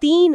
3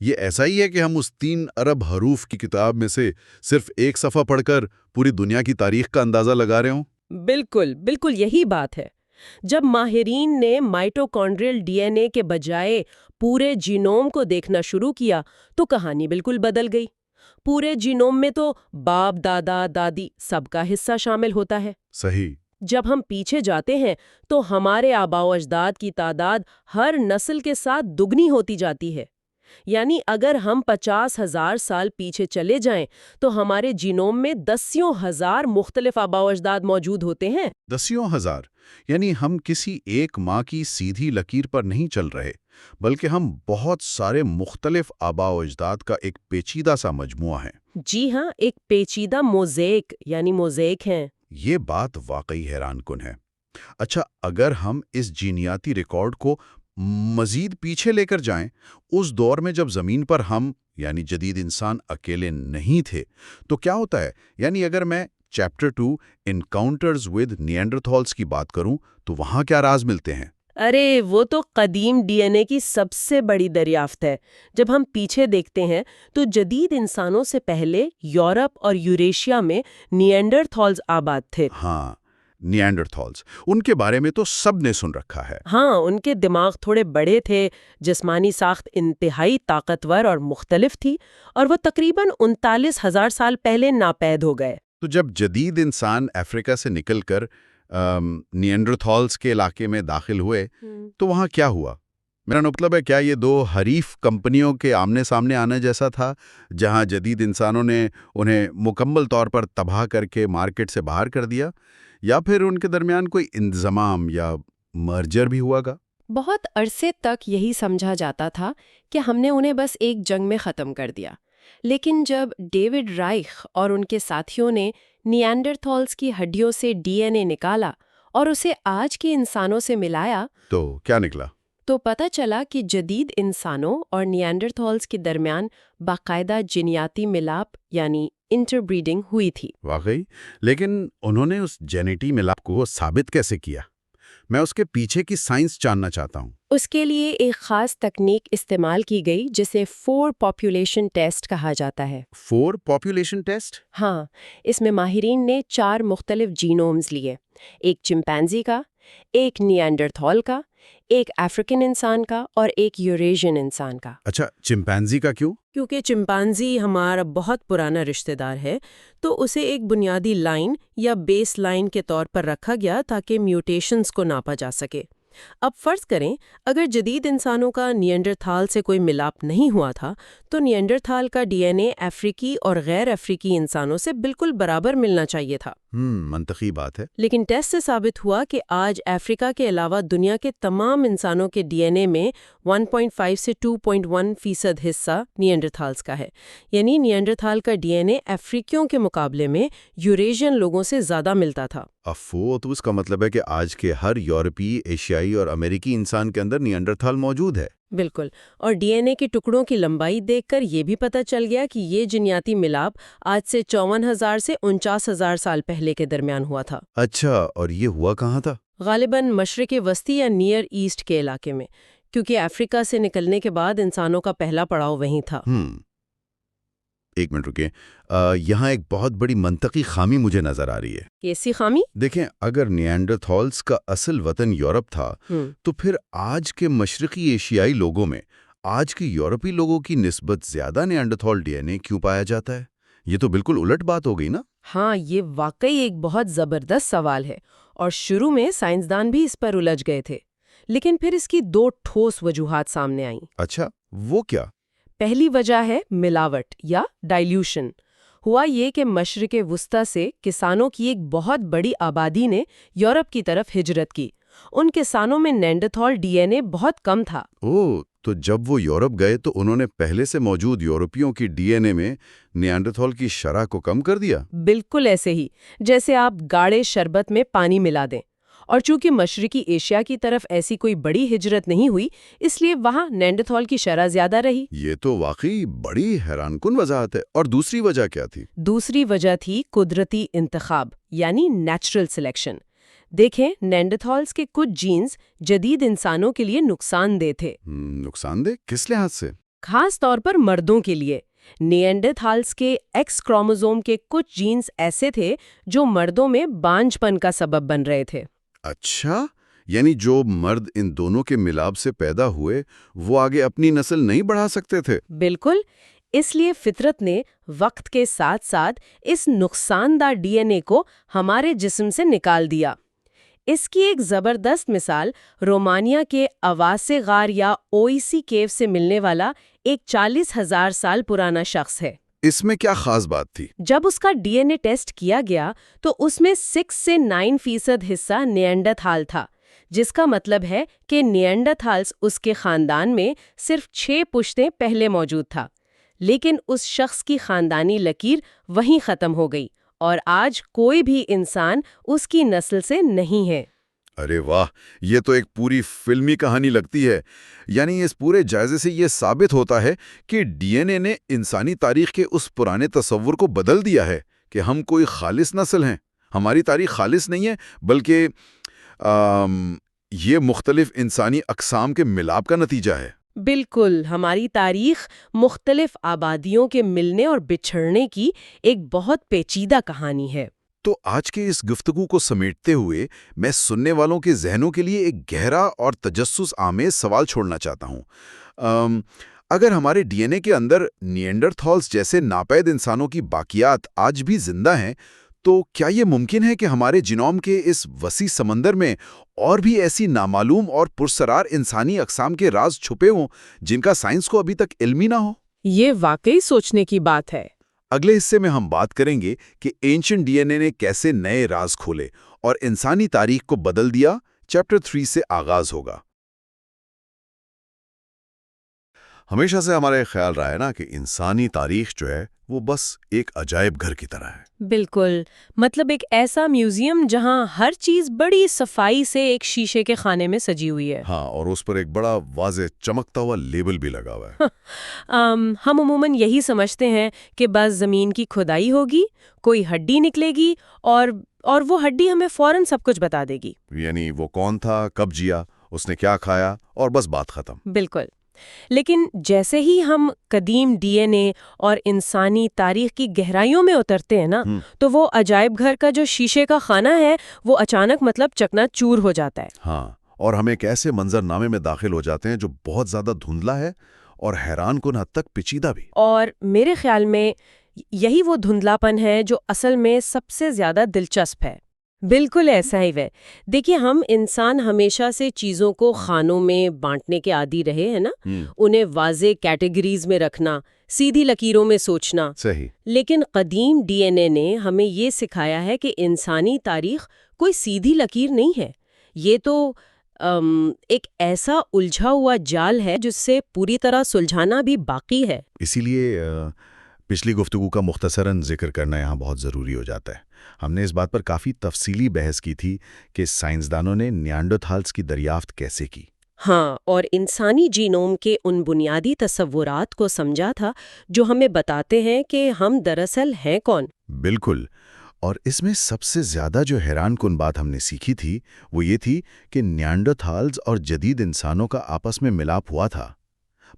یہ ایسا ہی ہے کہ ہم اس 3 ارب حروف کی کتاب میں سے صرف ایک صفحہ پڑھ کر پوری دنیا کی تاریخ کا اندازہ لگا رہے ہوں؟ بالکل بالکل یہی بات ہے۔ جب ماہرین نے مائٹوکونڈریل ڈی این اے کے بجائے پورے جینوم کو دیکھنا شروع کیا تو کہانی بالکل بدل گئی۔ پورے جینوم میں تو باپ، دادا، دادی سب کا حصہ شامل ہوتا ہے۔ صحیح۔ جب ہم پیچھے جاتے ہیں تو ہمارے آباء و اجداد کی تعداد ہر نسل کے ساتھ دگنی ہوتی جاتی ہے۔ یعنی اگر ہم 50,000 سال پیچھے چلے جائیں تو ہمارے جینوم میں 10,000 مختلف آباء و اجداد موجود ہوتے ہیں۔ 10,000 یعنی ہم کسی ایک ماں کی سیدھی لکیر پر نہیں چل رہے، بلکہ ہم بہت سارے مختلف آباء و اجداد کا ایک پیچیدہ سا مجموعہ ہیں۔ جی ہاں، ایک پیچیدہ موزیک یعنی موزیک ہیں۔ یہ بات واقعی حیران کن ہے۔ اچھا، اگر ہم اس جینیاتی ریکارڈ کو مزید پیچھے لے کر جائیں، اس دور میں جب زمین پر ہم یعنی جدید انسان اکیلے نہیں تھے، تو کیا ہوتا ہے؟ یعنی اگر میں چیپٹر 2 انکاؤنٹرز ود نیانڈرتھالز کی بات کروں تو وہاں کیا راز ملتے ہیں؟ ارے وہ تو قدیم ڈی این اے کی سب سے بڑی دریافت ہے۔ جب ہم پیچھے دیکھتے ہیں تو جدید انسانوں سے پہلے یورپ اور یوریشیا میں نیانڈرتھالز آباد تھے۔ ہاں، نیانڈرتھالز، ان کے بارے میں تو سب نے سن رکھا ہے۔ ہاں، ان کے دماغ تھوڑے بڑے تھے، جسمانی ساخت انتہائی طاقتور اور مختلف تھی، اور وہ تقریباً 39,000 سال پہلے ناپید ہو گئے۔ تو جب جدید انسان افریقہ سے نکل کر نیانڈرتھالز کے علاقے میں داخل ہوئے تو وہاں کیا ہوا؟ میرا مطلب ہے، کیا یہ 2 حریف کمپنیوں کے آمنے سامنے آنے جیسا تھا، جہاں جدید انسانوں نے انہیں مکمل طور پر تباہ کر کے مارکیٹ سے باہر کر دیا، یا پھر ان کے درمیان کوئی انضمام یا مرجر بھی ہوا گا؟ بہت عرصے تک یہی سمجھا جاتا تھا کہ ہم نے انہیں بس ایک جنگ میں ختم کر دیا، لیکن جب ڈیوڈ رائخ اور ان کے ساتھیوں نے نیانڈرتھالز کی ہڈیوں سے ڈی این اے نکالا اور اسے آج کے انسانوں سے ملایا تو کیا نکلا؟ تو پتہ چلا کہ جدید انسانوں اور نیانڈرتھالز کے درمیان باقاعدہ جینیاتی ملاپ یعنی انٹر بریڈنگ ہوئی تھی۔ واقعی؟ لیکن انہوں نے اس جینیٹی ملاپ کو ثابت کیسے کیا؟ میں اس کے پیچھے کی سائنس جاننا چاہتا ہوں۔ اس کے لیے ایک خاص تکنیک استعمال کی گئی جسے 4 پاپولیشن ٹیسٹ کہا جاتا ہے۔ 4 پاپولیشن ٹیسٹ؟ ہاں، اس میں ماہرین نے 4 مختلف جینومز لیے، ایک چمپینزی کا، ایک نیانڈرتھال کا، ایک افریقن انسان کا اور ایک یوریشین انسان کا۔ اچھا، چمپینزی کا کیوں؟ کیونکہ چمپانزی ہمارا بہت پرانا رشتہ دار ہے، تو اسے ایک بنیادی لائن یا بیس لائن کے طور پر رکھا گیا تاکہ میوٹیشنز کو ناپا جا سکے۔ اب فرض کریں اگر جدید انسانوں کا نیانڈرتھال سے کوئی ملاپ نہیں ہوا تھا تو نیانڈرتھال کا ڈی این اے افریقی اور غیر افریقی انسانوں سے بالکل برابر ملنا چاہیے تھا۔ منطقی بات ہے۔ لیکن ٹیسٹ سے ثابت ہوا کہ آج افریقہ کے علاوہ دنیا کے تمام انسانوں کے ڈی این اے میں 1.5 سے 2.1% حصہ نیانڈرتھالز کا ہے، یعنی نیانڈرتھال کا ڈی این اے افریقیوں کے مقابلے میں یوریشین لوگوں سے زیادہ ملتا تھا۔ افو، تو اس کا مطلب ہے کہ آج کے ہر یورپی، ایشیائی اور امریکی انسان کے اندر نیانڈرتھال موجود ہے۔ بالکل، اور ڈی این اے کے ٹکڑوں کی لمبائی دیکھ کر یہ بھی پتہ چل گیا کہ یہ جینیاتی ملاپ آج سے 54,000 سے 49,000 سال پہلے کے درمیان ہوا تھا۔ اچھا، اور یہ ہوا کہاں تھا؟ غالباً مشرق وسطی یا نیئر ایسٹ کے علاقے میں، کیونکہ افریقہ سے نکلنے کے بعد انسانوں کا پہلا پڑاؤ وہیں تھا۔ ایک منٹ رکیں، یہاں ایک بہت بڑی منطقی خامی مجھے نظر آ رہی ہے۔ کیسی خامی؟ دیکھیں، اگر نیانڈرتھالز کا اصل وطن یورپ تھا تو پھر آج کے مشرقی ایشیائی لوگوں میں آج کے یورپی لوگوں کی نسبت زیادہ نیانڈرتھال ڈی این اے کیوں پایا جاتا ہے؟ یہ تو بالکل الٹ بات ہو گئی نا؟ ہاں، یہ واقعی ایک بہت زبردست سوال ہے، اور شروع میں سائنسدان بھی اس پر الجھ گئے تھے، لیکن پھر اس کی 2 ٹھوس وجوہات سامنے آئیں۔ اچھا، وہ کیا؟ پہلی وجہ ہے ملاوٹ یا ڈائلیوشن۔ ہوا یہ کہ مشرق وسطی سے کسانوں کی ایک بہت بڑی آبادی نے یورپ کی طرف ہجرت کی۔ ان کسانوں میں نیانڈرتھال ڈی این اے بہت کم تھا۔ تو جب وہ یورپ گئے تو انہوں نے پہلے سے موجود یورپیوں کی ڈی این اے میں نیانڈرتھال کی شرح کو کم کر دیا؟ بالکل ایسے ہی جیسے آپ گاڑھے شربت میں پانی ملا دیں، اور چونکہ مشرقی ایشیا کی طرف ایسی کوئی بڑی ہجرت نہیں ہوئی، اس لیے وہاں نیانڈرتھال کی شرح زیادہ رہی۔ یہ تو واقعی بڑی حیران کن وضاحت ہے۔ اور دوسری وجہ کیا تھی؟ دوسری وجہ تھی قدرتی انتخاب یعنی نیچرل سلیکشن۔ دیکھیں، نیانڈرتھالز کے کچھ جینز جدید انسانوں کے لیے نقصان دہ تھے۔ نقصان دہ کس لحاظ سے؟ خاص طور پر مردوں کے لیے نیانڈرتھالز کے ایکس کروموزوم کے کچھ جینز ایسے تھے جو مردوں میں بانجھپن کا سبب بن رہے تھے۔ اچھا، یعنی جو مرد ان دونوں کے ملاپ سے پیدا ہوئے وہ آگے اپنی نسل نہیں بڑھا سکتے تھے؟ بالکل، اس لیے فطرت نے وقت کے ساتھ ساتھ اس نقصان دہ ڈی این اے کو ہمارے جسم سے نکال دیا۔ اس کی ایک زبردست مثال رومانیہ کے اواسی غار یا اوئیسی کیو سے ملنے والا ایک 40,000 سال پرانا شخص ہے۔ اس میں کیا خاص بات تھی؟ جب اس کا ڈی این اے ٹیسٹ کیا گیا تو اس میں 6 سے 9% حصہ نیانڈرتھال تھا، جس کا مطلب ہے کہ نیانڈرتھالز اس کے خاندان میں صرف 6 پشتیں پہلے موجود تھا۔ لیکن اس شخص کی خاندانی لکیر وہیں ختم ہو گئی اور آج کوئی بھی انسان اس کی نسل سے نہیں ہے۔ ارے واہ، یہ تو ایک پوری فلمی کہانی لگتی ہے۔ یعنی اس پورے جائزے سے یہ ثابت ہوتا ہے کہ ڈی این اے نے انسانی تاریخ کے اس پرانے تصور کو بدل دیا ہے کہ ہم کوئی خالص نسل ہیں۔ ہماری تاریخ خالص نہیں ہے، بلکہ یہ مختلف انسانی اقسام کے ملاپ کا نتیجہ ہے۔ بالکل، ہماری تاریخ مختلف آبادیوں کے ملنے اور بچھڑنے کی ایک بہت پیچیدہ کہانی ہے۔ تو آج کے اس گفتگو کو سمیٹتے ہوئے میں سننے والوں کے ذہنوں کے لیے ایک گہرا اور تجسس آمیز سوال چھوڑنا چاہتا ہوں۔ اگر ہمارے ڈی این اے کے اندر نیانڈرتھالز جیسے ناپید انسانوں کی باقیات آج بھی زندہ ہیں، تو کیا یہ ممکن ہے کہ ہمارے جینوم کے اس وسیع سمندر میں اور بھی ایسی نامعلوم اور پرسرار انسانی اقسام کے راز چھپے ہوں جن کا سائنس کو ابھی تک علم ہی نہ ہو؟ یہ واقعی سوچنے کی بات ہے۔ اگلے حصے میں ہم بات کریں گے کہ اینشنٹ ڈی این اے نے کیسے نئے راز کھولے اور انسانی تاریخ کو بدل دیا۔ چیپٹر 3 سے آغاز ہوگا۔ ہمیشہ سے ہمارا خیال رہا ہے نا کہ انسانی تاریخ جو ہے وہ بس ایک عجائب گھر کی طرح ہے۔ بالکل، مطلب ایک ایسا میوزیم جہاں ہر چیز بڑی صفائی سے ایک شیشے کے خانے میں سجی ہوئی ہے۔ ہاں، اور اس پر ایک بڑا واضح چمکتا ہوا لیبل بھی لگا ہوا ہے۔ ہم عموماً یہی سمجھتے ہیں کہ بس زمین کی کھدائی ہوگی، کوئی ہڈی نکلے گی اور وہ ہڈی ہمیں فوراً سب کچھ بتا دے گی۔ یعنی وہ کون تھا، کب جیا، اس نے کیا کھایا، اور بس بات ختم۔ بالکل، لیکن جیسے ہی ہم قدیم ڈی این اے اور انسانی تاریخ کی گہرائیوں میں اترتے ہیں نا، تو وہ عجائب گھر کا جو شیشے کا خانہ ہے وہ اچانک مطلب چکنا چور ہو جاتا ہے۔ ہاں، اور ہم ایک ایسے منظرنامے میں داخل ہو جاتے ہیں جو بہت زیادہ دھندلا ہے اور حیران کن حد تک پیچیدہ بھی۔ اور میرے خیال میں یہی وہ دھندلاپن ہے جو اصل میں سب سے زیادہ دلچسپ ہے۔ بالکل ایسا ہی ہے۔ دیکھیے، ہم انسان ہمیشہ سے چیزوں کو خانوں میں بانٹنے کے عادی رہے ہیں نا، انہیں واضح کیٹیگریز میں رکھنا، سیدھی لکیروں میں سوچنا۔ صحیح۔ لیکن قدیم ڈی این اے نے ہمیں یہ سکھایا ہے کہ انسانی تاریخ کوئی سیدھی لکیر نہیں ہے۔ یہ تو ایک ایسا الجھا ہوا جال ہے جس سے پوری طرح سلجھانا بھی باقی ہے۔ اسی لیے پچھلی گفتگو کا مختصراً ذکر کرنا یہاں بہت ضروری ہو جاتا ہے۔ ہم نے اس بات پر کافی تفصیلی بحث کی تھی کہ سائنسدانوں نے نیانڈرتھالز کی دریافت کیسے کی۔ ہاں، اور انسانی جینوم کے ان بنیادی تصورات کو سمجھا تھا جو ہمیں بتاتے ہیں کہ ہم دراصل ہیں کون۔ بالکل، اور اس میں سب سے زیادہ جو حیران کن بات ہم نے سیکھی تھی وہ یہ تھی کہ نیانڈرتھالز اور جدید انسانوں کا آپس میں ملاپ ہوا تھا۔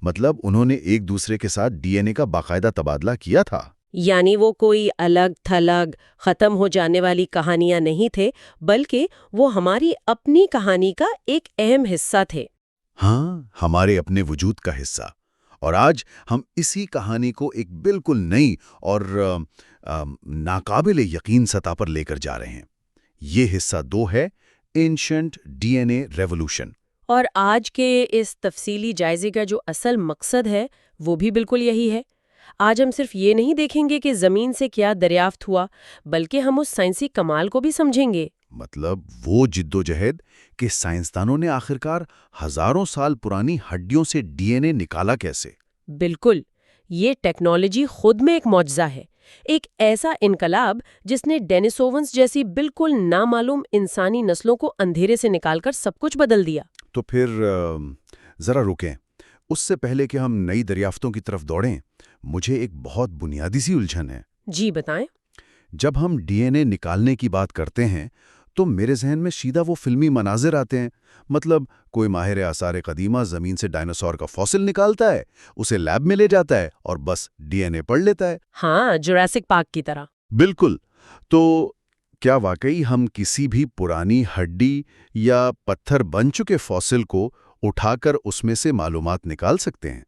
مطلب انہوں نے ایک دوسرے کے ساتھ ڈی این اے کا باقاعدہ تبادلہ کیا تھا۔ یعنی وہ کوئی الگ تھلگ ختم ہو جانے والی کہانیاں نہیں تھے، بلکہ وہ ہماری اپنی کہانی کا ایک اہم حصہ تھے۔ ہاں، ہمارے اپنے وجود کا حصہ۔ اور آج ہم اسی کہانی کو ایک بالکل نئی اور ناقابل یقین سطح پر لے کر جا رہے ہیں۔ یہ حصہ 2 ہے، اینشنٹ ڈی این اے ریولوشن۔ اور آج کے اس تفصیلی جائزے کا جو اصل مقصد ہے وہ بھی بالکل یہی ہے۔ آج ہم صرف یہ نہیں دیکھیں گے کہ زمین سے کیا دریافت ہوا، بلکہ ہم اس سائنسی کمال کو بھی سمجھیں گے۔ مطلب وہ جدوجہد کہ سائنسدانوں نے آخرکار ہزاروں سال پرانی ہڈیوں سے ڈی این اے نکالا کیسے۔ بالکل، یہ ٹیکنالوجی خود میں ایک معجزہ ہے، ایک ایسا انقلاب جس نے ڈینیسوونز جیسی بالکل نامعلوم انسانی نسلوں کو اندھیرے سے نکال کر سب کچھ بدل دیا۔ تو پھر ذرا رکیں، اس سے پہلے کہ ہم نئی دریافتوں کی طرف دوڑیں، مجھے ایک بہت بنیادی سی الجھن ہے۔ جی بتائیں۔ جب ہم ڈی این اے نکالنے کی بات کرتے ہیں تو میرے ذہن میں سیدھا وہ فلمی مناظر آتے ہیں، مطلب کوئی ماہر آثار قدیمہ زمین سے ڈائناسور کا فوسل نکالتا ہے، اسے لیب میں لے جاتا ہے اور بس ڈی این اے پڑھ لیتا ہے۔ ہاں، جوراسک پارک کی طرح۔ بالکل۔ تو کیا واقعی ہم کسی بھی پرانی ہڈی یا پتھر بن چکے فوسل کو اٹھا کر اس میں سے معلومات نکال سکتے ہیں؟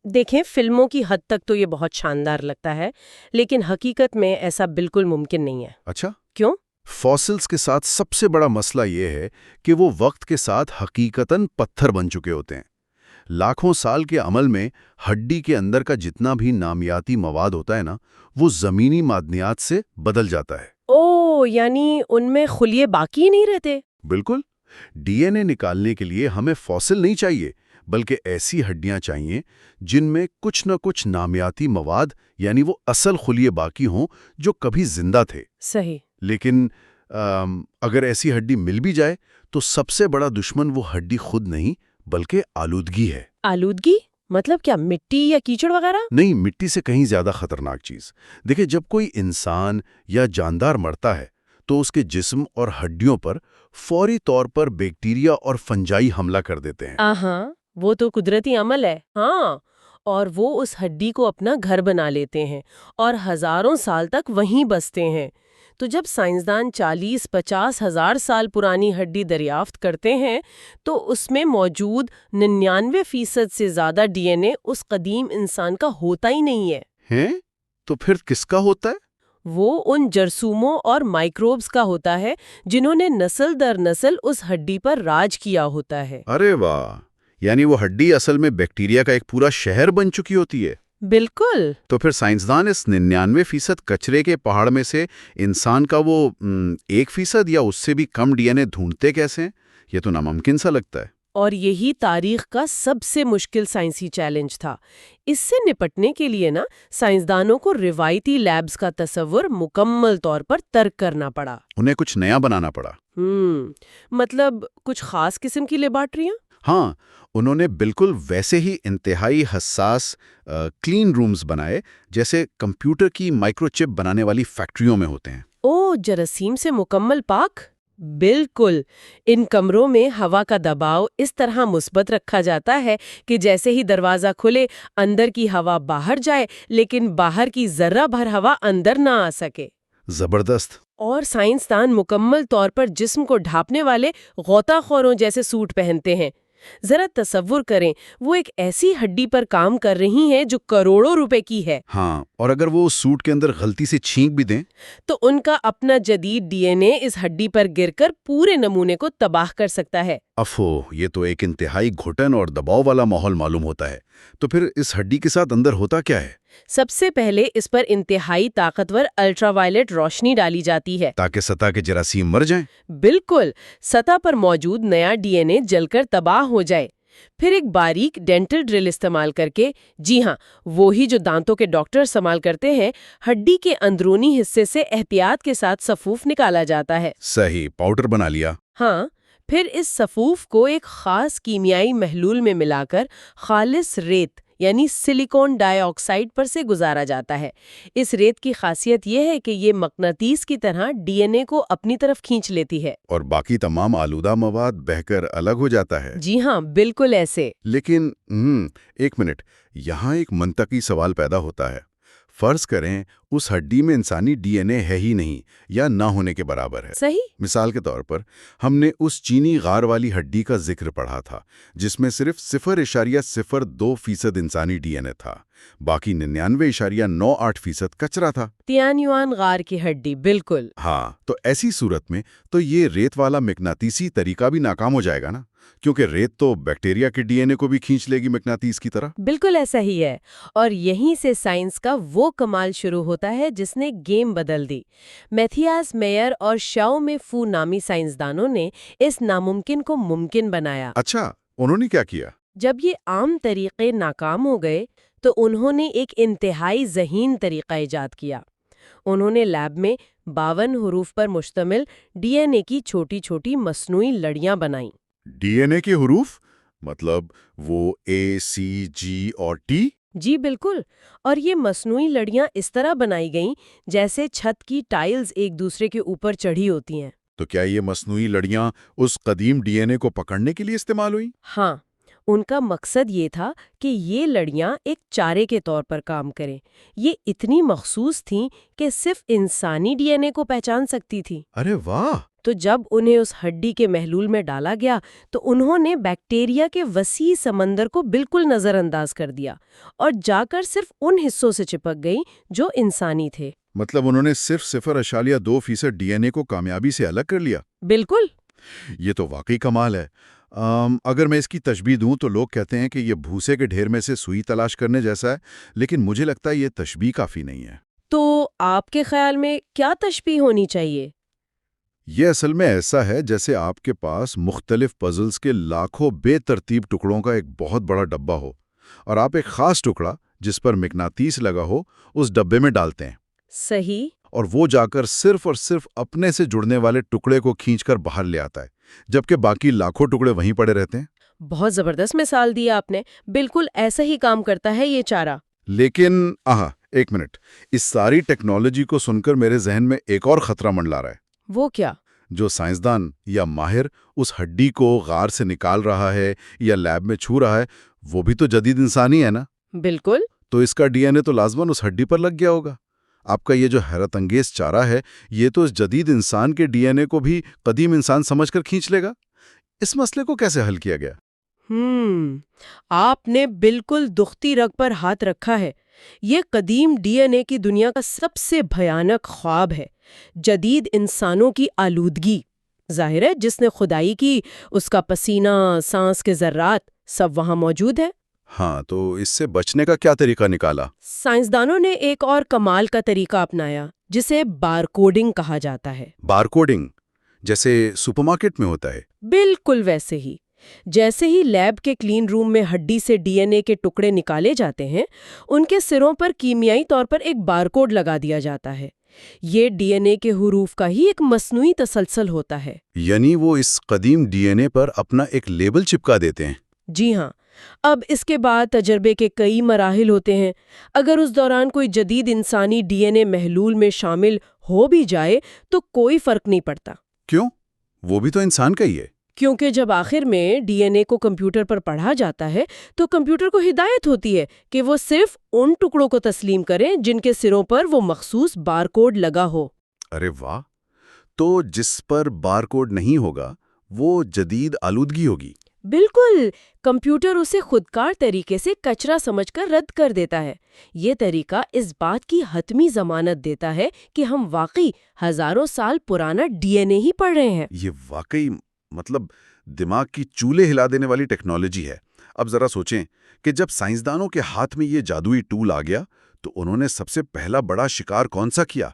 دیکھیں، فلموں کی حد تک تو یہ بہت شاندار لگتا ہے، لیکن حقیقت میں ایسا بالکل ممکن نہیں ہے۔ اچھا، کیوں؟ فوسلز کے ساتھ سب سے بڑا مسئلہ یہ ہے کہ وہ وقت کے ساتھ حقیقتاً پتھر بن چکے ہوتے ہیں۔ لاکھوں سال کے عمل میں ہڈی کے اندر کا جتنا بھی نامیاتی مواد ہوتا ہے نا، وہ زمینی معدنیات سے بدل جاتا ہے۔ یعنی ان میں خلیے باقی نہیں رہتے؟ بالکل۔ ڈی این اے نکالنے کے لیے ہمیں فوسل نہیں چاہیے، بلکہ ایسی ہڈیاں چاہیے جن میں کچھ نہ کچھ نامیاتی مواد، یعنی وہ اصل خلیے باقی ہوں جو کبھی زندہ تھے۔ صحیح۔ لیکن اگر ایسی ہڈی مل بھی جائے تو سب سے بڑا دشمن وہ ہڈی خود نہیں بلکہ آلودگی ہے۔ آلودگی؟ مطلب کیا، مٹی یا کیچڑ وغیرہ؟ نہیں، مٹی سے کہیں زیادہ خطرناک چیز۔ دیکھیں، جب کوئی انسان یا جاندار مرتا ہے تو اس کے جسم اور ہڈیوں پر فوری طور پر بیکٹیریا اور فنجائی حملہ کر دیتے ہیں۔ ہاں، وہ تو قدرتی عمل ہے۔ ہاں، اور وہ اس ہڈی کو اپنا گھر بنا لیتے ہیں اور ہزاروں سال تک وہیں بستے ہیں۔ تو جب سائنسدان 40-50 ہزار سال پرانی ہڈی دریافت کرتے ہیں تو اس میں موجود 99% سے زیادہ ڈی این اے اس قدیم انسان کا ہوتا ہی نہیں ہے۔ ہیں؟ تو پھر کس کا ہوتا ہے؟ وہ ان جرثوموں اور مائکروبز کا ہوتا ہے جنہوں نے نسل در نسل اس ہڈی پر راج کیا ہوتا ہے۔ ارے واہ! یعنی وہ ہڈی اصل میں بیکٹیریا کا ایک پورا شہر بن چکی ہوتی ہے۔ بالکل۔ تو پھر سائنسدان اس 99% کچرے کے پہاڑ میں سے انسان کا وہ 1% یا اس سے بھی کم ڈی این اے ڈھونڈتے کیسے ہیں؟ یہ تو ناممکن سا لگتا ہے۔ اور یہی تاریخ کا سب سے مشکل سائنسی چیلنج تھا۔ اس سے نپٹنے کے لیے سائنسدانوں کو روایتی لیبز کا تصور مکمل طور پر ترک کرنا پڑا۔ انہیں کچھ نیا بنانا پڑا۔ مطلب کچھ خاص قسم کی لیبارٹریاں؟ ہاں، انہوں نے بالکل ویسے ہی انتہائی حساس کلین رومز بنائے جیسے کمپیوٹر کی مائکرو چپ بنانے والی فیکٹریوں میں ہوتے ہیں۔ جراثیم سے مکمل پاک؟ بالکل۔ ان کمروں میں ہوا کا دباؤ اس طرح مثبت رکھا جاتا ہے کہ جیسے ہی دروازہ کھلے اندر کی ہوا باہر جائے لیکن باہر کی ذرہ بھر ہوا اندر نہ آ سکے۔ زبردست۔ اور سائنسدان مکمل طور پر جسم کو ڈھانپنے والے غوطہ خوروں جیسے سوٹ پہنتے ہیں۔ ذرا تصور کریں، وہ ایک ایسی ہڈی پر کام کر رہی ہیں جو کروڑوں روپے کی ہے۔ ہاں، اور اگر وہ سوٹ کے اندر غلطی سے چھینک بھی دیں تو ان کا اپنا جدید ڈی این اے اس ہڈی پر گر کر پورے نمونے کو تباہ کر سکتا ہے۔ افو، یہ تو ایک انتہائی گھٹن اور دباؤ والا ماحول معلوم ہوتا ہے۔ تو پھر اس ہڈی کے ساتھ اندر ہوتا کیا ہے؟ سب سے پہلے اس پر انتہائی طاقتور الٹرا وائلٹ روشنی ڈالی جاتی ہے تاکہ سطح کے جراثیم مر جائیں۔ بالکل، سطح پر موجود نیا ڈی این اے جل کر تباہ ہو جائے۔ پھر ایک باریک ڈینٹل ڈرل استعمال کر کے، جی ہاں، وہی جو دانتوں کے ڈاکٹر استعمال کرتے ہیں، ہڈی کے اندرونی حصے سے احتیاط کے ساتھ صفوف نکالا جاتا ہے۔ صحیح، پاؤڈر بنا لیا۔ ہاں، پھر اس صفوف کو ایک خاص کیمیائی محلول میں ملا کر خالص ریت یعنی سلیکون ڈائی آکسائڈ پر سے گزارا جاتا ہے۔ اس ریت کی خاصیت یہ ہے کہ یہ مقناطیس کی طرح ڈی این اے کو اپنی طرف کھینچ لیتی ہے۔ اور باقی تمام آلودہ مواد بہہ کر الگ ہو جاتا ہے۔ جی ہاں، بالکل ایسے۔ لیکن ایک منٹ، یہاں ایک منطقی سوال پیدا ہوتا ہے۔ فرض کریں اس ہڈی میں انسانی ڈی این اے ہے ہی نہیں یا نہ ہونے کے برابر ہے۔ صحیح۔ مثال کے طور پر ہم نے اس چینی غار والی ہڈی کا ذکر پڑھا تھا جس میں صرف 0.02% انسانی ڈی این اے تھا، باقی 99.98% کچرا تھا۔ تیان یوان غار کی ہڈی، بالکل۔ ہاں، تو ایسی صورت میں تو یہ ریت والا مقناطیسی طریقہ بھی ناکام ہو جائے گا نا، کیونکہ ریت تو بیکٹیریا کے ڈی این اے کو بھی کھینچ لے گی مقناطیس کی طرح۔ بالکل ایسا ہی ہے، اور یہیں سے سائنس کا وہ کمال شروع ہوتا ہے جس نے گیم بدل دی۔ میتھیاس میئر اور شاؤ میں فو نامی سائنسدانوں نے اس ناممکن کو ممکن بنایا۔ اچھا، انہوں نے کیا کیا؟ جب یہ عام طریقے ناکام ہو گئے تو انہوں نے ایک انتہائی ذہین طریقہ ایجاد کیا۔ انہوں نے لیب میں 52 حروف پر مشتمل ڈی این اے کی چھوٹی چھوٹی مصنوعی لڑیاں بنائیں۔ ڈی این اے کے حروف؟ مطلب وہ A, C, G اور T؟ جی بالکل، اور یہ مصنوعی لڑیاں اس طرح بنائی گئیں جیسے چھت کی ٹائلز ایک دوسرے کے اوپر چڑھی ہوتی ہیں۔ تو کیا یہ مصنوعی لڑیاں اس قدیم ڈی این اے کو پکڑنے کے لیے استعمال ہوئیں؟ ہاں، ان کا مقصد یہ تھا کہ یہ لڑیاں ایک چارے کے طور پر کام کریں۔ یہ اتنی مخصوص تھیں کہ صرف انسانی ڈی این اے کو پہچان سکتی تھی۔ ارے واہ! تو جب انہیں اس ہڈی کے محلول میں ڈالا گیا تو انہوں نے بیکٹیریا کے وسیع سمندر کو بالکل نظر انداز کر دیا اور جا کر صرف ان حصوں سے چپک گئیں جو انسانی تھے۔ مطلب انہوں نے صرف 0.2% ڈی این اے کو کامیابی سے الگ کر لیا۔ بالکل۔ یہ تو واقعی کمال ہے۔ اگر میں اس کی تشبیہ دوں تو لوگ کہتے ہیں کہ یہ بھوسے کے ڈھیر میں سے سوئی تلاش کرنے جیسا ہے، لیکن مجھے لگتا ہے یہ تشبیہ کافی نہیں ہے۔ تو آپ کے خیال میں کیا تشبیہ ہونی چاہیے؟ یہ اصل میں ایسا ہے جیسے آپ کے پاس مختلف پزلز کے لاکھوں بے ترتیب ٹکڑوں کا ایک بہت بڑا ڈبہ ہو، اور آپ ایک خاص ٹکڑا جس پر مغناطیس لگا ہو اس ڈبے میں ڈالتے ہیں، صحیح۔ اور وہ جا کر صرف اور صرف اپنے سے جڑنے والے ٹکڑے کو کھینچ کر باہر لے آتا ہے، جبکہ باقی لاکھوں ٹکڑے وہیں پڑے رہتے ہیں۔ بہت زبردست مثال دی آپ نے۔ بالکل ایسا ہی کام کرتا ہے یہ چارہ۔ لیکن ایک منٹ، اس ساری ٹیکنالوجی کو سن کر میرے ذہن میں ایک اور خطرہ منڈلا رہا ہے۔ وہ کیا؟ جو سائنسدان یا ماہر اس ہڈی کو غار سے نکال رہا ہے یا لیب میں چھو رہا ہے، وہ بھی تو جدید انسانی ہے نا؟ بالکل۔ تو اس کا ڈی این اے تو لازماً اس ہڈی پر لگ گیا ہوگا۔ آپ کا یہ جو حیرت انگیز چارہ ہے، یہ تو اس جدید انسان کے ڈی این اے کو بھی قدیم انسان سمجھ کر کھینچ لے گا۔ اس مسئلے کو کیسے حل کیا گیا؟ آپ نے بالکل دختی رگ پر ہاتھ رکھا ہے۔ یہ قدیم ڈی این اے کی دنیا کا سب سے بھیانک خواب ہے، جدید انسانوں کی آلودگی۔ ظاہر ہے جس نے کھدائی کی اس کا پسینہ، سانس کے ذرات سب وہاں موجود ہے۔ ہاں، تو اس سے بچنے کا کیا طریقہ نکالا؟ سائنسدانوں نے ایک اور کمال کا طریقہ اپنایا جسے بارکوڈنگ کہا جاتا ہے۔ بارکوڈنگ جیسے سپر مارکیٹ میں ہوتا ہے؟ بالکل ویسے ہی۔ جیسے ہی لیب کے کلین روم میں ہڈی سے ڈی این اے کے ٹکڑے نکالے جاتے ہیں، ان کے سروں پر کیمیائی طور پر ایک بارکوڈ لگا دیا جاتا ہے۔ یہ ڈی این اے کے حروف کا ہی ایک مصنوعی تسلسل ہوتا ہے۔ یعنی وہ اس قدیم ڈی این اے پر اپنا ایک لیبل چپکا دیتے ہیں؟ جی ہاں۔ اب اس کے بعد تجربے کے کئی مراحل ہوتے ہیں۔ اگر اس دوران کوئی جدید انسانی ڈی این اے محلول میں شامل ہو بھی جائے تو کوئی فرق نہیں پڑتا۔ کیوں؟ وہ بھی تو انسان کا ہی ہے۔ کیونکہ جب آخر میں ڈی این اے کو کمپیوٹر پر پڑھا جاتا ہے تو کمپیوٹر کو ہدایت ہوتی ہے کہ وہ صرف ان ٹکڑوں کو تسلیم کریں جن کے سروں پر وہ مخصوص بارکوڈ لگا ہو۔ ارے واہ! تو جس پر بارکوڈ نہیں ہوگا وہ جدید آلودگی ہوگی؟ بالکل۔ کمپیوٹر اسے خودکار طریقے سے کچرا سمجھ کر رد کر دیتا ہے۔ یہ طریقہ اس بات کی حتمی ضمانت دیتا ہے کہ ہم واقعی ہزاروں سال پرانا ڈی این اے ہی پڑھ رہے ہیں۔ یہ واقعی دماغ کی چولے ہلا دینے والی ٹیکنالوجی ہے۔ اب ذرا سوچیں کہ جب سائنسدانوں کے ہاتھ میں یہ جادوئی ٹول آ گیا تو انہوں نے سب سے پہلا بڑا شکار کون سا کیا؟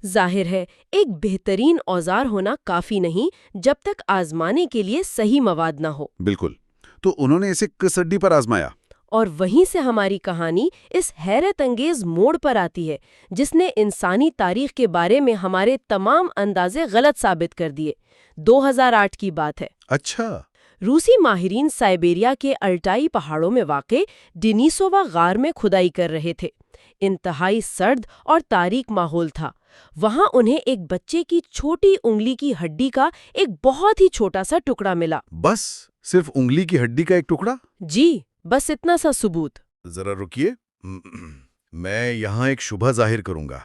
ظاہر ہے ایک بہترین اوزار ہونا کافی نہیں جب تک آزمانے کے لیے صحیح مواد نہ ہو۔ بالکل۔ تو انہوں نے اسے کس ہڈی پر آزمایا؟ اور وہیں سے ہماری کہانی اس حیرت انگیز موڑ پر آتی ہے جس نے انسانی تاریخ کے بارے میں ہمارے تمام اندازے غلط ثابت کر دیے۔ 2008 کی بات ہے۔ اچھا۔ روسی ماہرین سائبیریا کے الٹائی پہاڑوں میں واقع ڈینیسووا غار میں کھدائی کر رہے تھے۔ انتہائی سرد اور تاریک ماحول تھا۔ وہاں انہیں ایک بچے کی چھوٹی انگلی کی ہڈی کا ایک بہت ہی چھوٹا سا ٹکڑا ملا۔ بس صرف انگلی کی ہڈی کا ایک ٹکڑا؟ جی، بس اتنا سا ثبوت۔ ذرا رکیے، میں یہاں ایک شبہ ظاہر کروں گا۔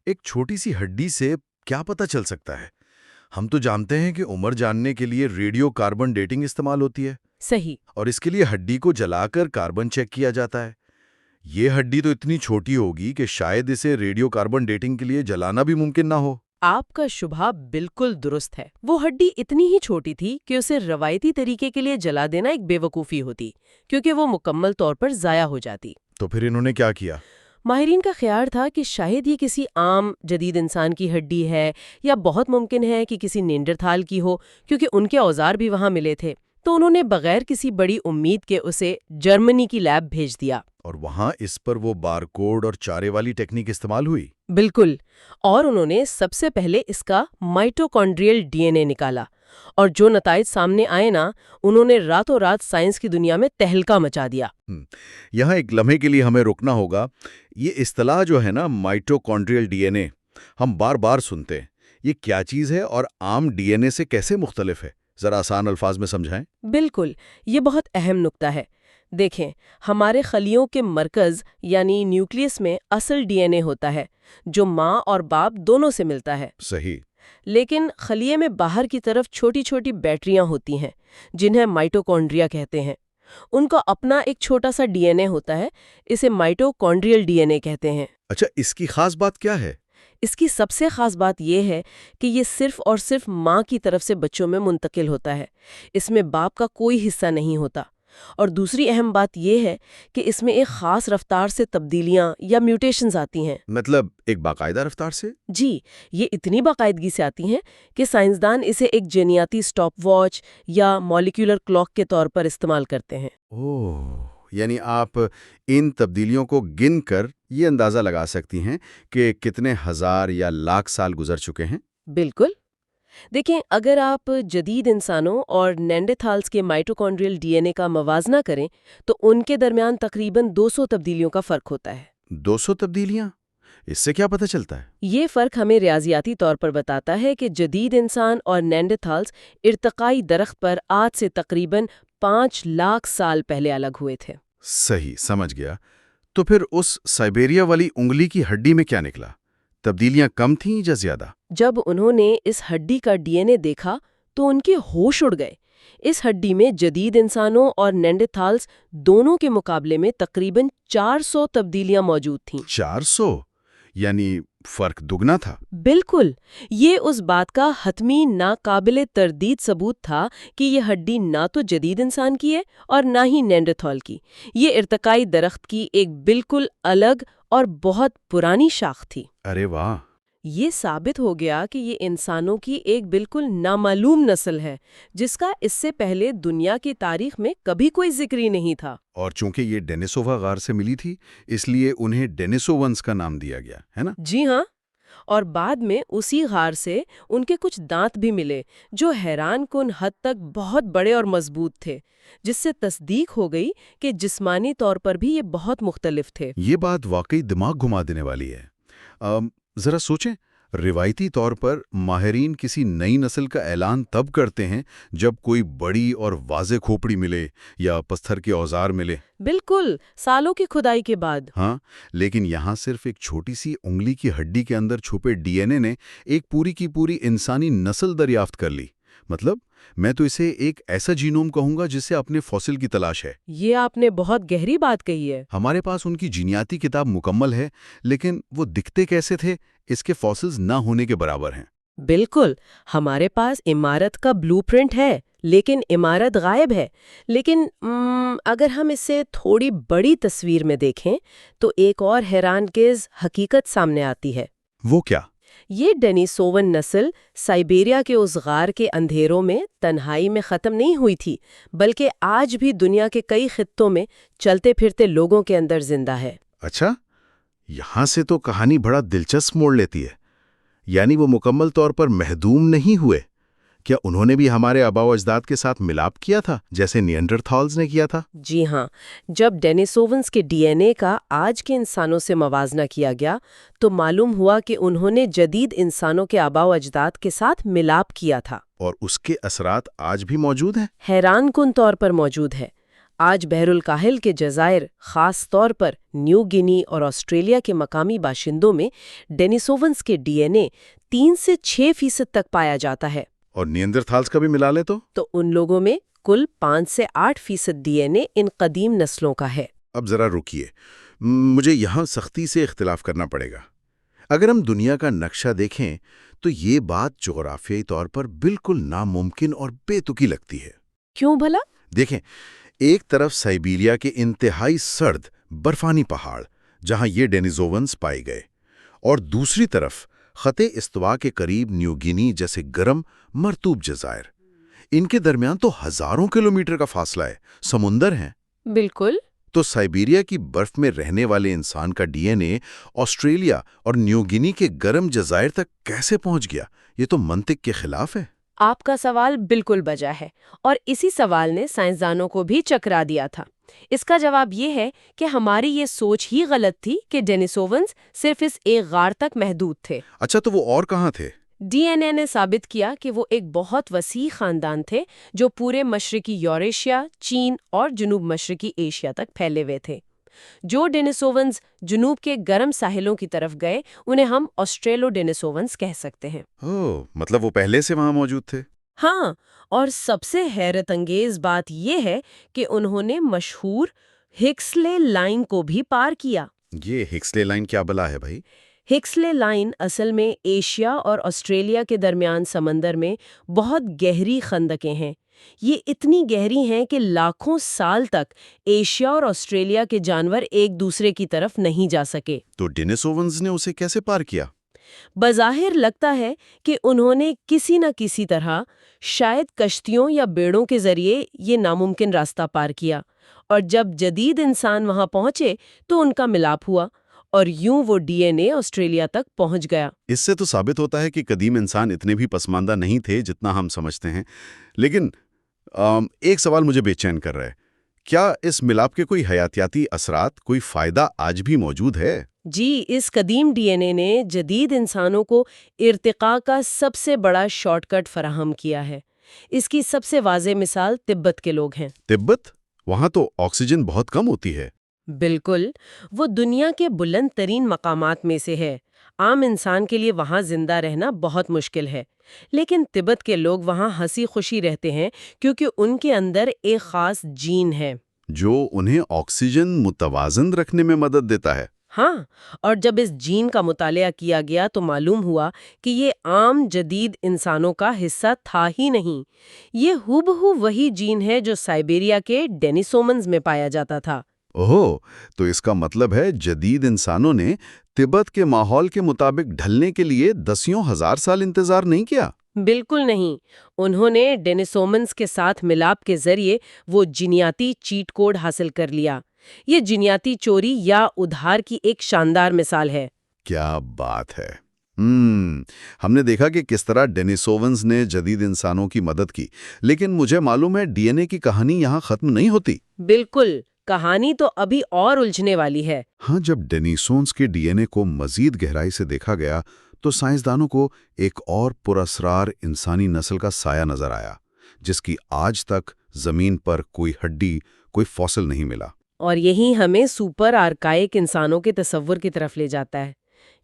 ایک چھوٹی سی ہڈی سے کیا پتہ چل سکتا ہے؟ ہم تو جانتے ہیں کہ عمر جاننے کے لیے ریڈیو کاربن ڈیٹنگ استعمال ہوتی ہے۔ صحیح۔ اور اس کے لیے ہڈی کو جلا کر کاربن چیک کیا جاتا ہے۔ یہ ہڈی تو اتنی چھوٹی ہوگی کہ شاید اسے ریڈیو کاربن ڈیٹنگ کے لیے جلانا بھی ممکن نہ ہو۔ آپ کا شبہ بالکل درست ہے۔ وہ ہڈی اتنی ہی چھوٹی تھی کہ اسے روایتی طریقے کے لیے جلا دینا ایک بے وقوفی ہوتی، کیونکہ وہ مکمل طور پر ضائع ہو جاتی۔ تو پھر انہوں نے کیا کیا؟ ماہرین کا خیال تھا کہ شاید یہ کسی عام جدید انسان کی ہڈی ہے، یا بہت ممکن ہے کہ کسی نینڈرتھال کی ہو، کیونکہ ان کے اوزار بھی وہاں ملے تھے۔ تو انہوں نے بغیر کسی بڑی امید کے اسے جرمنی کی لیب بھیج دیا۔ اور وہاں اس پر وہ بارکوڈ اور چارے والی ٹیکنیک استعمال ہوئی؟ بالکل۔ اور انہوں نے سب سے پہلے اس کا مائٹوکونڈریل ڈی این اے نکالا، اور جو نتائج سامنے آئے نا، انہوں نے راتوں رات سائنس کی دنیا میں تہلکہ مچا دیا۔ یہاں ایک لمحے کے لیے ہمیں رکنا ہوگا۔ یہ اصطلاح جو ہے نا، مائٹوکونڈریل ڈی این اے، ہم بار بار سنتے ہیں۔ یہ کیا چیز ہے اور عام ڈی این اے سے کیسے مختلف ہے؟ ذرا آسان الفاظ میں سمجھائیں۔ بالکل، یہ بہت اہم نکتہ ہے۔ دیکھیں، ہمارے خلیوں کے مرکز یعنی نیوکلیس میں اصل ڈی این اے ہوتا ہے جو ماں اور باپ دونوں سے ملتا ہے۔ صحیح۔ لیکن خلیے میں باہر کی طرف چھوٹی چھوٹی بیٹریاں ہوتی ہیں جنہیں مائٹوکونڈریا کہتے ہیں۔ ان کا اپنا ایک چھوٹا سا ڈی این اے ہوتا ہے، اسے مائٹوکونڈریل ڈی این اے کہتے ہیں۔ اچھا، اس کی خاص بات کیا ہے؟ اس کی سب سے خاص بات یہ ہے کہ یہ صرف اور صرف ماں کی طرف سے بچوں میں منتقل ہوتا ہے، اس میں باپ کا کوئی حصہ نہیں ہوتا۔ اور دوسری اہم بات یہ ہے کہ اس میں ایک خاص رفتار سے تبدیلیاں یا میوٹیشنز آتی ہیں۔ مطلب ایک باقاعدہ رفتار سے؟ جی، یہ اتنی باقاعدگی سے آتی ہیں کہ سائنسدان اسے ایک جینیاتی سٹاپ واچ یا مالیکولر کلاک کے طور پر استعمال کرتے ہیں۔ اوہ، یعنی آپ ان تبدیلیوں کو گن کر یہ اندازہ لگا سکتی ہیں کہ کتنے ہزار یا لاکھ سال گزر چکے ہیں؟ بالکل۔ دیکھیں، اگر آپ جدید انسانوں اور نینڈرتھالز کے مائٹوکونڈریل ڈی این اے کا موازنہ کریں تو ان کے درمیان تقریباً 200 تبدیلیوں کا فرق ہوتا ہے۔ 200 تبدیلیاں؟ اس سے کیا پتہ چلتا ہے؟ یہ فرق ہمیں ریاضیاتی طور پر بتاتا ہے کہ جدید انسان اور نینڈرتھالز ارتقائی درخت پر آج سے تقریباً 5 لاکھ سال پہلے الگ ہوئے تھے۔ صحیح، سمجھ گیا۔ تو پھر اس سائبیریا والی انگلی کی ہڈی میں کیا نکلا؟ تبدیلیاں کم تھیں یا زیادہ؟ جب انہوں نے اس ہڈی کا ڈی این اے دیکھا تو ان کے ہوش اڑ گئے۔ اس ہڈی میں جدید انسانوں اور نینڈرتھالز دونوں کے مقابلے میں تقریباً 400 تبدیلیاں موجود تھیں۔ 400؟ یعنی فرق دگنا تھا؟ بالکل، یہ اس بات کا حتمی ناقابل تردید ثبوت تھا کہ یہ ہڈی نہ تو جدید انسان کی ہے اور نہ ہی نینڈرتھال کی۔ یہ ارتقائی درخت کی ایک بالکل الگ اور بہت پرانی شاخ تھی۔ ارے واہ! یہ ثابت ہو گیا کہ یہ انسانوں کی ایک بالکل نامعلوم نسل ہے جس کا اس سے پہلے دنیا کی تاریخ میں کبھی کوئی ذکر ہی نہیں تھا۔ اور چونکہ یہ ڈینیسووا غار سے ملی تھی اس لیے انہیں ڈینیسوونز کا نام دیا گیا ہے نا؟ جی ہاں، اور بعد میں اسی غار سے ان کے کچھ دانت بھی ملے جو حیران کن حد تک بہت بڑے اور مضبوط تھے، جس سے تصدیق ہو گئی کہ جسمانی طور پر بھی یہ بہت مختلف تھے۔ یہ بات واقعی دماغ گھما دینے والی ہے۔ ذرا سوچیں، روایتی طور پر ماہرین کسی نئی نسل کا اعلان تب کرتے ہیں جب کوئی بڑی اور واضح کھوپڑی ملے یا پتھر کے اوزار ملے۔ بالکل، سالوں کی کھدائی کے بعد۔ ہاں، لیکن یہاں صرف ایک چھوٹی سی انگلی کی ہڈی کے اندر چھپے ڈی این اے نے ایک پوری کی پوری انسانی نسل دریافت کر لی۔ مطلب میں تو اسے ایک ایسا جینوم کہوں گا جسے اپنے فوسل کی تلاش ہے۔ یہ آپ نے بہت گہری بات کہی ہے۔ ہمارے پاس ان کی جینیاتی کتاب مکمل ہے، لیکن وہ دکھتے کیسے تھے اس کے فوسلز نہ ہونے کے برابر ہیں۔ بالکل، ہمارے پاس عمارت کا بلو پرنٹ ہے لیکن عمارت غائب ہے۔ لیکن اگر ہم اسے تھوڑی بڑی تصویر میں دیکھیں تو ایک اور حیران انگیز حقیقت سامنے آتی ہے۔ وہ کیا؟ یہ ڈینیسوون نسل سائبیریا کے اس غار کے اندھیروں میں تنہائی میں ختم نہیں ہوئی تھی، بلکہ آج بھی دنیا کے کئی خطوں میں چلتے پھرتے لوگوں کے اندر زندہ ہے۔ اچھا، یہاں سے تو کہانی بڑا دلچسپ موڑ لیتی ہے۔ یعنی وہ مکمل طور پر محدوم نہیں ہوئے؟ کیا انہوں نے بھی ہمارے آباء و اجداد کے ساتھ ملاپ کیا تھا جیسے نیانڈرتھالز نے کیا تھا؟ جی ہاں، جب ڈینیسوونز کے ڈی این اے کا آج کے انسانوں سے موازنہ کیا گیا تو معلوم ہوا کہ انہوں نے جدید انسانوں کے آباء و اجداد کے ساتھ ملاپ کیا تھا۔ اور اس کے اثرات آج بھی موجود ہیں؟ حیران کن طور پر موجود ہے۔ آج بحر الکاہل کے جزائر، خاص طور پر نیو گینی اور آسٹریلیا کے مقامی باشندوں میں ڈینیسوونز کے ڈی این اے 3 سے 6% تک پایا جاتا ہے۔ اور نیاندرتھالز کا بھی ملا لے تو ان لوگوں میں کل 5 سے 8% ڈی این اے ان قدیم نسلوں کا ہے۔ اب ذرا رکیے، مجھے یہاں سختی سے اختلاف کرنا پڑے گا۔ اگر ہم دنیا کا نقشہ دیکھیں تو یہ بات جغرافیائی طور پر بالکل ناممکن اور بے تکی لگتی ہے۔ کیوں بھلا؟ دیکھیں، ایک طرف سائبیریا کے انتہائی سرد برفانی پہاڑ جہاں یہ ڈینیسوونز پائے گئے، اور دوسری طرف خط استوا کے قریب نیو گینی جیسے گرم مرطوب جزائر۔ ان کے درمیان تو ہزاروں کلومیٹر کا فاصلہ ہے، سمندر ہیں۔ بالکل۔ تو سائبیریا کی برف میں رہنے والے انسان کا ڈی این اے آسٹریلیا اور نیو گینی کے گرم جزائر تک کیسے پہنچ گیا؟ یہ تو منطق کے خلاف ہے۔ آپ کا سوال بالکل بجا ہے، اور اسی سوال نے سائنسدانوں کو بھی چکرا دیا تھا۔ اس کا جواب یہ ہے کہ ہماری یہ سوچ ہی غلط تھی کہ ڈینیسوونز صرف اس ایک غار تک محدود تھے۔ اچھا، تو وہ اور کہاں تھے؟ ڈی این اے نے ثابت کیا کہ وہ ایک بہت وسیع خاندان تھے جو پورے مشرقی یوریشیا، چین اور جنوب مشرقی ایشیا تک پھیلے ہوئے تھے۔ جو ڈینیسوونز جنوب کے گرم ساحلوں کی طرف گئے انہیں ہم آسٹریلو ڈینیسوونز کہہ سکتے ہیں۔ مطلب وہ پہلے سے وہاں موجود تھے؟ ہاں، اور سب سے حیرت انگیز بات یہ ہے کہ انہوں نے مشہور ہکسلے لائن کو بھی پار کیا۔ یہ ہکسلے لائن کیا بلا ہے بھائی؟ ہکسلے لائن اصل میں ایشیا اور آسٹریلیا کے درمیان سمندر میں بہت گہری خندقیں ہیں۔ یہ اتنی گہری ہیں کہ لاکھوں سال تک ایشیا اور آسٹریلیا کے جانور ایک دوسرے کی طرف نہیں جا سکے۔ تو ڈینیسوونز نے اسے کیسے پار کیا؟ بظاہر لگتا ہے کہ انہوں نے کسی نہ کسی طرح، شاید کشتیوں یا بیڑوں کے ذریعے، یہ ناممکن راستہ پار کیا، اور جب جدید انسان وہاں پہنچے تو ان کا ملاپ ہوا، اور یوں وہ ڈی این اے آسٹریلیا تک پہنچ گیا۔ اس سے تو ثابت ہوتا ہے کہ قدیم انسان اتنے بھی پسماندہ نہیں تھے جتنا ہم سمجھتے ہیں۔ لیکن ایک سوال مجھے بے چین کر رہا ہے، کیا اس ملاپ کے کوئی حیاتیاتی اثرات، کوئی فائدہ آج بھی موجود ہے؟ جی، اس قدیم ڈی این اے نے جدید انسانوں کو ارتقاء کا سب سے بڑا شارٹ کٹ فراہم کیا ہے۔ اس کی سب سے واضح مثال تبت کے لوگ ہیں۔ تبت؟ وہاں تو آکسیجن بہت کم ہوتی ہے۔ بالکل، وہ دنیا کے بلند ترین مقامات میں سے ہے۔ عام انسان کے لیے وہاں زندہ رہنا بہت مشکل ہے، لیکن تبت کے لوگ وہاں ہنسی خوشی رہتے ہیں کیونکہ ان کے اندر ایک خاص جین ہے جو انہیں آکسیجن متوازن رکھنے میں مدد دیتا ہے۔ ہاں، اور جب اس جین کا مطالعہ کیا گیا تو معلوم ہوا کہ یہ عام جدید انسانوں کا حصہ تھا ہی نہیں۔ یہ ہو وہی جین ہے جو سائبیریا کے ڈینیسومنز میں پایا جاتا تھا۔ اوہ، تو اس کا مطلب ہے جدید انسانوں نے تبت کے ماحول کے مطابق ڈھلنے کے لیے دسیوں ہزار سال انتظار نہیں کیا؟ بالکل نہیں، انہوں نے ڈینیسومنز کے ساتھ ملاپ کے ذریعے وہ جینیاتی چیٹ کوڈ حاصل کر لیا۔ یہ جینیاتی چوری یا ادھار کی ایک شاندار مثال ہے۔ کیا بات ہے! ہم نے دیکھا کہ کس طرح ڈینیسوونز نے جدید انسانوں کی مدد کی، لیکن مجھے معلوم ہے ڈی این اے کی کہانی یہاں ختم نہیں ہوتی۔ بالکل، کہانی تو ابھی اور الجھنے والی ہے۔ ہاں، جب ڈینیسونز کے ڈی این اے کو مزید گہرائی سے دیکھا گیا تو سائنسدانوں کو ایک اور پراسرار انسانی نسل کا سایہ نظر آیا، جس کی آج تک زمین پر کوئی ہڈی، کوئی فوسل نہیں ملا۔ اور یہی ہمیں سپر آرکائک انسانوں کے تصور کی طرف لے جاتا ہے۔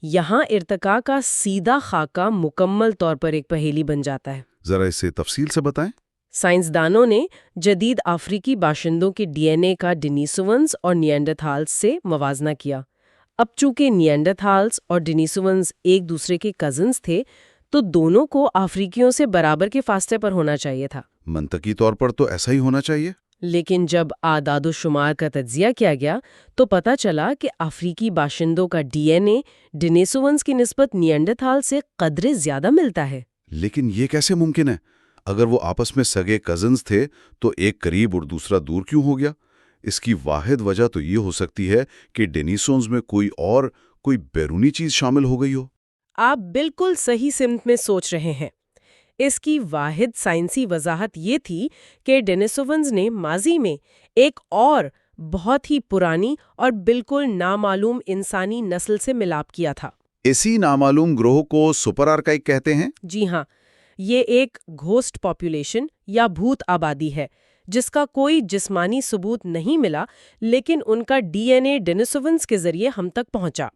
یہاں ارتقاء کا سیدھا خاکہ مکمل طور پر ایک پہیلی بن جاتا ہے۔ ذرا اسے تفصیل سے بتائیں۔ سائنسدانوں نے جدید افریقی باشندوں کے ڈی این اے کا ڈینیسوونز اور نیانڈرتھالز سے موازنہ کیا۔ اب چونکہ نیانڈرتھالز اور ڈینیسوونز ایک دوسرے کے کزنز تھے، تو دونوں کو افریقیوں سے برابر کے فاصلے پر ہونا چاہیے تھا۔ منطقی طور پر تو ایسا ہی ہونا چاہیے۔ لیکن جب اعداد و شمار کا تجزیہ کیا گیا تو پتہ چلا کہ افریقی باشندوں کا ڈی این اے ڈینیسوونز کی نسبت نیانڈرتھال سے قدرے زیادہ ملتا ہے۔ لیکن یہ کیسے ممکن ہے؟ اگر وہ آپس میں سگے کزنز تھے تو ایک قریب اور دوسرا دور کیوں ہو گیا؟ اس کی واحد وجہ تو یہ ہو سکتی ہے کہ ڈینیسونز میں کوئی بیرونی چیز شامل ہو گئی ہو۔ آپ بالکل صحیح سمت میں سوچ رہے ہیں۔ اس کی واحد سائنسی وضاحت یہ تھی کہ ڈینیسوونز نے ماضی میں ایک اور بہت ہی پرانی اور بالکل نامعلوم انسانی نسل سے ملاپ کیا تھا۔ اسی نامعلوم گروہ کو سپر آرکائک کہتے ہیں؟ جی ہاں، یہ ایک گھوسٹ پاپولیشن یا بھوت آبادی ہے جس کا کوئی جسمانی ثبوت نہیں ملا، لیکن ان کا ڈی این اے ڈینیسوونز کے ذریعے ہم تک پہنچا۔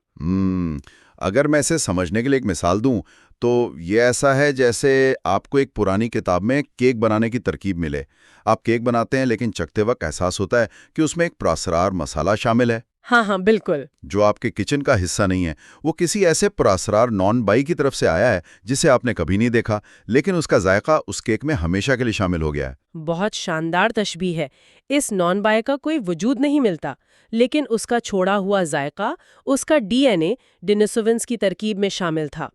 اگر میں اسے سمجھنے کے لیے ایک مثال دوں تو یہ ایسا ہے جیسے آپ کو ایک پرانی کتاب میں کیک بنانے کی ترکیب ملے۔ آپ کیک بناتے ہیں لیکن چکھتے وقت احساس ہوتا ہے کہ اس میں ایک پراسرار مسالہ شامل ہے۔ ہاں بالکل۔ جو آپ کے کچن کا حصہ نہیں ہے، وہ کسی ایسے پراسرار نان بائی کی طرف سے آیا ہے جسے آپ نے کبھی نہیں دیکھا، لیکن اس کا ذائقہ اس کیک میں ہمیشہ کے لیے شامل ہو گیا ہے۔ بہت شاندار تشبیہ ہے۔ اس نان بائی کا کوئی وجود نہیں ملتا، لیکن اس کا چھوڑا ہوا ذائقہ، اس کا ڈی این اے ڈینیسوونز کی ترکیب میں شامل تھا،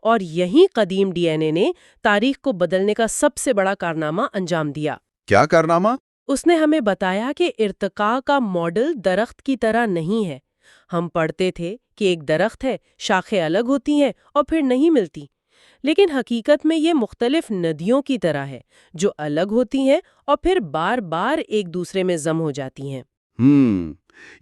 اور یہی قدیم ڈی این اے نے تاریخ کو بدلنے کا سب سے بڑا کارنامہ انجام دیا۔ کیا کارنامہ؟ اس نے ہمیں بتایا کہ ارتقاء کا ماڈل درخت کی طرح نہیں ہے۔ ہم پڑھتے تھے کہ ایک درخت ہے، شاخیں الگ ہوتی ہیں اور پھر نہیں ملتی، لیکن حقیقت میں یہ مختلف ندیوں کی طرح ہے جو الگ ہوتی ہیں اور پھر بار بار ایک دوسرے میں ضم ہو جاتی ہیں۔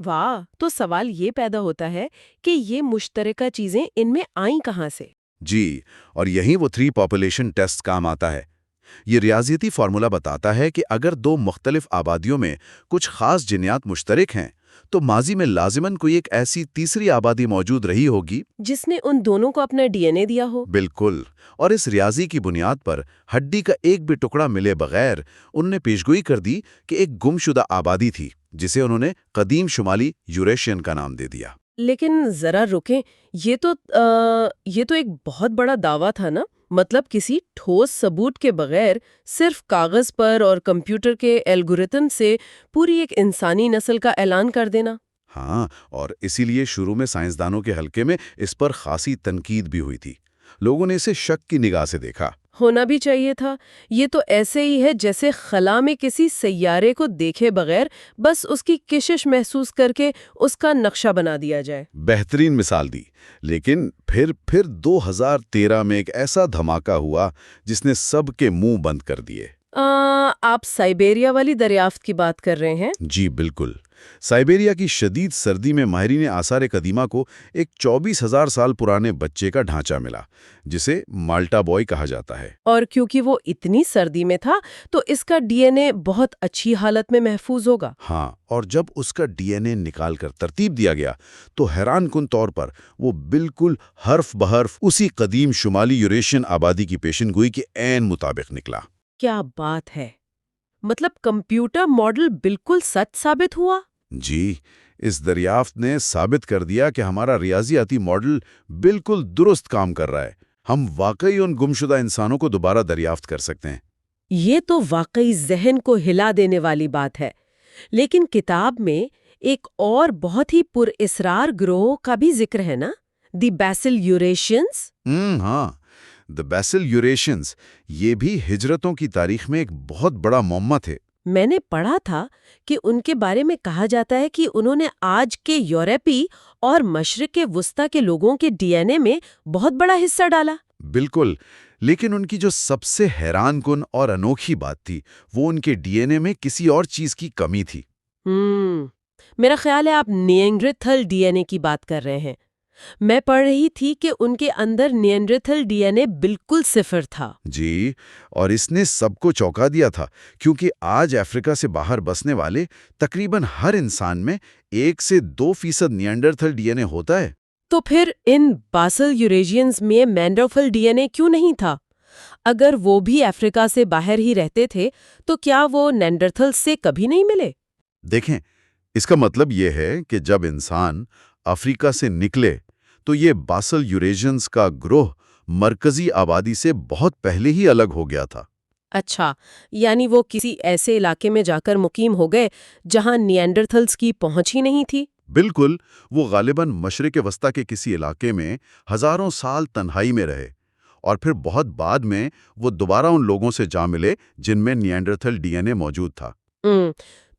واہ، تو سوال یہ پیدا ہوتا ہے کہ یہ مشترکہ چیزیں ان میں آئیں کہاں سے؟ جی، اور یہیں وہ 3 پاپولیشن ٹیسٹ کام آتا ہے۔ یہ ریاضیاتی فارمولا بتاتا ہے کہ اگر 2 مختلف آبادیوں میں کچھ خاص جینیات مشترک ہیں تو ماضی میں لازماً کوئی ایک ایسی تیسری آبادی موجود رہی ہوگی۔ جس نے ان دونوں کو اپنا ڈی این اے دیا ہو؟ بالکل، اور اس ریاضی کی بنیاد پر ہڈی کا ایک بھی ٹکڑا ملے بغیر انہوں نے پیشگوئی کر دی کہ ایک گم شدہ آبادی تھی جسے انہوں نے قدیم شمالی یوریشین کا نام دے دیا۔ لیکن ذرا رکیں، یہ تو ایک بہت بڑا دعویٰ تھا نا؟ مطلب کسی ٹھوس ثبوت کے بغیر صرف کاغذ پر اور کمپیوٹر کے الگورتھم سے پوری ایک انسانی نسل کا اعلان کر دینا۔ ہاں، اور اسی لیے شروع میں سائنسدانوں کے حلقے میں اس پر خاصی تنقید بھی ہوئی تھی۔ لوگوں نے اسے شک کی نگاہ سے دیکھا۔ ہونا بھی چاہیے تھا، یہ تو ایسے ہی ہے جیسے خلا میں کسی سیارے کو دیکھے بغیر بس اس کی کشش محسوس کر کے اس کا نقشہ بنا دیا جائے۔ بہترین مثال دی، لیکن پھر 2013 میں ایک ایسا دھماکہ ہوا جس نے سب کے منہ بند کر دیے۔ آپ سائبیریا والی دریافت کی بات کر رہے ہیں؟ جی بالکل، سائبیریا کی شدید سردی میں ماہرین آثار قدیمہ کو ایک 24,000 سال پرانے بچے کا ڈھانچہ ملا جسے مالٹا بوائے کہا جاتا ہے۔ اور کیونکہ وہ اتنی سردی میں تھا تو اس کا ڈی این اے بہت اچھی حالت میں محفوظ ہوگا۔ ہاں، اور جب اس کا ڈی این اے نکال کر ترتیب دیا گیا تو حیران کن طور پر وہ بالکل حرف بحرف اسی قدیم شمالی یوریشین آبادی کی پیشن گوئی کے عین مطابق نکلا۔ کیا بات ہے! مطلب کمپیوٹر ماڈل بالکل سچ ثابت ہوا؟ جی، اس دریافت نے ثابت کر دیا کہ ہمارا ریاضیاتی ماڈل بالکل درست کام کر رہا ہے۔ ہم واقعی ان گمشدہ انسانوں کو دوبارہ دریافت کر سکتے ہیں۔ یہ تو واقعی ذہن کو ہلا دینے والی بات ہے۔ لیکن کتاب میں ایک اور بہت ہی پر اسرار گروہ کا بھی ذکر ہے نا؟ دی بیسل یوریشینز؟ ہاں، دی بیسل یوریشینز، یہ بھی ہجرتوں کی تاریخ میں ایک بہت بڑا معمہ تھے۔ میں نے پڑھا تھا کہ ان کے بارے میں کہا جاتا ہے کہ انہوں نے آج کے یورپی اور مشرق وسطی کے لوگوں کے ڈی این اے میں بہت بڑا حصہ ڈالا۔ بالکل، لیکن ان کی جو سب سے حیران کن اور انوکھی بات تھی وہ ان کے ڈی این اے میں کسی اور چیز کی کمی تھی۔ میرا خیال ہے آپ نیانڈرتھل ڈی این اے کی بات کر رہے ہیں۔ میں پڑھ رہی تھی کہ ان کے اندر نیانڈرتھل ڈی این اے بالکل صفر تھا۔ جی، اور اس نے سب کو چونکا دیا تھا کیونکہ آج افریقہ سے باہر بسنے والے تقریباً ہر انسان میں 1 سے 2% نیانڈرتھل ڈی این اے ہوتا ہے۔ تو پھر ان باسل یوریشینز میں نیانڈرتھل ڈی این اے کیوں نہیں تھا؟ اگر وہ بھی افریقہ سے باہر ہی رہتے تھے تو کیا وہ نیانڈرتھل سے کبھی نہیں ملے؟ دیکھیں، اس کا مطلب یہ ہے کہ جب انسان افریقہ سے نکلے تو یہ باسل یوریشینز کا گروہ مرکزی آبادی سے بہت پہلے ہی الگ ہو گیا تھا۔ اچھا، یعنی وہ کسی ایسے علاقے میں جا کر مقیم ہو گئے جہاں نیانڈرتھلز کی پہنچ ہی نہیں تھی؟ بالکل، وہ غالباً مشرق وسطی کے کسی علاقے میں ہزاروں سال تنہائی میں رہے اور پھر بہت بعد میں وہ دوبارہ ان لوگوں سے جا ملے جن میں نیانڈرتھل ڈی این اے موجود تھا۔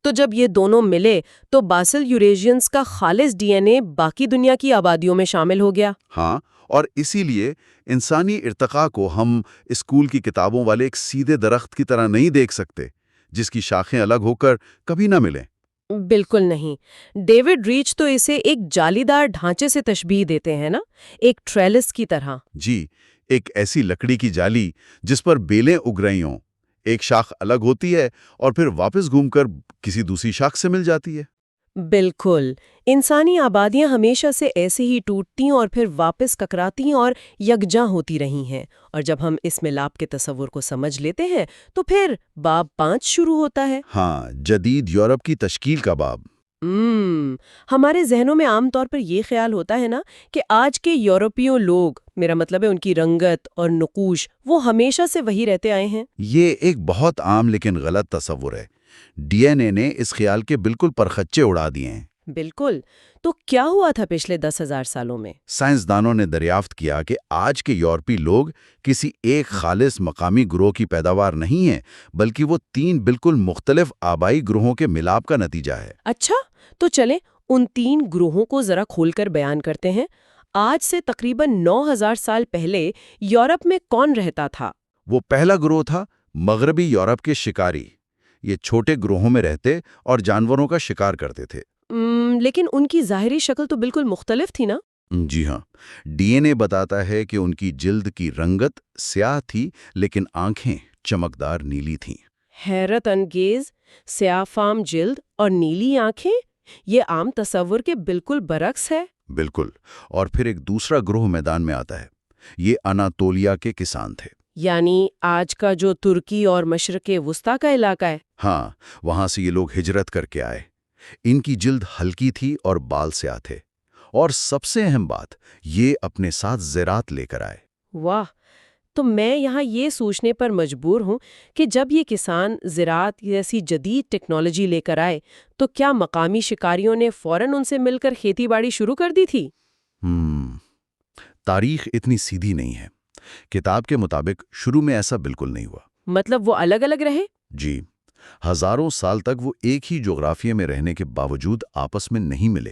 تو جب یہ دونوں ملے تو باسل یوریشینز کا خالص ڈی این اے باقی دنیا کی آبادیوں میں شامل ہو گیا۔ ہاں، اور اسی لیے انسانی ارتقاء کو ہم اسکول کی کتابوں والے ایک سیدھے درخت کی طرح نہیں دیکھ سکتے جس کی شاخیں الگ ہو کر کبھی نہ ملیں۔ بالکل نہیں۔ ڈیوڈ ریچ تو اسے ایک جالی دار ڈھانچے سے تشبیہ دیتے ہیں نا، ایک ٹریلس کی طرح۔ جی، ایک ایسی لکڑی کی جالی جس پر بیلیں اگ رہی ہوں، ایک شاخ الگ ہوتی ہے اور پھر واپس گھوم کر کسی دوسری شاخ سے مل جاتی ہے۔ بالکل، انسانی آبادیاں ہمیشہ سے ایسے ہی ٹوٹتی اور پھر واپس ککراتی اور یکجاں ہوتی رہی ہیں، اور جب ہم اس ملاپ کے تصور کو سمجھ لیتے ہیں تو پھر باب 5 شروع ہوتا ہے۔ ہاں، جدید یورپ کی تشکیل کا باب۔ ہمارے ذہنوں میں عام طور پر یہ خیال ہوتا ہے نا کہ آج کے یورپیوں لوگ، میرا مطلب ہے ان کی رنگت اور نقوش، وہ ہمیشہ سے وہی رہتے آئے ہیں۔ یہ ایک بہت عام لیکن غلط تصور ہے۔ ڈی این اے نے اس خیال کے بالکل پرخچے اڑا دیے ہیں۔ بالکل، تو کیا ہوا تھا پچھلے 10,000 سالوں میں؟ سائنسدانوں نے دریافت کیا کہ آج کے یورپی لوگ کسی ایک خالص مقامی گروہ کی پیداوار نہیں ہیں، بلکہ وہ 3 بالکل مختلف آبائی گروہوں کے ملاپ کا نتیجہ ہے۔ اچھا، تو چلیں ان 3 گروہوں کو ذرا کھول کر بیان کرتے ہیں۔ آج سے تقریباً 9,000 سال پہلے یورپ میں کون رہتا تھا؟ وہ پہلا گروہ تھا مغربی یورپ کے شکاری۔ یہ چھوٹے گروہوں میں رہتے اور جانوروں کا شکار کرتے تھے۔ لیکن ان کی ظاہری شکل تو بالکل مختلف تھی نا؟ جی ہاں، ڈی این اے بتاتا ہے کہ ان کی جلد کی رنگت سیاہ تھی لیکن آنکھیں چمکدار نیلی تھیں۔ حیرت انگیز، سیاہ فام جلد اور نیلی آنکھیں، یہ عام تصور کے بالکل برعکس ہے۔ بالکل، اور پھر ایک دوسرا گروہ میدان میں آتا ہے۔ یہ اناتولیا کے کسان تھے۔ یعنی آج کا جو ترکی اور مشرق وسطیٰ کا علاقہ ہے۔ ہاں، وہاں سے یہ لوگ ہجرت کر کے آئے۔ ان کی جلد ہلکی تھی اور بال سیاہ تھے، اور سب سے اہم بات، یہ اپنے ساتھ زراعت لے کر آئے۔ واہ! تو میں یہاں یہ سوچنے پر مجبور ہوں کہ جب یہ کسان زراعت جیسی جدید ٹیکنالوجی لے کر آئے تو کیا مقامی شکاریوں نے فوراً ان سے مل کر کھیتی باڑی شروع کر دی تھی؟ تاریخ اتنی سیدھی نہیں ہے۔ کتاب کے مطابق شروع میں ایسا بالکل نہیں ہوا۔ مطلب وہ الگ الگ رہے؟ جی، ہزاروں سال تک وہ ایک ہی جغرافیے میں رہنے کے باوجود آپس میں نہیں ملے۔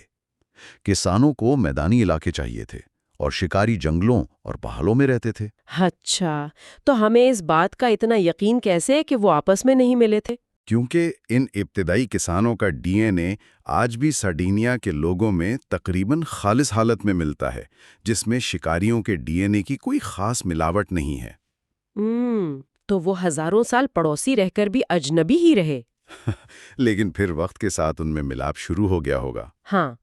کسانوں کو میدانی علاقے چاہیے تھے اور شکاری جنگلوں اور پہاڑوں میں رہتے تھے۔ اچھا، تو ہمیں اس بات کا اتنا یقین کیسے ہے کہ وہ آپس میں نہیں ملے تھے؟ کیونکہ ان ابتدائی کسانوں کا ڈی این اے آج بھی سارڈینیا کے لوگوں میں تقریباً خالص حالت میں ملتا ہے، جس میں شکاریوں کے ڈی این اے کی کوئی خاص ملاوٹ نہیں ہے۔ تو وہ ہزاروں سال پڑوسی رہ کر بھی اجنبی ہی رہے۔ لیکن پھر وقت کے ساتھ ان میں ملاپ شروع ہو گیا ہوگا۔ ہاں،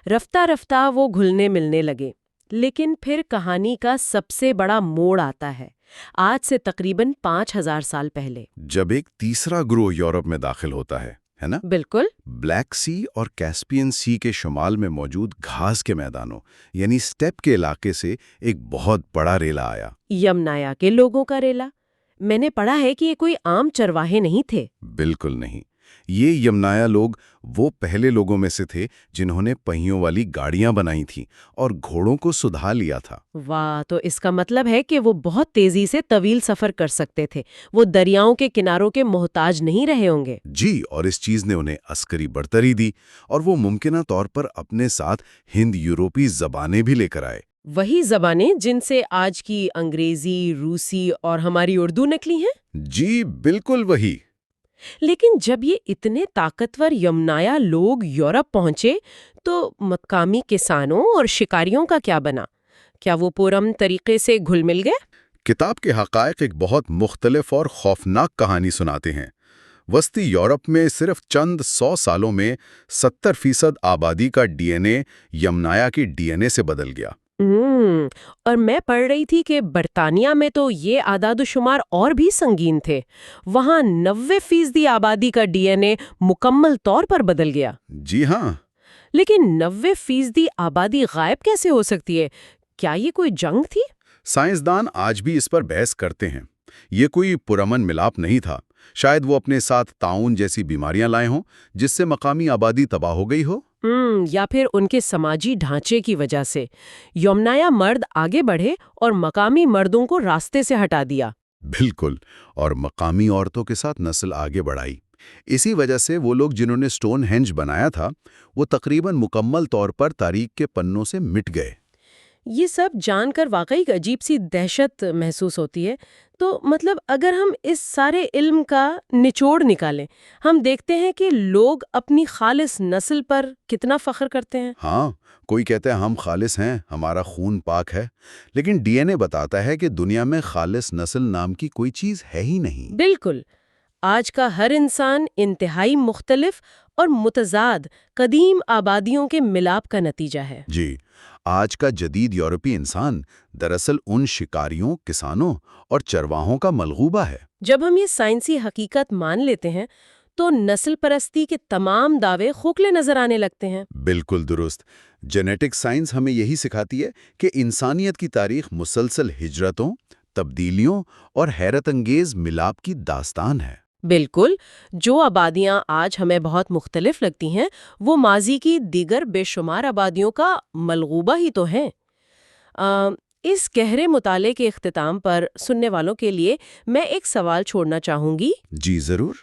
رفتہ رفتہ وہ گھلنے ملنے لگے۔ لیکن پھر کہانی کا سب سے بڑا موڑ آتا ہے، آج سے تقریباً 5000 سال پہلے، جب ایک تیسرا گروہ یورپ میں داخل ہوتا ہے نا؟ بالکل۔ بلیک سی اور کیسپین سی کے شمال میں موجود گھاس کے میدانوں یعنی سٹیپ کے علاقے سے ایک بہت بڑا ریلا آیا۔ یمنایا کے لوگوں کا ریلا؟ میں نے پڑھا ہے کہ یہ کوئی عام چرواہے نہیں تھے۔ بالکل نہیں، یہ یمنایا لوگ وہ پہلے لوگوں میں سے تھے جنہوں نے پہیوں والی گاڑیاں بنائی تھیں اور گھوڑوں کو سدھا لیا تھا۔ واہ، تو اس کا مطلب ہے کہ وہ بہت تیزی سے طویل سفر کر سکتے تھے، وہ دریاؤں کے کناروں کے محتاج نہیں رہے ہوں گے۔ جی، اور اس چیز نے انہیں عسکری برتری دی اور وہ ممکنہ طور پر اپنے ساتھ ہند یورپی زبانیں بھی لے کر آئے۔ وہی زبانیں جن سے آج کی انگریزی، روسی اور ہماری اردو نکلی ہیں؟ جی بالکل وہی۔ لیکن جب یہ اتنے طاقتور یمنایا لوگ یورپ پہنچے تو مقامی کسانوں اور شکاریوں کا کیا بنا؟ کیا وہ پرامن طریقے سے گھل مل گئے؟ کتاب کے حقائق ایک بہت مختلف اور خوفناک کہانی سناتے ہیں۔ وسطی یورپ میں صرف چند 100 سالوں میں 70% آبادی کا ڈی این اے یمنایا کے ڈی این اے سے بدل گیا۔ اور میں پڑھ رہی تھی کہ برطانیہ میں تو یہ اعداد و شمار اور بھی سنگین تھے، وہاں 90% آبادی کا ڈی این اے مکمل طور پر بدل گیا۔ جی ہاں۔ لیکن 90% آبادی غائب کیسے ہو سکتی ہے؟ کیا یہ کوئی جنگ تھی؟ سائنسدان آج بھی اس پر بحث کرتے ہیں۔ یہ کوئی پرامن ملاپ نہیں تھا، شاید وہ اپنے ساتھ طاعون جیسی بیماریاں لائے ہوں جس سے مقامی آبادی تباہ ہو گئی ہو۔ یا پھر ان کے سماجی ڈھانچے کی وجہ سے یمنایا مرد آگے بڑھے اور مقامی مردوں کو راستے سے ہٹا دیا۔ بالکل، اور مقامی عورتوں کے ساتھ نسل آگے بڑھائی۔ اسی وجہ سے وہ لوگ جنہوں نے سٹون ہینج بنایا تھا وہ تقریباً مکمل طور پر تاریخ کے پنوں سے مٹ گئے۔ یہ سب جان کر واقعی عجیب سی دہشت محسوس ہوتی ہے۔ تو مطلب اگر ہم اس سارے علم کا نچوڑ نکالیں، ہم دیکھتے ہیں کہ لوگ اپنی خالص نسل پر کتنا فخر کرتے ہیں۔ ہاں، کوئی کہتا ہے ہم خالص ہیں، ہمارا خون پاک ہے، لیکن ڈی این اے بتاتا ہے کہ دنیا میں خالص نسل نام کی کوئی چیز ہے ہی نہیں۔ بالکل، آج کا ہر انسان انتہائی مختلف اور متضاد قدیم آبادیوں کے ملاپ کا نتیجہ ہے۔ جی، آج کا جدید یورپی انسان دراصل ان شکاریوں، کسانوں اور چرواہوں کا ملغوبہ ہے۔ جب ہم یہ سائنسی حقیقت مان لیتے ہیں تو نسل پرستی کے تمام دعوے کھوکھلے نظر آنے لگتے ہیں۔ بالکل درست۔ جینیٹک سائنس ہمیں یہی سکھاتی ہے کہ انسانیت کی تاریخ مسلسل ہجرتوں، تبدیلیوں اور حیرت انگیز ملاپ کی داستان ہے۔ بالکل، جو آبادیاں آج ہمیں بہت مختلف لگتی ہیں وہ ماضی کی دیگر بے شمار آبادیوں کا ملغوبہ ہی تو ہیں۔ اس گہرے مطالعے کے اختتام پر سننے والوں کے لیے میں ایک سوال چھوڑنا چاہوں گی۔ جی ضرور۔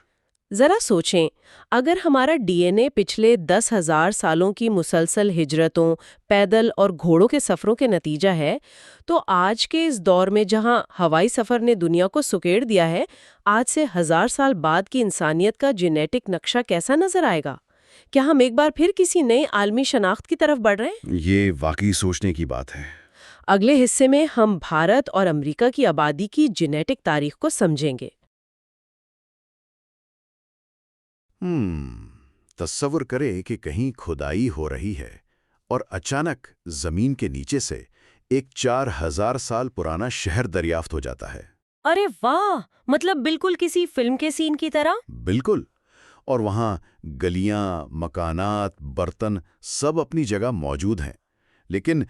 ذرا سوچیں، اگر ہمارا ڈی این اے پچھلے 10,000 سالوں کی مسلسل ہجرتوں، پیدل اور گھوڑوں کے سفروں کے نتیجہ ہے، تو آج کے اس دور میں جہاں ہوائی سفر نے دنیا کو سکیڑ دیا ہے، آج سے 1000 سال بعد کی انسانیت کا جینیٹک نقشہ کیسا نظر آئے گا؟ کیا ہم ایک بار پھر کسی نئی عالمی شناخت کی طرف بڑھ رہے ہیں؟ یہ واقعی سوچنے کی بات ہے۔ اگلے حصے میں ہم بھارت اور امریکہ کی آبادی کی جینیٹک تاریخ کو سمجھیں گے۔ تصور کرے کہ کہیں کھدائی ہو رہی ہے اور اچانک زمین کے نیچے سے ایک 4000 سال پرانا شہر دریافت ہو جاتا ہے۔ ارے واہ، مطلب بالکل کسی فلم کے سین کی طرح؟ بالکل، اور وہاں گلیاں، مکانات، برتن سب اپنی جگہ موجود ہیں، لیکن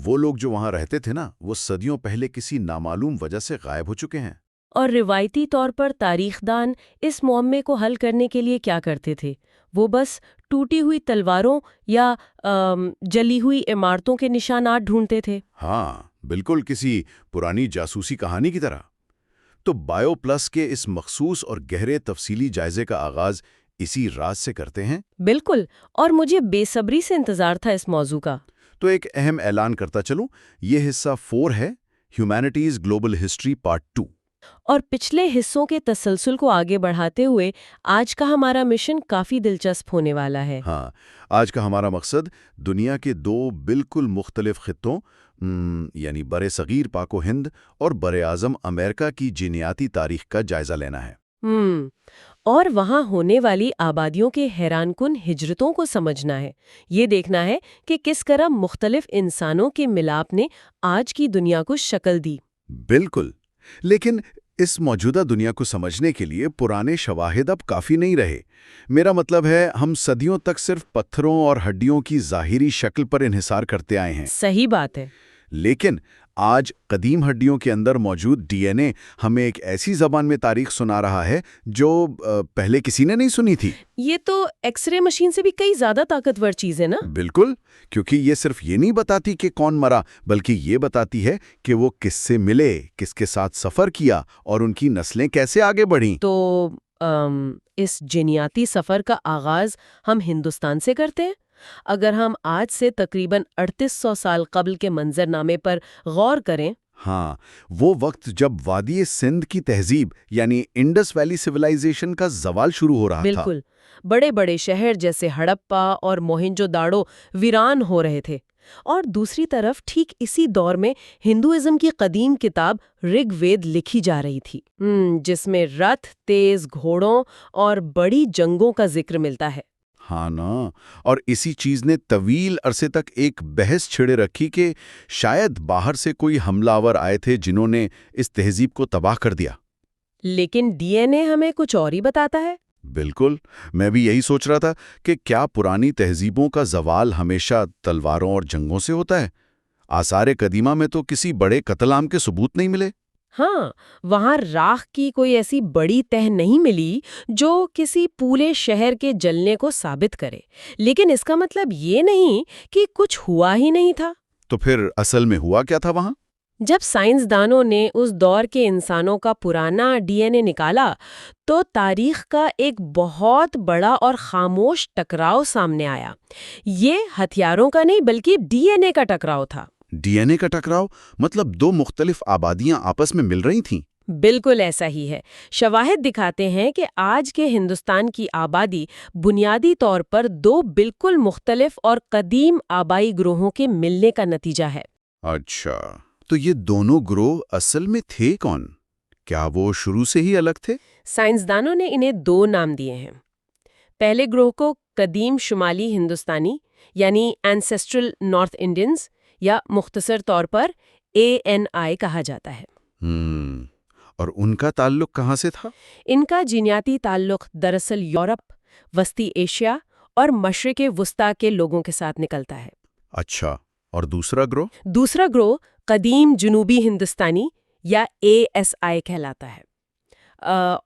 وہ لوگ جو وہاں رہتے تھے نا، وہ صدیوں پہلے کسی نامعلوم وجہ سے غائب ہو چکے ہیں۔ اور روایتی طور پر تاریخ دان اس معمے کو حل کرنے کے لیے کیا کرتے تھے؟ وہ بس ٹوٹی ہوئی تلواروں یا جلی ہوئی عمارتوں کے نشانات ڈھونڈتے تھے؟ ہاں، بالکل کسی پرانی جاسوسی کہانی کی طرح۔ تو بائیو پلس کے اس مخصوص اور گہرے تفصیلی جائزے کا آغاز اسی راز سے کرتے ہیں۔ بالکل، اور مجھے بے صبری سے انتظار تھا اس موضوع کا۔ تو ایک اہم اعلان کرتا چلوں، یہ حصہ 4 ہے، ہیومینٹیز گلوبل ہسٹری پارٹ 2۔ اور پچھلے حصوں کے تسلسل کو آگے بڑھاتے ہوئے آج کا ہمارا مشن کافی دلچسپ ہونے والا ہے۔ ہاں، آج کا ہمارا مقصد دنیا کے 2 بالکل مختلف خطوں یعنی بر صغیر پاک و ہند اور بر اعظم امریکہ کی جینیاتی تاریخ کا جائزہ لینا ہے۔ اور وہاں ہونے والی آبادیوں کے حیران کن ہجرتوں کو سمجھنا ہے۔ یہ دیکھنا ہے کہ کس طرح مختلف انسانوں کے ملاپ نے آج کی دنیا کو شکل دی۔ بالکل، لیکن اس موجودہ دنیا کو سمجھنے کے لیے پرانے شواہد اب کافی نہیں رہے۔ میرا مطلب ہے، ہم صدیوں تک صرف پتھروں اور ہڈیوں کی ظاہری شکل پر انحصار کرتے آئے ہیں۔ صحیح بات ہے۔ لیکن آج قدیم ہڈیوں کے اندر موجود ڈی این اے ہمیں ایک ایسی زبان میں تاریخ سنا رہا ہے جو پہلے کسی نے نہیں سنی تھی۔ یہ تو ایکس رے مشین سے بھی کئی زیادہ طاقتور چیز ہے نا؟ بالکل، کیونکہ یہ صرف یہ نہیں بتاتی کہ کون مرا، بلکہ یہ بتاتی ہے کہ وہ کس سے ملے، کس کے ساتھ سفر کیا اور ان کی نسلیں کیسے آگے بڑھیں۔ تو اس جینیاتی سفر کا آغاز ہم ہندوستان سے کرتے ہیں۔ اگر ہم آج سے تقریباً 3800 سال قبل کے منظرنامے پر غور کریں۔ ہاں، وہ وقت جب وادی سندھ کی تہذیب یعنی انڈس ویلی سویلائزیشن کا زوال شروع ہو رہا تھا۔ بالکل، بڑے بڑے شہر جیسے ہڑپا اور موہنجو داڑو ویران ہو رہے تھے، اور دوسری طرف ٹھیک اسی دور میں ہندوازم کی قدیم کتاب رگ وید لکھی جا رہی تھی، جس میں رتھ، تیز گھوڑوں اور بڑی جنگوں کا ذکر ملتا ہے۔ ہاں نا، اور اسی چیز نے طویل عرصے تک ایک بحث چھڑے رکھی کہ شاید باہر سے کوئی حملہ آور آئے تھے جنہوں نے اس تہذیب کو تباہ کر دیا۔ لیکن ڈی این اے ہمیں کچھ اور ہی بتاتا ہے۔ بالکل، میں بھی یہی سوچ رہا تھا کہ کیا پرانی تہذیبوں کا زوال ہمیشہ تلواروں اور جنگوں سے ہوتا ہے؟ آثار قدیمہ میں تو کسی بڑے قتل عام کے ثبوت نہیں ملے۔ ہاں، وہاں راکھ کی کوئی ایسی بڑی تہ نہیں ملی جو کسی پورے شہر کے جلنے کو ثابت کرے، لیکن اس کا مطلب یہ نہیں کہ کچھ ہوا ہی نہیں تھا۔ تو پھر اصل میں ہوا کیا تھا وہاں؟ جب سائنسدانوں نے اس دور کے انسانوں کا پرانا ڈی این اے نکالا تو تاریخ کا ایک بہت بڑا اور خاموش ٹکراؤ سامنے آیا۔ یہ ہتھیاروں کا نہیں بلکہ ڈی این اے کا ٹکراؤ تھا۔ ڈی این اے کا ٹکراؤ مطلب 2 مختلف آبادیاں آپس میں مل رہی تھیں؟ بالکل ایسا ہی ہے۔ شواہد دکھاتے ہیں کہ آج کے ہندوستان کی آبادی بنیادی طور پر 2 بالکل مختلف اور قدیم آبائی گروہوں کے ملنے کا نتیجہ ہے۔ اچھا، تو یہ دونوں گروہ اصل میں تھے کون؟ کیا وہ شروع سے ہی الگ تھے؟ سائنسدانوں نے انہیں 2 نام دیے ہیں۔ پہلے گروہ کو قدیم شمالی ہندوستانی یعنی اینسیسٹرل نارتھ انڈینز یا مختصر طور پر ANI کہا جاتا ہے۔ اور ان کا تعلق کہاں سے تھا؟ ان کا جینیاتی تعلق دراصل یورپ، وسطی ایشیا اور مشرق وسطیٰ کے لوگوں کے ساتھ نکلتا ہے۔ اچھا، اور دوسرا گروہ؟ دوسرا گروہ قدیم جنوبی ہندوستانی یا ASI کہلاتا ہے،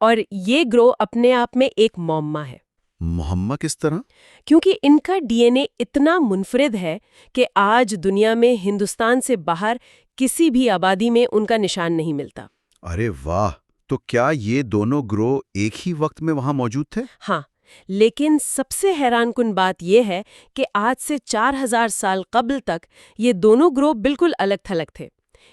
اور یہ گروہ اپنے آپ میں ایک معمہ ہے۔ معمہ کس طرح؟ کیونکہ ان کا ڈی این اے اتنا منفرد ہے کہ آج دنیا میں ہندوستان سے باہر کسی بھی آبادی میں ان کا نشان نہیں ملتا۔ ارے واہ، تو کیا یہ دونوں گروہ ایک ہی وقت میں وہاں موجود تھے؟ ہاں، لیکن سب سے حیران کن بات یہ ہے کہ آج سے 4000 سال قبل تک یہ دونوں گروہ بالکل الگ تھلگ تھے۔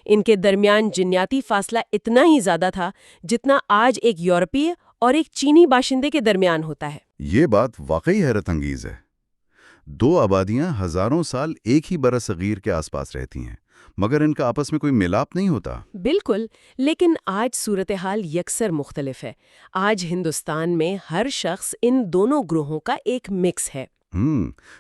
ان کے درمیان جینیاتی فاصلہ اتنا ہی زیادہ تھا جتنا آج ایک یورپی اور ایک چینی باشندے کے درمیان ہوتا ہے۔ یہ بات واقعی حیرت انگیز ہے۔ دو آبادیاں ہزاروں سال ایک ہی برصغیر کے آس پاس رہتی ہیں، مگر ان کا آپس میں کوئی ملاپ نہیں ہوتا۔ بالکل، لیکن آج صورتحال یکسر مختلف ہے۔ آج ہندوستان میں ہر شخص ان دونوں گروہوں کا ایک مکس ہے۔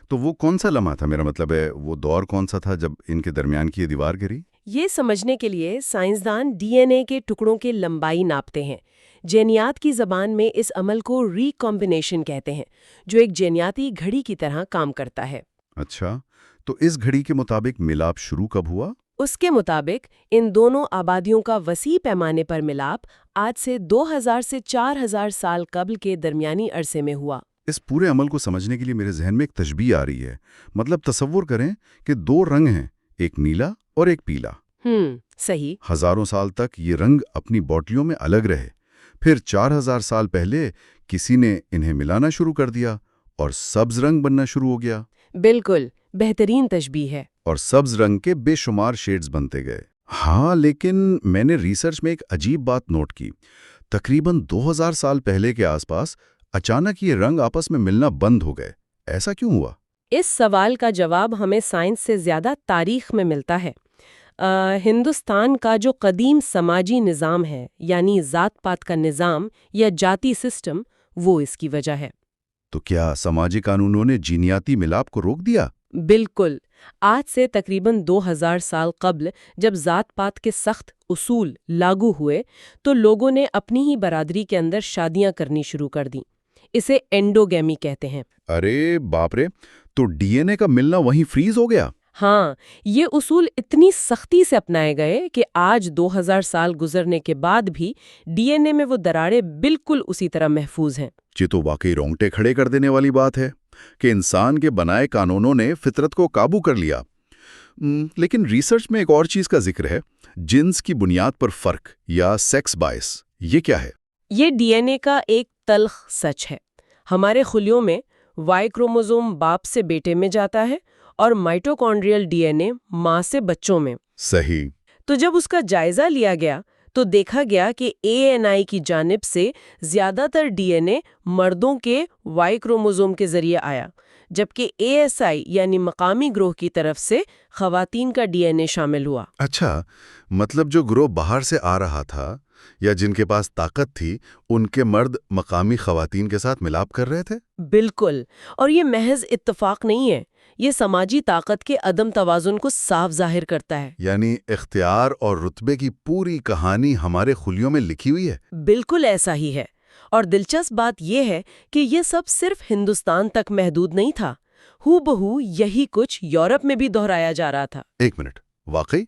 تو وہ کون سا لمحہ تھا؟ میرا مطلب ہے وہ دور کون سا تھا جب ان کے درمیان کی یہ دیوار گری؟ یہ سمجھنے کے لیے سائنسدان ڈی این اے کے ٹکڑوں کی لمبائی ناپتے ہیں۔ جینیات کی زبان میں اس عمل کو ریکمبینیشن کہتے ہیں، جو ایک جینیاتی گھڑی کی طرح کام کرتا ہے۔ اچھا، تو اس گھڑی کے مطابق ملاپ شروع کب ہوا؟ اس کے مطابق ان دونوں آبادیوں کا وسیع پیمانے پر ملاپ آج سے 2000 سے 4000 سال قبل کے درمیانی عرصے میں ہوا۔ اس پورے عمل کو سمجھنے کے لیے میرے ذہن میں ایک تشبیہ آ رہی ہے۔ مطلب تصور کریں کہ دو رنگ ہیں، ایک نیلا اور ایک پیلا۔ صحیح۔ ہزاروں سال تک یہ رنگ اپنی باٹلیوں میں الگ رہے، پھر 4000 سال پہلے کسی نے انہیں ملانا شروع کر دیا اور سبز رنگ بننا شروع ہو گیا۔ بالکل، بہترین تشبیہ ہے۔ اور سبز رنگ کے بے شمار شیڈز بنتے گئے۔ ہاں، لیکن میں نے ریسرچ میں ایک عجیب بات نوٹ کی۔ تقریباً 2000 سال پہلے کے آس پاس اچانک یہ رنگ آپس میں ملنا بند ہو گئے۔ ایسا کیوں ہوا؟ اس سوال کا جواب ہمیں سائنس سے زیادہ تاریخ میں ملتا ہے۔ ہندوستان کا جو قدیم سماجی نظام ہے، یعنی ذات پات کا نظام یا جاتی سسٹم، وہ اس کی وجہ ہے۔ تو کیا سماجی قانونوں نے جینیاتی ملاپ کو روک دیا؟ بالکل۔ آج سے تقریباً 2000 سال قبل جب ذات پات کے سخت اصول لاگو ہوئے تو لوگوں نے اپنی ہی برادری کے اندر شادیاں کرنی شروع کر دیں۔ اسے اینڈوگیمی کہتے ہیں۔ ارے باپ رے! تو ڈی این اے کا ملنا وہیں فریز ہو گیا؟ ہاں، یہ اصول اتنی سختی سے اپنائے گئے کہ آج 2000 سال گزرنے کے بعد بھی ڈی این اے میں وہ دراڑیں بالکل اسی طرح محفوظ ہیں۔ یہ تو واقعی رونگٹے کھڑے کر دینے والی بات ہے کہ انسان کے بنائے قانونوں نے فطرت کو قابو کر لیا۔ لیکن ریسرچ میں ایک اور چیز کا ذکر ہے، جنس کی بنیاد پر فرق یا سیکس بائس۔ یہ کیا ہے؟ یہ ڈی این اے کا ایک تلخ سچ ہے۔ ہمارے خلیوں میں وائی کروموزوم باپ سے بیٹے میں جاتا ہے اور مائٹوکونڈریل ڈی این اے ماں سے بچوں میں۔ صحیح۔ تو جب اس کا جائزہ لیا گیا تو دیکھا گیا کہ اے این آئی کی جانب سے زیادہ تر ڈی این اے مردوں کے وائی کروموزوم کے ذریعے آیا، جبکہ اے ایس آئی یعنی مقامی گروہ کی طرف سے خواتین کا ڈی این اے شامل ہوا۔ اچھا، مطلب جو گروہ باہر سے آ رہا تھا یا جن کے پاس طاقت تھی، ان کے مرد مقامی خواتین کے ساتھ ملاپ کر رہے تھے؟ بالکل، اور یہ محض اتفاق نہیں ہے، یہ سماجی طاقت کے عدم توازن کو صاف ظاہر کرتا ہے۔ یعنی اختیار اور رتبے کی پوری کہانی ہمارے خلیوں میں لکھی ہوئی ہے۔ بالکل ایسا ہی ہے، اور دلچسپ بات یہ ہے کہ یہ سب صرف ہندوستان تک محدود نہیں تھا، ہو بہو یہی کچھ یورپ میں بھی دہرایا جا رہا تھا۔ ایک منٹ، واقعی؟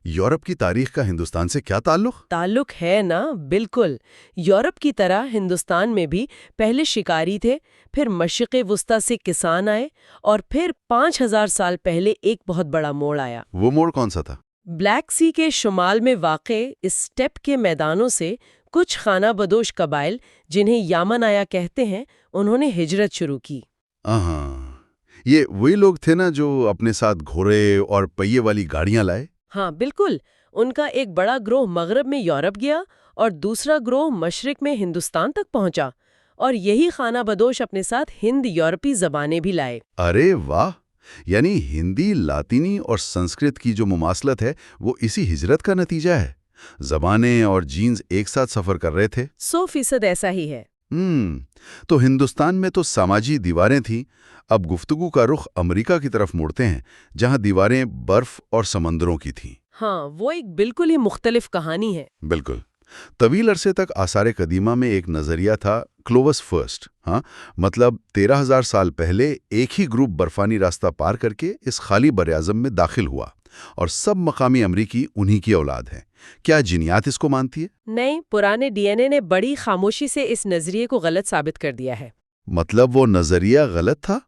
یورپ کی تاریخ کا ہندوستان سے کیا تعلق ہے نا؟ بالکل۔ یورپ کی طرح ہندوستان میں بھی پہلے شکاری تھے، پھر مشرق وسطی سے کسان آئے، اور پھر 5000 سال پہلے ایک بہت بڑا موڑ آیا۔ وہ موڑ کون سا تھا؟ بلیک سی کے شمال میں واقع اسٹیپ کے میدانوں سے کچھ خانہ بدوش قبائل، جنہیں یامنایا کہتے ہیں، انہوں نے ہجرت شروع کی۔ یہ وہی لوگ تھے نا جو اپنے ساتھ گھوڑے اور پہیے والی گاڑیاں لائے؟ ہاں بالکل، ان کا ایک بڑا گروہ مغرب میں یورپ گیا اور دوسرا گروہ مشرق میں ہندوستان تک پہنچا، اور یہی خانہ بدوش اپنے ساتھ ہند یورپی زبانیں بھی لائے۔ ارے واہ! یعنی ہندی، لاطینی اور سنسکرت کی جو مماثلت ہے وہ اسی ہجرت کا نتیجہ ہے۔ زبانیں اور جینز ایک ساتھ سفر کر رہے تھے۔ 100% ایسا ہی ہے۔ تو ہندوستان میں تو سماجی دیواریں تھیں، اب گفتگو کا رخ امریکہ کی طرف موڑتے ہیں، جہاں دیواریں برف اور سمندروں کی تھیں۔ ہاں، وہ ایک بالکل ہی مختلف کہانی ہے۔ بالکل۔ طویل عرصے تک آثار قدیمہ میں ایک نظریہ تھا کلووس فرسٹ، مطلب 13000 سال پہلے ایک ہی گروپ برفانی راستہ پار کر کے اس خالی براعظم میں داخل ہوا، اور سب مقامی امریکی انہی کی اولاد ہیں۔ کیا جینیات اس کو مانتی ہے؟ نہیں، پرانے ڈی این اے نے بڑی خاموشی سے اس نظریے کو غلط ثابت کر دیا ہے۔ مطلب وہ نظریہ غلط تھا؟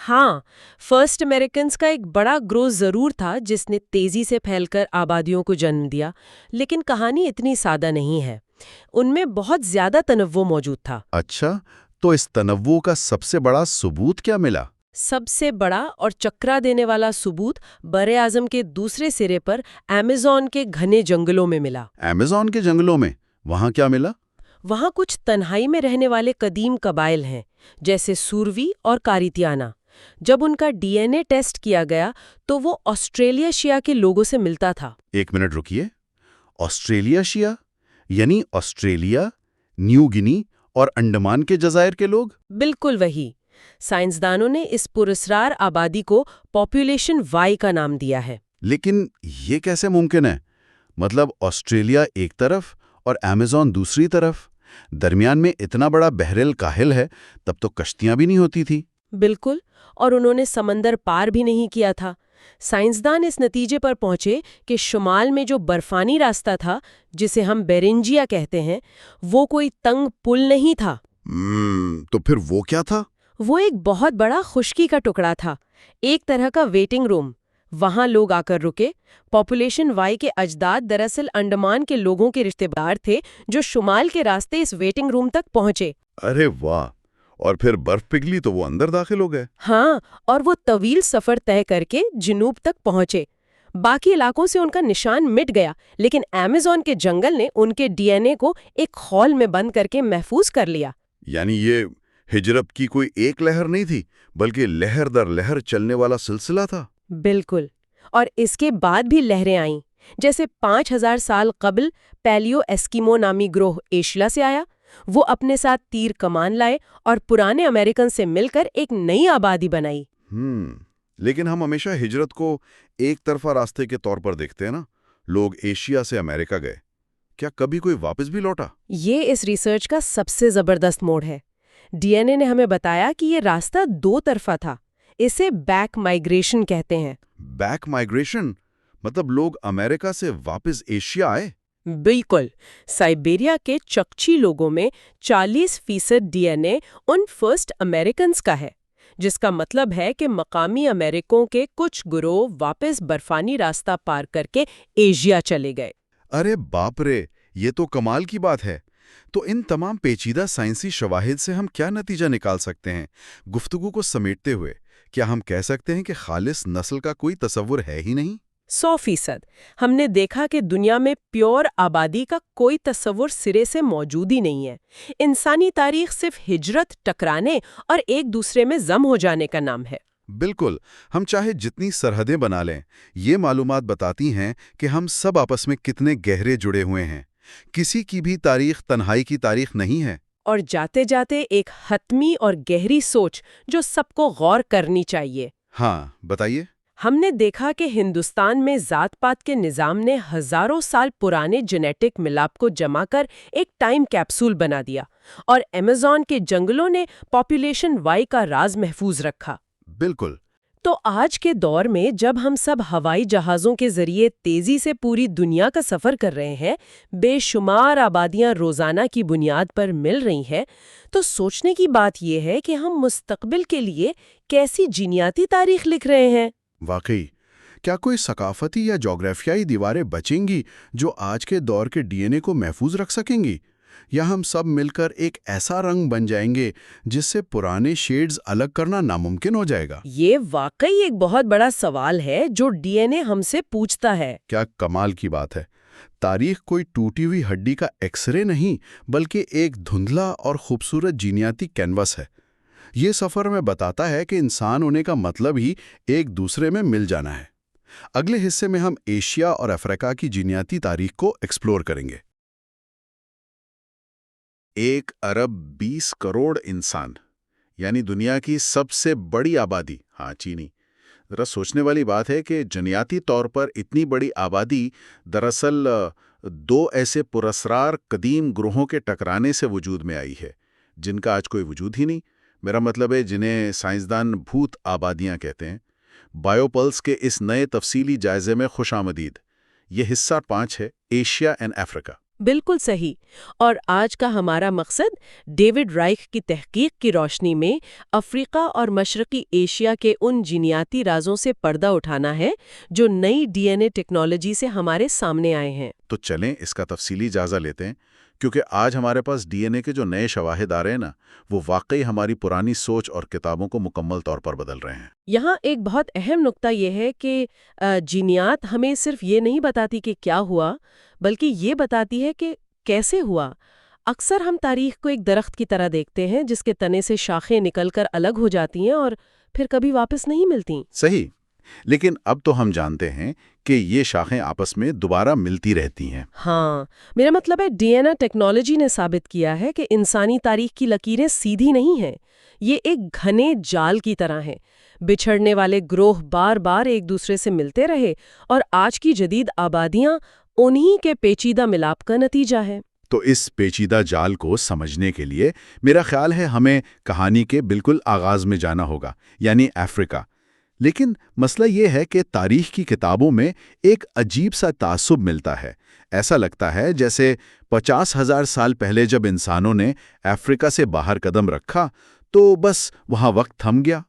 ہاں، فرسٹ امریکنز کا ایک بڑا گروہ ضرور تھا جس نے تیزی سے پھیل کر آبادیوں کو جنم دیا، لیکن کہانی اتنی سادہ نہیں ہے۔ ان میں بہت زیادہ تنوع موجود تھا۔ اچھا، تو اس تنوع کا سب سے بڑا ثبوت کیا ملا؟ سب سے بڑا اور چکرا دینے والا ثبوت براعظم کے دوسرے سرے پر ایمیزون کے گھنے جنگلوں میں ملا۔ ایمیزون کے جنگلوں میں؟ وہاں کیا ملا؟ وہاں کچھ تنہائی میں رہنے والے قدیم قبائل ہیں جیسے سوروی اور کاریتیانا۔ جب ان کا ڈی این اے ٹیسٹ کیا گیا تو وہ آسٹریلیشیا کے لوگوں سے ملتا تھا۔ ایک منٹ رکیے، آسٹریلیشیا یعنی آسٹریلیا، نیو گنی اور انڈمان کے جزائر کے لوگ؟ بالکل وہی۔ سائنسدانوں نے اس پراسرار آبادی کو پاپولیشن وائی کا نام دیا ہے۔ لیکن یہ کیسے ممکن ہے؟ مطلب آسٹریلیا ایک طرف اور ایمیزون دوسری طرف، درمیان میں اتنا بڑا بحر الکاہل ہے، تب تو کشتیاں بھی نہیں ہوتی تھی۔ بالکل، اور انہوں نے سمندر پار بھی نہیں کیا تھا۔ سائنسدان اس نتیجے پر پہنچے کہ شمال میں جو برفانی راستہ تھا، جسے ہم بیرنجیا کہتے ہیں، وہ کوئی تنگ پل نہیں تھا۔ تو پھر وہ کیا تھا؟ وہ ایک بہت بڑا خشکی کا ٹکڑا تھا، ایک طرح کا ویٹنگ روم۔ وہاں لوگ آ کر رکے۔ پاپولیشن وائی کے اجداد دراصل انڈمان کے لوگوں کے رشتے دار تھے جو شمال کے راستے اس ویٹنگ روم تک پہنچے۔ ارے واہ! اور پھر برف پگھلی تو وہ اندر داخل ہو گئے؟ ہاں، اور وہ طویل سفر طے کر کے جنوب تک پہنچے۔ باقی علاقوں سے ان کا نشان مٹ گیا، لیکن ایمیزون کے جنگل نے ان کے ڈی این اے کو ایک خول میں بند کر کے محفوظ کر لیا۔ یعنی یہ ہجرت کی کوئی ایک لہر نہیں تھی، بلکہ لہر در لہر چلنے والا سلسلہ تھا۔ بالکل، اور اس کے بعد بھی لہریں آئیں، جیسے 5000 سال قبل پیلیو ایسکیمو نامی گروہ ایشیا سے آیا۔ وہ اپنے ساتھ تیر کمان لائے اور پرانے امریکن سے مل کر ایک نئی آبادی بنائی۔ لیکن ہم ہمیشہ ہجرت کو ایک طرفہ راستے کے طور پر دیکھتے ہیں نا۔ لوگ ایشیا سے امریکہ گئے، کیا کبھی کوئی واپس بھی لوٹا؟ یہ اس ریسرچ کا سب سے زبردست موڑ ہے۔ ڈی این اے نے ہمیں بتایا کہ یہ راستہ دو طرفہ تھا۔ اسے بیک مائگریشن کہتے ہیں۔ بیک مائگریشن مطلب لوگ امریکہ سے واپس ایشیا آئے؟ بالکل۔ سائبیریا کے چکچی لوگوں میں 40% ڈی این اے ان فرسٹ امریکنز کا ہے، جس کا مطلب ہے کہ مقامی امریکوں کے کچھ گروہ واپس برفانی راستہ پار کر کے ایشیا چلے گئے۔ ارے باپ رے، یہ تو کمال کی بات ہے۔ تو ان تمام پیچیدہ سائنسی شواہد سے ہم کیا نتیجہ نکال سکتے ہیں؟ گفتگو کو سمیٹتے ہوئے کیا ہم کہہ سکتے ہیں کہ خالص نسل کا کوئی تصور ہے ہی نہیں؟ 100%۔ ہم نے دیکھا کہ دنیا میں پیور آبادی کا کوئی تصور سرے سے موجود ہی نہیں ہے۔ انسانی تاریخ صرف ہجرت، ٹکرانے اور ایک دوسرے میں ضم ہو جانے کا نام ہے۔ بالکل، ہم چاہے جتنی سرحدیں بنا لیں، یہ معلومات بتاتی ہیں کہ ہم سب آپس میں کتنے گہرے جڑے ہوئے ہیں۔ کسی کی بھی تاریخ تنہائی کی تاریخ نہیں ہے۔ اور جاتے جاتے ایک حتمی اور گہری سوچ جو سب کو غور کرنی چاہیے۔ ہاں، بتائیے۔ ہم نے دیکھا کہ ہندوستان میں ذات پات کے نظام نے ہزاروں سال پرانے جینیٹک ملاپ کو جمع کر ایک ٹائم کیپسول بنا دیا، اور ایمیزون کے جنگلوں نے پاپولیشن وائی کا راز محفوظ رکھا۔ بالکل۔ تو آج کے دور میں جب ہم سب ہوائی جہازوں کے ذریعے تیزی سے پوری دنیا کا سفر کر رہے ہیں، بے شمار آبادیاں روزانہ کی بنیاد پر مل رہی ہیں، تو سوچنے کی بات یہ ہے کہ ہم مستقبل کے لیے کیسی جینیاتی تاریخ لکھ رہے ہیں۔ واقعی، کیا کوئی ثقافتی یا جغرافیائی دیواریں بچیں گی جو آج کے دور کے ڈی این اے کو محفوظ رکھ سکیں گی؟ یا ہم سب مل کر ایک ایسا رنگ بن جائیں گے جس سے پرانے شیڈز الگ کرنا ناممکن ہو جائے گا؟ یہ واقعی ایک بہت بڑا سوال ہے جو ڈی این اے ہم سے پوچھتا ہے۔ کیا کمال کی بات ہے۔ تاریخ کوئی ٹوٹی ہوئی ہڈی کا ایکس رے نہیں، بلکہ ایک دھندلا اور خوبصورت جینیاتی کینوس ہے۔ یہ سفر میں بتاتا ہے کہ انسان ہونے کا مطلب ہی ایک دوسرے میں مل جانا ہے۔ اگلے حصے میں ہم ایشیا اور افریقہ کی جینیاتی تاریخ کو ایکسپلور کریں گے۔ 1 ارب 20 کروڑ انسان، یعنی دنیا کی سب سے بڑی آبادی۔ ہاں، چینی۔ ذرا سوچنے والی بات ہے کہ جنیاتی طور پر اتنی بڑی آبادی دراصل 2 ایسے پراسرار قدیم گروہوں کے ٹکرانے سے وجود میں آئی ہے جن کا آج کوئی وجود ہی نہیں۔ میرا مطلب ہے جنہیں سائنسدان بھوت آبادیاں کہتے ہیں۔ بائیو پلس کے اس نئے تفصیلی جائزے میں خوش آمدید۔ یہ حصہ 5 ہے، ایشیا اینڈ افریقہ۔ بالکل صحیح۔ اور آج کا ہمارا مقصد ڈیوڈ رائخ کی تحقیق کی روشنی میں افریقہ اور مشرقی ایشیا کے ان جینیاتی رازوں سے پردہ اٹھانا ہے جو نئی ڈی این اے ٹیکنالوجی سے ہمارے سامنے آئے ہیں۔ تو چلیں اس کا تفصیلی جائزہ لیتے ہیں، کیونکہ آج ہمارے پاس ڈی این اے کے جو نئے شواہد آ رہے ہیں نا، وہ واقعی ہماری پرانی سوچ اور کتابوں کو مکمل طور پر بدل رہے ہیں۔ یہاں ایک بہت اہم نقطہ یہ ہے کہ جینیات ہمیں صرف یہ نہیں بتاتی کہ کیا ہوا، بلکہ یہ بتاتی ہے کہ کیسے ہوا۔ اکثر ہم تاریخ کو ایک درخت کی طرح دیکھتے ہیں جس کے تنے سے شاخیں نکل کر الگ ہو جاتی ہیں اور پھر کبھی واپس نہیں ملتی۔ صحیح، لیکن اب تو ہم جانتے ہیں کہ یہ شاخیں آپس میں دوبارہ ملتی رہتی ہیں۔ ہاں، میرا مطلب ہے ڈی این اے ٹیکنالوجی نے ثابت کیا ہے کہ انسانی تاریخ کی لکیریں سیدھی نہیں ہیں، یہ ایک گھنے جال کی طرح ہیں۔ بچھڑنے والے گروہ بار بار ایک دوسرے سے ملتے رہے اور آج کی جدید آبادیاں انہی کے پیچیدہ ملاپ کا نتیجہ ہے۔ تو اس پیچیدہ جال کو سمجھنے کے لیے میرا خیال ہے ہمیں کہانی کے بالکل آغاز میں جانا ہوگا، یعنی افریقہ۔ لیکن مسئلہ یہ ہے کہ تاریخ کی کتابوں میں ایک عجیب سا تعصب ملتا ہے۔ ایسا لگتا ہے جیسے 50,000 سال پہلے جب انسانوں نے افریقہ سے باہر قدم رکھا تو بس وہاں وقت تھم گیا۔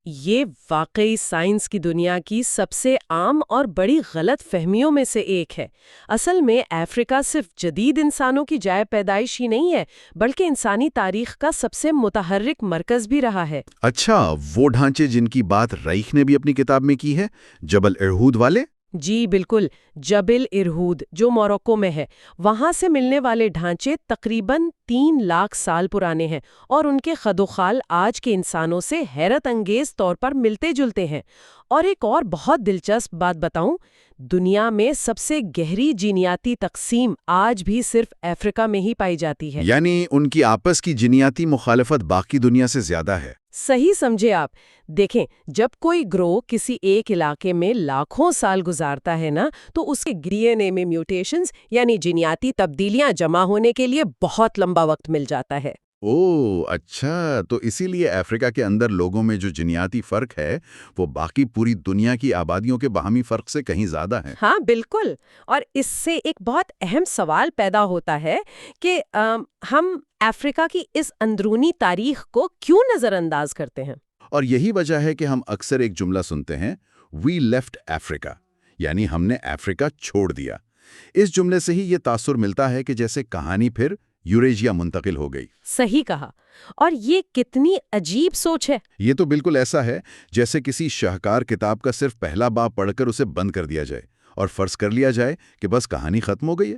یہ واقعی سائنس کی دنیا کی سب سے عام اور بڑی غلط فہمیوں میں سے ایک ہے۔ اصل میں افریقہ صرف جدید انسانوں کی جائے پیدائش ہی نہیں ہے، بلکہ انسانی تاریخ کا سب سے متحرک مرکز بھی رہا ہے۔ اچھا، وہ ڈھانچے جن کی بات رائخ نے بھی اپنی کتاب میں کی ہے، جبل ارہود والے؟ جی بالکل، جبل ارہود جو موروکو میں ہے، وہاں سے ملنے والے ڈھانچے تقریباً 3 لاکھ سال پرانے ہیں اور ان کے خد و خال آج کے انسانوں سے حیرت انگیز طور پر ملتے جلتے ہیں۔ اور ایک اور بہت دلچسپ بات بتاؤں، دنیا میں سب سے گہری جینیاتی تقسیم آج بھی صرف افریقہ میں ہی پائی جاتی ہے۔ یعنی ان کی آپس کی جینیاتی مخالفت باقی دنیا سے زیادہ ہے۔ صحیح سمجھے آپ۔ دیکھیں، جب کوئی گروہ کسی ایک علاقے میں لاکھوں سال گزارتا ہے نا، تو اس کے ڈی این اے میں میوٹیشنز یعنی جینیاتی تبدیلیاں جمع ہونے کے لیے بہت لمبا وقت مل جاتا ہے۔ اوہ اچھا، تو اسی لیے افریقہ کے اندر لوگوں میں جو جینیاتی فرق ہے وہ باقی پوری دنیا کی آبادیوں کے باہمی فرق سے کہیں زیادہ ہے۔ ہاں بالکل، اور اس سے ایک بہت اہم سوال پیدا ہوتا ہے کہ ہم افریقہ کی اس اندرونی تاریخ کو کیوں نظر انداز کرتے ہیں؟ اور یہی وجہ ہے کہ ہم اکثر ایک جملہ سنتے ہیں، "وی لیفٹ افریقہ"، یعنی ہم نے افریقہ چھوڑ دیا۔ اس جملے سے ہی یہ تاثر ملتا ہے کہ جیسے کہانی پھر یوریشیا منتقل ہو گئی۔ صحیح کہا، اور یہ کتنی عجیب سوچ ہے۔ یہ تو بالکل ایسا ہے جیسے کسی شاہکار کتاب کا صرف پہلا باب پڑھ کر اسے بند کر دیا جائے اور فرض کر لیا جائے کہ بس کہانی ختم ہو گئی ہے۔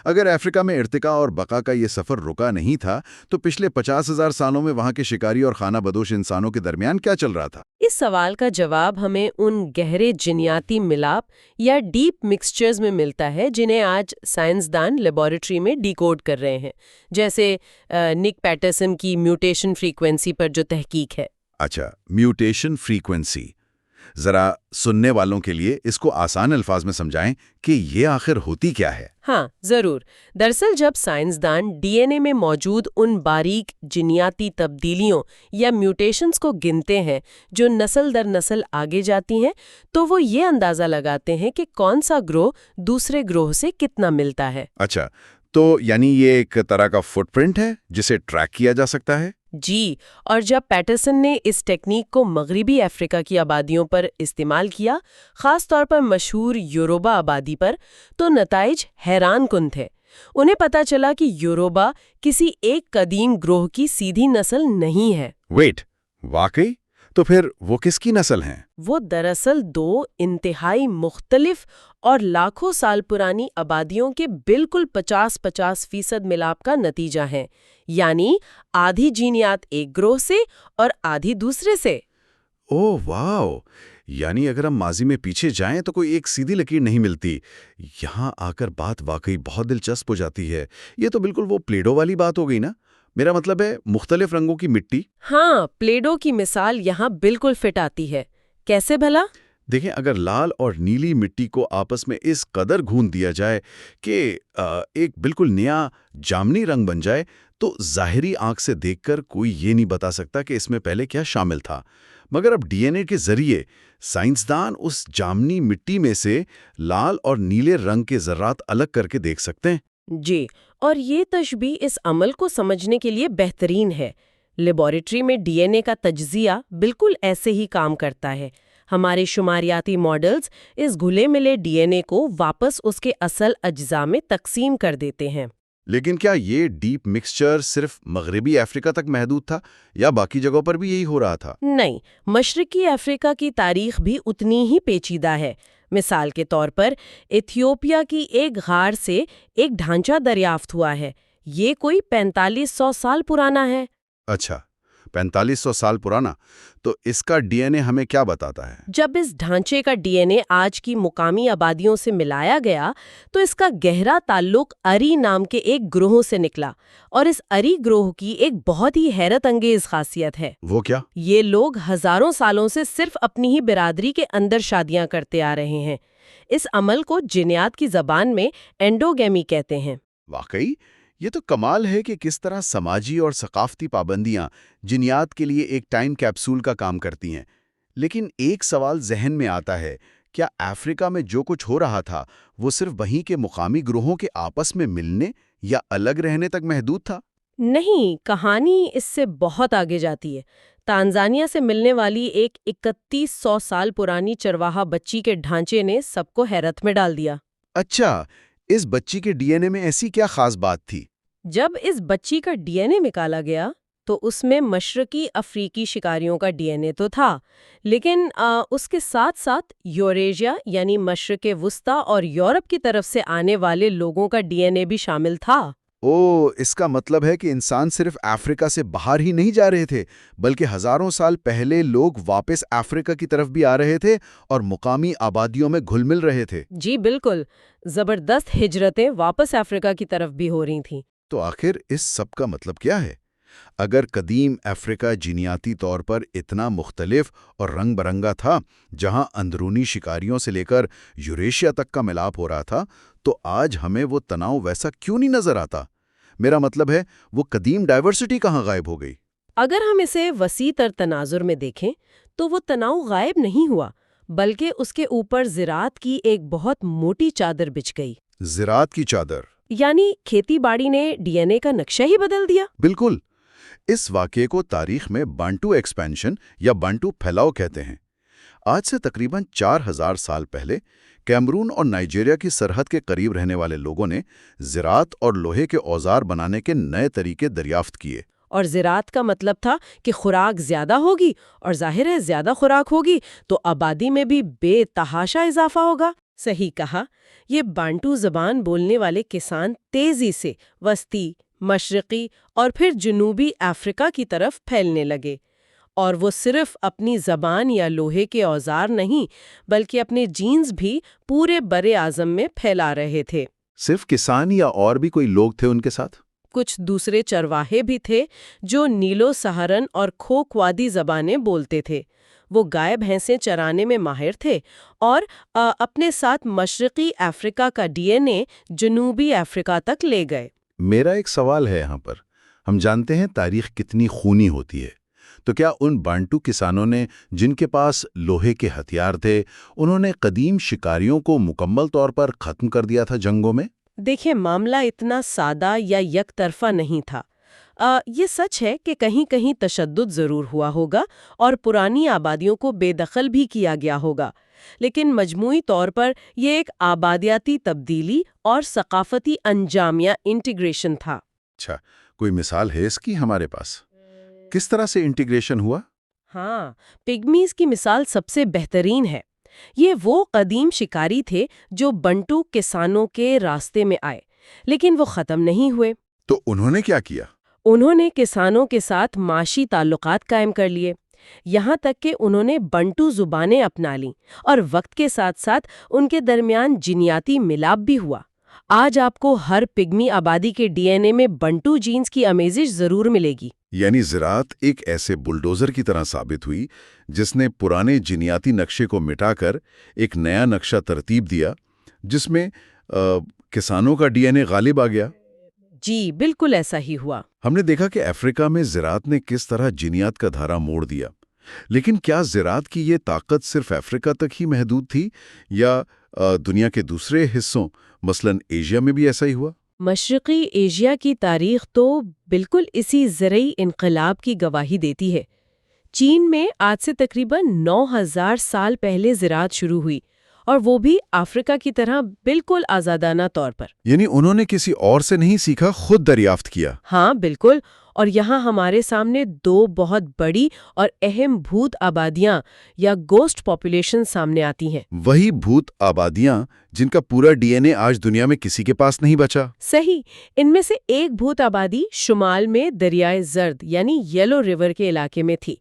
اگر افریقہ میں ارتقاء اور بقا کا یہ سفر رکا نہیں تھا تو پچھلے 50,000 سالوں میں وہاں کے شکاری اور خانہ بدوش انسانوں کے درمیان کیا چل رہا تھا؟ اس سوال کا جواب ہمیں ان گہرے جینیاتی ملاپ یا ڈیپ مکسچرز میں ملتا ہے جنہیں آج سائنسدان لیبارٹری میں ڈی کوڈ کر رہے ہیں، جیسے نک پیٹرسن کی میوٹیشن فریکوینسی پر جو تحقیق ہے۔ اچھا، میوٹیشن فریکوینسی، ذرا سننے والوں کے لیے اس کو آسان الفاظ میں سمجھائیں کہ یہ آخر ہوتی کیا ہے؟ ہاں ضرور۔ دراصل جب سائنسدان ڈی این اے میں موجود ان باریک جینیاتی تبدیلیوں یا میوٹیشنز کو گنتے ہیں جو نسل در نسل آگے جاتی ہیں، تو وہ یہ اندازہ لگاتے ہیں کہ کون سا گروہ دوسرے گروہ سے کتنا ملتا ہے۔ اچھا، تو یعنی یہ ایک طرح کا فٹ پرنٹ ہے جسے ٹریک کیا جا سکتا ہے؟ جی، اور جب پیٹرسن نے اس ٹیکنیک کو مغربی افریقہ کی آبادیوں پر استعمال کیا، خاص طور پر مشہور یوروبا آبادی پر، تو نتائج حیران کن تھے۔ انہیں پتہ چلا کہ یوروبا کسی ایک قدیم گروہ کی سیدھی نسل نہیں ہے۔ ویٹ، واقعی؟ تو پھر وہ کس کی نسل ہیں؟ وہ دراصل 2 انتہائی مختلف اور لاکھوں سال پرانی آبادیوں کے بالکل 50-50% ملاپ کا نتیجہ ہیں، یعنی آدھی جینیات ایک گروہ سے اور آدھی دوسرے سے۔ اوہ واو! یعنی اگر ہم ماضی میں پیچھے جائیں تو کوئی ایک سیدھی لکیر نہیں ملتی۔ یہاں آ کر بات واقعی بہت دلچسپ ہو جاتی ہے۔ یہ تو بالکل وہ پلیڈو والی بات ہو گئی نا؟ میرا مطلب ہے مختلف رنگوں کی مٹی۔ ہاں، پلیڈو کی مثال یہاں بالکل فٹ آتی ہے۔ کیسے بھلا؟ دیکھیں، اگر لال اور نیلی مٹی کو آپس میں اس قدر گھون دیا جائے کہ ایک بالکل نیا جامنی رنگ بن جائے تو ظاہری آنکھ سے دیکھ کر کوئی یہ نہیں بتا سکتا کہ اس میں پہلے کیا شامل تھا۔ مگر اب ڈی این اے کے ذریعے سائنسدان اس جامنی مٹی میں سے لال اور نیلے رنگ کے ذرات الگ کر کے دیکھ سکتے ہیں۔ جی، اور یہ تشبیہ اس عمل کو سمجھنے کے لیے بہترین ہے۔ لیبارٹری میں ڈی این اے کا تجزیہ بالکل ایسے ہی کام کرتا ہے۔ ہمارے شماریاتی ماڈلز اس گھلے ملے ڈی این اے کو واپس اس کے اصل اجزاء میں تقسیم کر دیتے ہیں۔ لیکن کیا یہ ڈیپ مکسچر صرف مغربی افریقہ تک محدود تھا یا باقی جگہوں پر بھی یہی ہو رہا تھا؟ نہیں، مشرقی افریقہ کی تاریخ بھی اتنی ہی پیچیدہ ہے۔ مثال کے طور پر ایتھیوپیا کی ایک غار سے ایک ڈھانچہ دریافت ہوا ہے۔ یہ کوئی 4500 سال پرانا ہے۔ اچھا، 4500 سال پرانا، تو اس کا ڈی این اے ہمیں کیا بتاتا ہے؟ جب اس ڈھانچے کا ڈی این اے آج کی مقامی آبادیوں سے ملایا گیا تو اس کا گہرا تعلق اری نام کے ایک گروہ سے نکلا، اور اس اری گروہ کی ایک بہت ہی حیرت انگیز خاصیت ہے۔ وہ کیا؟ یہ لوگ ہزاروں سالوں سے صرف اپنی ہی برادری کے اندر شادیاں کرتے آ رہے ہیں۔ اس عمل کو جینیات کی زبان میں اینڈوگیمی کہتے ہیں۔ واقعی یہ تو کمال ہے کہ کس طرح سماجی اور ثقافتی پابندیاں جینیات کے لیے ایک ٹائم کیپسول کا کام کرتی ہیں۔ لیکن ایک سوال ذہن میں آتا ہے، کیا افریقہ میں جو کچھ ہو رہا تھا وہ صرف وہیں کے مقامی گروہوں کے آپس میں ملنے یا الگ رہنے تک محدود تھا؟ نہیں، کہانی اس سے بہت آگے جاتی ہے۔ تانزانیہ سے ملنے والی ایک 3100 سال پرانی چرواہا بچی کے ڈھانچے نے سب کو حیرت میں ڈال دیا۔ اچھا، اس بچی کے ڈی این اے میں ایسی کیا خاص بات تھی؟ جب اس بچی کا ڈی این اے نکالا گیا تو اس میں مشرقی افریقی شکاریوں کا ڈی این اے تو تھا، لیکن اس کے ساتھ ساتھ یوریشیا یعنی مشرق وسطیٰ اور یورپ کی طرف سے آنے والے لوگوں کا ڈی این اے بھی شامل تھا۔ اس کا مطلب ہے کہ انسان صرف افریقہ سے باہر ہی نہیں جا رہے تھے، بلکہ ہزاروں سال پہلے لوگ واپس افریقہ کی طرف بھی آ رہے تھے اور مقامی آبادیوں میں گھل مل رہے تھے۔ جی بالکل، زبردست ہجرتیں واپس افریقہ کی طرف بھی ہو رہی تھیں۔ تو آخر اس سب کا مطلب کیا ہے؟ اگر قدیم افریقہ جینیاتی طور پر اتنا مختلف اور رنگ برنگا تھا، جہاں اندرونی شکاریوں سے لے کر یوریشیا تک کا ملاپ ہو رہا تھا، تو آج ہمیں وہ تناؤ ویسا کیوں نہیں نظر آتا؟ میرا مطلب ہے، وہ قدیم ڈائیورسٹی کہاں غائب ہو گئی؟ اگر ہم اسے وسیع تر تناظر میں دیکھیں تو وہ تناؤ غائب نہیں ہوا، بلکہ اس کے اوپر زراعت کی ایک بہت موٹی چادر بچھ گئی۔ زراعت کی چادر؟ یعنی کھیتی باڑی نے ڈی این اے کا نقشہ ہی بدل دیا۔ بالکل۔ اس واقعے کو تاریخ میں بانٹو ایکسپینشن یا بانٹو پھیلاؤ کہتے ہیں۔ آج سے تقریباً 4000 سال پہلے کیمرون اور نائجیریا کی سرحد کے قریب رہنے والے لوگوں نے زراعت اور لوہے کے اوزار بنانے کے نئے طریقے دریافت کیے۔ اور زراعت کا مطلب تھا کہ خوراک زیادہ ہوگی، اور ظاہر ہے زیادہ خوراک ہوگی تو آبادی میں بھی بے تحاشا اضافہ ہوگا۔ صحیح کہا، یہ بانٹو زبان بولنے والے کسان تیزی سے وسطی، مشرقی اور پھر جنوبی افریقہ کی طرف پھیلنے لگے، اور وہ صرف اپنی زبان یا لوہے کے اوزار نہیں بلکہ اپنے جینز بھی پورے برے اعظم میں پھیلا رہے تھے۔ صرف کسان یا اور بھی کوئی لوگ تھے ان کے ساتھ؟ کچھ دوسرے چرواہے بھی تھے جو نیلو سہارن اور کھوکھوادی زبانیں بولتے تھے۔ وہ گائے بھینسیں چرانے میں ماہر تھے اور اپنے ساتھ مشرقی افریقہ کا ڈی این اے جنوبی افریقہ تک لے گئے۔ میرا ایک سوال ہے یہاں پر، ہم جانتے ہیں تاریخ کتنی خونی ہوتی ہے، تو کیا ان بانٹو کسانوں نے جن کے پاس لوہے کے ہتھیار تھے، انہوں نے قدیم شکاریوں کو مکمل طور پر ختم کر دیا تھا جنگوں میں؟ دیکھیں، معاملہ اتنا سادہ یا یک طرفہ نہیں تھا۔ یہ سچ ہے کہ کہیں کہیں تشدد ضرور ہوا ہوگا اور پرانی آبادیوں کو بے دخل بھی کیا گیا ہوگا، لیکن مجموعی طور پر یہ ایک آبادیاتی تبدیلی اور ثقافتی انجام یا انٹیگریشن تھا۔ اچھا، کوئی مثال ہے اس کی ہمارے پاس؟ کس طرح سے انٹیگریشن ہوا؟ ہاں، پگمیز کی مثال سب سے بہترین ہے۔ یہ وہ قدیم شکاری تھے جو بنٹو کسانوں کے راستے میں آئے، لیکن وہ ختم نہیں ہوئے۔ تو انہوں نے کیا کیا؟ انہوں نے کسانوں کے ساتھ معاشی تعلقات قائم کر لیے، یہاں تک کہ انہوں نے بنٹو زبانیں اپنا لیں، اور وقت کے ساتھ ساتھ ان کے درمیان جینیاتی ملاپ بھی ہوا۔ آج آپ کو ہر پگمی آبادی کے ڈی این اے میں بنٹو جینز کی آمیزش ضرور ملے گی۔ یعنی زراعت ایک ایسے بلڈوزر کی طرح ثابت ہوئی جس نے پرانے جینیاتی نقشے کو مٹا کر ایک نیا نقشہ ترتیب دیا، جس میں کسانوں کا ڈی این اے غالب آ گیا۔ جی بالکل ایسا ہی ہوا۔ ہم نے دیکھا کہ افریقہ میں زراعت نے کس طرح جینیات کا دھارا موڑ دیا، لیکن کیا زراعت کی یہ طاقت صرف افریقہ تک ہی محدود تھی یا دنیا کے دوسرے حصوں مثلاً ایشیا میں بھی ایسا ہی ہوا؟ مشرقی ایشیا کی تاریخ تو بالکل اسی زرعی انقلاب کی گواہی دیتی ہے۔ چین میں آج سے تقریباً 9000 سال پہلے زراعت شروع ہوئی، اور وہ بھی افریقہ کی طرح بالکل آزادانہ طور پر۔ یعنی انہوں نے کسی اور سے نہیں سیکھا، خود دریافت کیا۔ ہاں بالکل، اور یہاں ہمارے سامنے دو بہت بڑی اور اہم بھوت آبادیاں یا گوسٹ پاپولیشن سامنے آتی ہیں۔ وہی بھوت آبادیاں جن کا پورا ڈی این اے آج دنیا میں کسی کے پاس نہیں بچا۔ صحیح، ان میں سے ایک بھوت آبادی شمال میں دریائے زرد یعنی یلو ریور کے علاقے میں تھی۔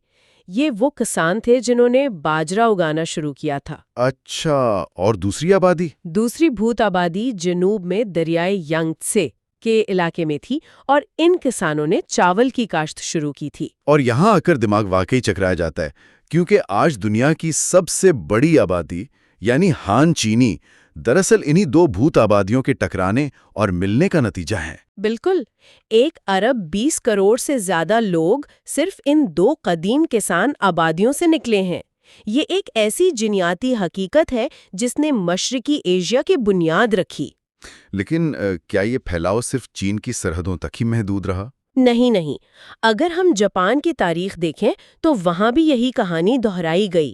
یہ وہ کسان تھے جنہوں نے باجرا اگانا شروع کیا تھا۔ اچھا، اور دوسری آبادی؟ دوسری بھوت آبادی جنوب میں دریائے یانگتسے کے علاقے میں تھی اور ان کسانوں نے چاول کی کاشت شروع کی تھی۔ اور یہاں آ کر دماغ واقعی چکرایا جاتا ہے، کیونکہ آج دنیا کی سب سے بڑی آبادی یعنی ہان چینی دراصل انہی دو بھوت آبادیوں کے ٹکرانے اور ملنے کا نتیجہ ہے۔ بالکل، 1 ارب 20 کروڑ سے زیادہ لوگ صرف ان دو قدیم کسان آبادیوں سے نکلے ہیں۔ یہ ایک ایسی جینیاتی حقیقت ہے جس نے مشرقی ایشیا کی بنیاد رکھی۔ لیکن کیا یہ پھیلاؤ صرف چین کی سرحدوں تک ہی محدود رہا؟ نہیں، اگر ہم جاپان کی تاریخ دیکھیں تو وہاں بھی یہی کہانی دہرائی گئی۔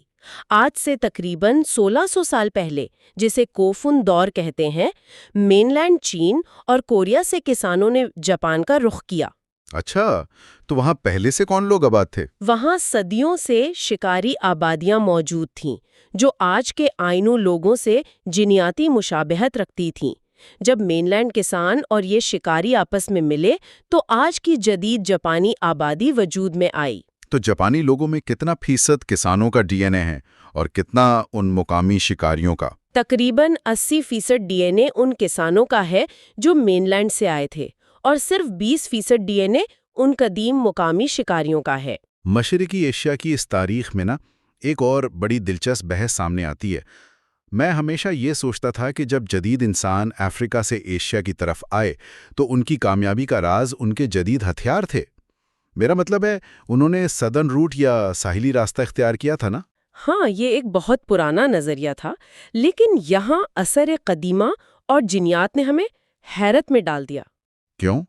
آج سے تقریباً 1600 سال پہلے، جسے کوفن دور کہتے ہیں، مین لینڈ چین اور کوریا سے کسانوں نے جاپان کا رخ کیا۔ اچھا، تو وہاں پہلے سے کون لوگ آباد تھے؟ وہاں صدیوں سے شکاری آبادیاں موجود تھیں جو آج کے آئینو لوگوں سے جینیاتی مشابہت رکھتی تھیں۔ جب مین لینڈ کسان اور یہ شکاری آپس میں ملے تو آج کی جدید جاپانی آبادی وجود میں آئی۔ تو جاپانی لوگوں میں کتنا فیصد کسانوں کا ڈی این اے ہے اور کتنا ان مقامی شکاریوں کا؟ تقریباً 80% ڈی این اے ان کسانوں کا ہے جو مین لینڈ سے آئے تھے، اور صرف 20% ڈی این اے ان قدیم مقامی شکاریوں کا ہے۔ مشرقی ایشیا کی اس تاریخ میں ایک اور بڑی دلچسپ بحث سامنے آتی ہے۔ میں ہمیشہ یہ سوچتا تھا کہ جب جدید انسان افریقہ سے ایشیا کی طرف آئے تو ان کی کامیابی کا راز ان کے جدید ہتھیار تھے۔ میرا مطلب ہے انہوں نے سدرن روٹ یا ساحلی راستہ اختیار کیا تھا نا؟ ہاں، یہ ایک بہت پرانا نظریہ تھا، لیکن یہاں اثر قدیمہ اور جینیات نے ہمیں حیرت میں ڈال دیا۔ کیوں؟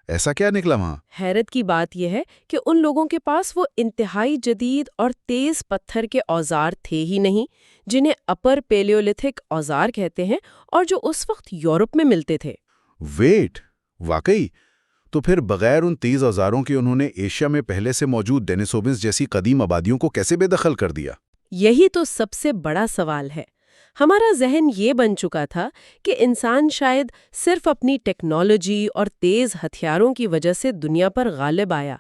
ایسا کیا نکلا وہاں؟ حیرت کی بات یہ ہے کہ ان لوگوں کے پاس وہ انتہائی جدید اور تیز پتھر کے اوزار تھے ہی نہیں جنہیں اپر پیلیولتھک اوزار کہتے ہیں اور جو اس وقت یورپ میں ملتے تھے۔ ویٹ، واقعی؟ تو پھر بغیر ان تیز اوزاروں کے انہوں نے ایشیا میں پہلے سے موجود ڈینیسوبس جیسی قدیم آبادیوں کو کیسے بے دخل کر دیا؟ یہی تو سب سے بڑا سوال ہے۔ ہمارا ذہن یہ بن چکا تھا کہ انسان شاید صرف اپنی ٹیکنالوجی اور تیز ہتھیاروں کی وجہ سے دنیا پر غالب آیا،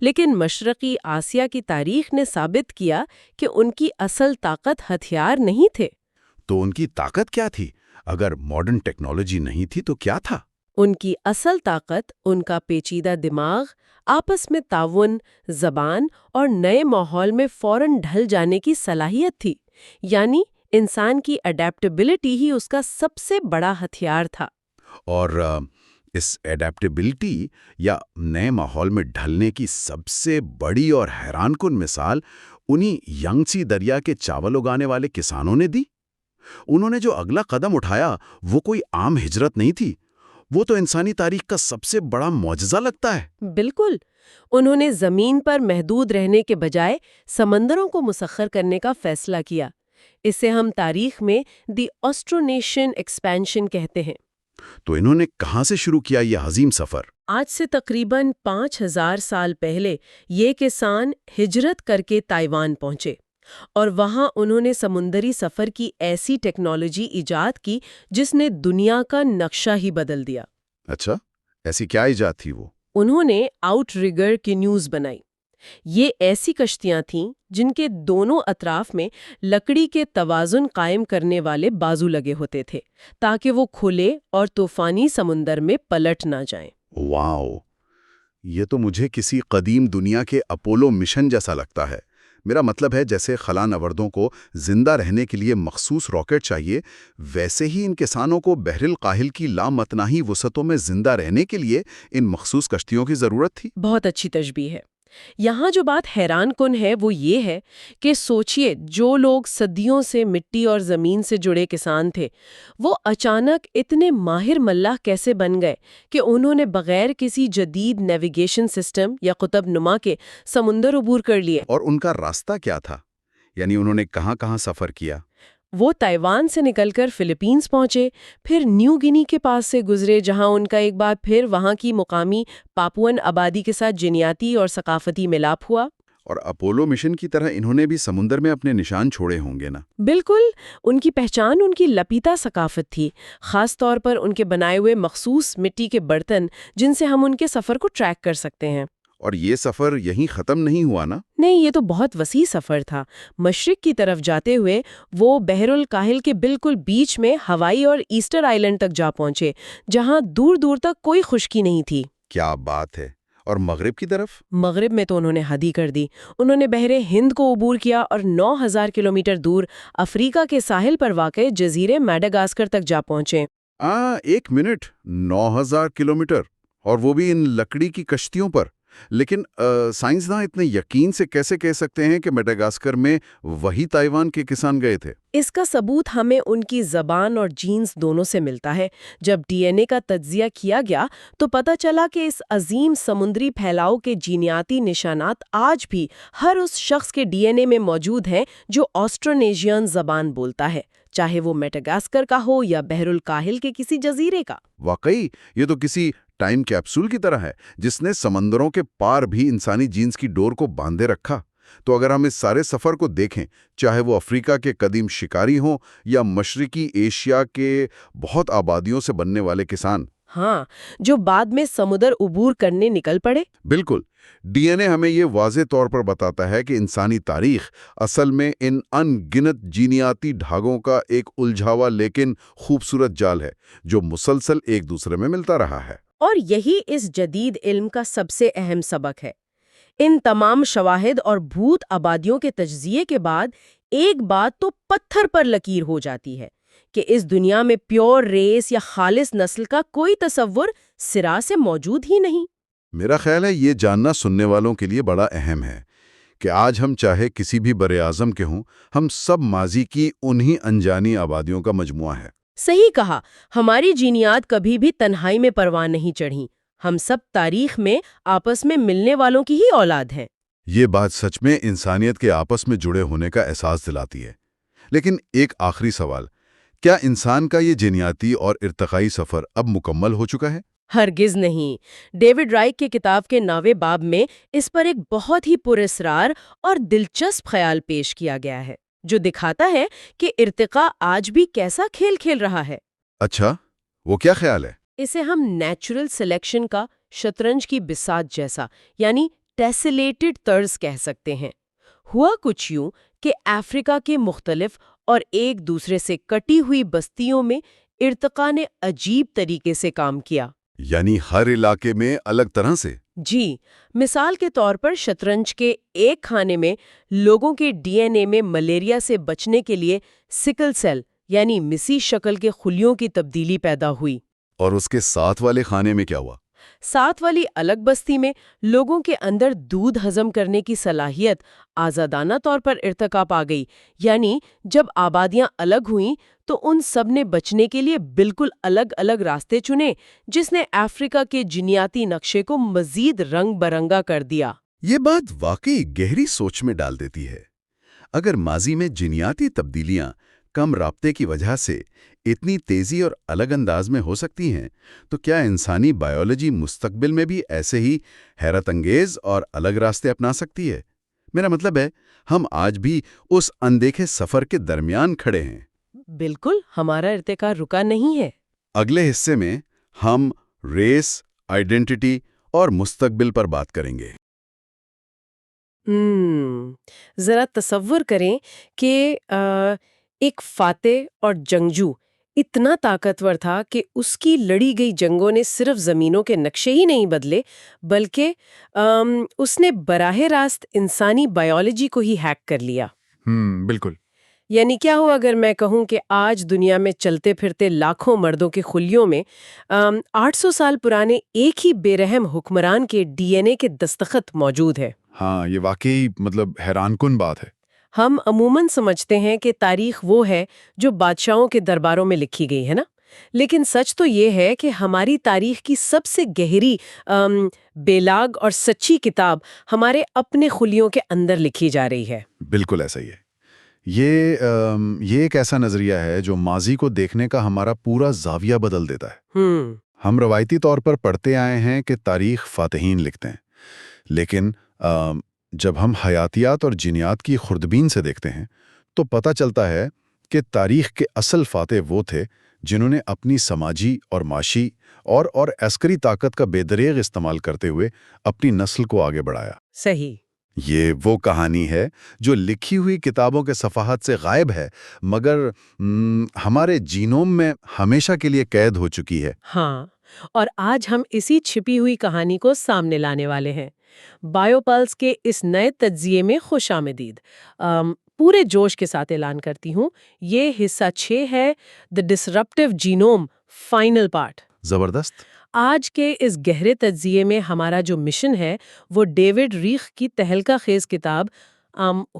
لیکن مشرقی آسیا کی تاریخ نے ثابت کیا کہ ان کی اصل طاقت ہتھیار نہیں تھے۔ تو ان کی طاقت کیا تھی؟ اگر ماڈرن ٹیکنالوجی نہیں تھی تو کیا تھا؟ ان کی اصل طاقت ان کا پیچیدہ دماغ، آپس میں تعاون، زبان اور نئے ماحول میں فوراً ڈھل جانے کی صلاحیت تھی۔ یعنی انسان کی اڈیپٹیبلٹی ہی اس کا سب سے بڑا ہتھیار تھا۔ اور اس ایڈیپٹیبلٹی یا نئے ماحول میں ڈھلنے کی سب سے بڑی اور حیران کن مثال انہی یانگتزی دریا کے چاول اگانے والے کسانوں نے دی۔ انہوں نے جو اگلا قدم اٹھایا وہ کوئی عام ہجرت نہیں تھی، وہ تو انسانی تاریخ کا سب سے بڑا معجزہ لگتا ہے۔ بالکل، انہوں نے زمین پر محدود رہنے کے بجائے سمندروں کو مسخر کرنے کا فیصلہ کیا۔ اسے ہم تاریخ میں دی آسٹرونیشین ایکسپینشن کہتے ہیں۔ تو انہوں نے کہاں سے شروع کیا یہ عظیم سفر؟ آج سے تقریباً 5000 سال پہلے یہ کسان ہجرت کر کے تائیوان پہنچے، اور وہاں انہوں نے سمندری سفر کی ایسی ٹیکنالوجی ایجاد کی جس نے دنیا کا نقشہ ہی بدل دیا۔ اچھا، ایسی کیا ایجاد تھی وہ؟ انہوں نے آؤٹ ریگر کینیوز بنائی۔ یہ ایسی کشتیاں تھیں جن کے دونوں اطراف میں لکڑی کے توازن قائم کرنے والے بازو لگے ہوتے تھے تاکہ وہ کھلے اور طوفانی سمندر میں پلٹ نہ جائیں۔ واو، یہ تو مجھے کسی قدیم دنیا کے اپولو مشن جیسا لگتا ہے۔ میرا مطلب ہے جیسے خلا نوردوں کو زندہ رہنے کے لیے مخصوص راکٹ چاہیے، ویسے ہی ان کسانوں کو بحر الکاہل کی لامتناہی وسعتوں میں زندہ رہنے کے لیے ان مخصوص کشتیوں کی ضرورت تھی۔ بہت اچھی تشبیہ ہے۔ یہاں جو بات حیران کن ہے وہ یہ ہے کہ سوچئے جو لوگ صدیوں سے مٹی اور زمین سے جڑے کسان تھے، وہ اچانک اتنے ماہر ملاح کیسے بن گئے کہ انہوں نے بغیر کسی جدید نیویگیشن سسٹم یا قطب نما کے سمندر عبور کر لیے۔ اور ان کا راستہ کیا تھا؟ یعنی انہوں نے کہاں کہاں سفر کیا؟ وہ تائیوان سے نکل کر فلپینز پہنچے، پھر نیو گینی کے پاس سے گزرے جہاں ان کا ایک بار پھر وہاں کی مقامی پاپون آبادی کے ساتھ جینیاتی اور ثقافتی ملاپ ہوا۔ اور اپولو مشن کی طرح انہوں نے بھی سمندر میں اپنے نشان چھوڑے ہوں گے نا؟ بالکل، ان کی پہچان ان کی لپیتا ثقافت تھی، خاص طور پر ان کے بنائے ہوئے مخصوص مٹی کے برتن جن سے ہم ان کے سفر کو ٹریک کر سکتے ہیں۔ اور یہ سفر یہیں ختم نہیں ہوا نا؟ نہیں، یہ تو بہت وسیع سفر تھا۔ مشرق کی طرف جاتے ہوئے وہ بحر الکاہل کے بالکل بیچ میں ہوائی اور ایسٹر آئیلینڈ تک جا پہنچے، جہاں دور دور تک کوئی خشکی نہیں تھی۔ کیا بات ہے! اور مغرب کی طرف؟ مغرب میں تو انہوں نے حد ہی کر دی۔ انہوں نے بحر ہند کو عبور کیا اور 9000 کلومیٹر دور افریقہ کے ساحل پر واقع جزیرے میڈاگاسکر تک جا پہنچے۔ ایک منٹ، 9000 کلومیٹر، اور وہ بھی ان لکڑی کی کشتیوں پر؟ لیکن سائنسداں اتنے یقین سے کیسے کہہ سکتے ہیں کہ میڈاگاسکر میں وہی تائیوان کے کسان گئے تھے؟ اس کا ثبوت ہمیں ان کی زبان اور جینز دونوں سے ملتا ہے۔ جب ڈی این اے کا تجزیہ کیا گیا تو پتہ چلا کہ اس عظیم سمندری پھیلاؤ کے جینیاتی نشانات آج بھی ہر اس شخص کے ڈی این اے میں موجود ہیں جو آسٹرونیشین زبان بولتا ہے، چاہے وہ میڈاگاسکر کا ہو یا بحر الکاہل کے کسی جزیرے کا۔ واقعی یہ تو کسی ٹائم کیپسول کی طرح ہے جس نے سمندروں کے پار بھی انسانی جینز کی ڈور کو باندھے رکھا۔ تو اگر ہم اس سارے سفر کو دیکھیں، چاہے وہ افریقہ کے قدیم شکاری ہوں یا مشرقی ایشیا کے بہت آبادیوں سے بننے والے کسان، ہاں، جو بعد میں سمندر عبور کرنے نکل پڑے۔ بالکل، ڈی این اے ہمیں یہ واضح طور پر بتاتا ہے کہ انسانی تاریخ اصل میں ان ان گنت جینیاتی دھاگوں کا ایک الجھاوا لیکن خوبصورت جال ہے جو مسلسل ایک دوسرے میں ملتا رہا ہے۔ اور یہی اس جدید علم کا سب سے اہم سبق ہے۔ ان تمام شواہد اور بھوت آبادیوں کے تجزیے کے بعد ایک بات تو پتھر پر لکیر ہو جاتی ہے کہ اس دنیا میں پیور ریس یا خالص نسل کا کوئی تصور سرا سے موجود ہی نہیں۔ میرا خیال ہے یہ جاننا سننے والوں کے لیے بڑا اہم ہے کہ آج ہم چاہے کسی بھی براعظم کے ہوں، ہم سب ماضی کی انہی انجانی آبادیوں کا مجموعہ ہے۔ صحیح کہا، ہماری جینیات کبھی بھی تنہائی میں پروان نہیں چڑھیں، ہم سب تاریخ میں آپس میں ملنے والوں کی ہی اولاد ہیں۔ یہ بات سچ میں انسانیت کے آپس میں جڑے ہونے کا احساس دلاتی ہے۔ لیکن ایک آخری سوال، کیا انسان کا یہ جینیاتی اور ارتقائی سفر اب مکمل ہو چکا ہے؟ ہرگز نہیں۔ ڈیوڈ رائک کی کتاب کے 9ویں باب میں اس پر ایک بہت ہی پراسرار اور دلچسپ خیال پیش کیا گیا ہے جو دکھاتا ہے کہ ارتقاء آج بھی کیسا کھیل کھیل رہا ہے۔ اچھا، وہ کیا خیال ہے؟ اسے ہم نیچرل سلیکشن کا شطرنج کی بساط جیسا یعنی ٹیسیلیٹڈ طرز کہہ سکتے ہیں۔ ہوا کچھ یوں کہ افریقہ کے مختلف اور ایک دوسرے سے کٹی ہوئی بستیوں میں ارتقاء نے عجیب طریقے سے کام کیا۔ یعنی ہر علاقے میں الگ طرح سے؟ جی، مثال کے طور پر شطرنج کے ایک خانے میں لوگوں کے ڈی این اے میں ملیریا سے بچنے کے لیے سکل سیل یعنی مسی شکل کے خلیوں کی تبدیلی پیدا ہوئی۔ اور اس کے ساتھ والے خانے میں کیا ہوا؟ ساتھ والی الگ بستی میں لوگوں کے اندر دودھ ہضم کرنے کی صلاحیت آزادانہ طور پر ارتقا پا گئی، یعنی جب آبادیاں الگ ہوئیں تو ان سب نے بچنے کے لیے بالکل الگ الگ راستے چنے، جس نے افریقہ کے جینیاتی نقشے کو مزید رنگ برنگا کر دیا۔ یہ بات واقعی گہری سوچ میں ڈال دیتی ہے۔ اگر ماضی میں جینیاتی تبدیلیاں کم رابطے کی وجہ سے اتنی تیزی اور الگ انداز میں ہو سکتی ہیں، تو کیا انسانی بائیولوجی مستقبل میں بھی ایسے ہی حیرت انگیز اور الگ راستے اپنا سکتی ہے؟ میرا مطلب ہے، ہم آج بھی اس اندیکھے سفر کے درمیان کھڑے ہیں۔ بالکل، ہمارا ارتقاء رکا نہیں ہے۔ اگلے حصے میں ہم ریس، آئیڈینٹی اور مستقبل پر بات کریں گے۔ ذرا تصور کریں کہ ایک فاتح اور جنگجو اتنا طاقتور تھا کہ اس کی لڑی گئی جنگوں نے صرف زمینوں کے نقشے ہی نہیں بدلے، بلکہ اس نے براہ راست انسانی بائیولوجی کو ہی ہیک کر لیا۔ بالکل۔ یعنی کیا ہو اگر میں کہوں کہ آج دنیا میں چلتے پھرتے لاکھوں مردوں کے خلیوں میں 800 سال پرانے ایک ہی بے رحم حکمران کے ڈی این اے کے دستخط موجود ہے۔ ہاں، یہ واقعی حیران کن بات ہے۔ ہم عموماً سمجھتے ہیں کہ تاریخ وہ ہے جو بادشاہوں کے درباروں میں لکھی گئی ہے نا، لیکن سچ تو یہ ہے کہ ہماری تاریخ کی سب سے گہری بے لاگ اور سچی کتاب ہمارے اپنے خلیوں کے اندر لکھی جا رہی ہے۔ بالکل ایسا ہی ہے۔ یہ ایک ایسا نظریہ ہے جو ماضی کو دیکھنے کا ہمارا پورا زاویہ بدل دیتا ہے۔ ہم روایتی طور پر پڑھتے آئے ہیں کہ تاریخ فاتحین لکھتے ہیں، لیکن جب ہم حیاتیات اور جینیات کی خوردبین سے دیکھتے ہیں تو پتہ چلتا ہے کہ تاریخ کے اصل فاتح وہ تھے جنہوں نے اپنی سماجی اور معاشی اور عسکری طاقت کا بے دریغ استعمال کرتے ہوئے اپنی نسل کو آگے بڑھایا۔ صحیح۔ یہ وہ کہانی ہے جو لکھی ہوئی کتابوں کے صفحات سے غائب ہے، مگر ہمارے جینوم میں ہمیشہ کے لیے قید ہو چکی ہے۔ ہاں، اور آج ہم اسی چھپی ہوئی کہانی کو سامنے لانے والے ہیں۔ بائیو پلس کے اس نئے تجزیے میں خوش آمدید۔ پورے جوش کے ساتھ اعلان کرتی ہوں، یہ حصہ 6 ہے، دی ڈسرپٹیو جینوم، فائنل پارٹ۔ زبردست۔ آج کے اس گہرے تجزیے میں ہمارا جو مشن ہے وہ ڈیوڈ ریخ کی تہلکہ خیز کتاب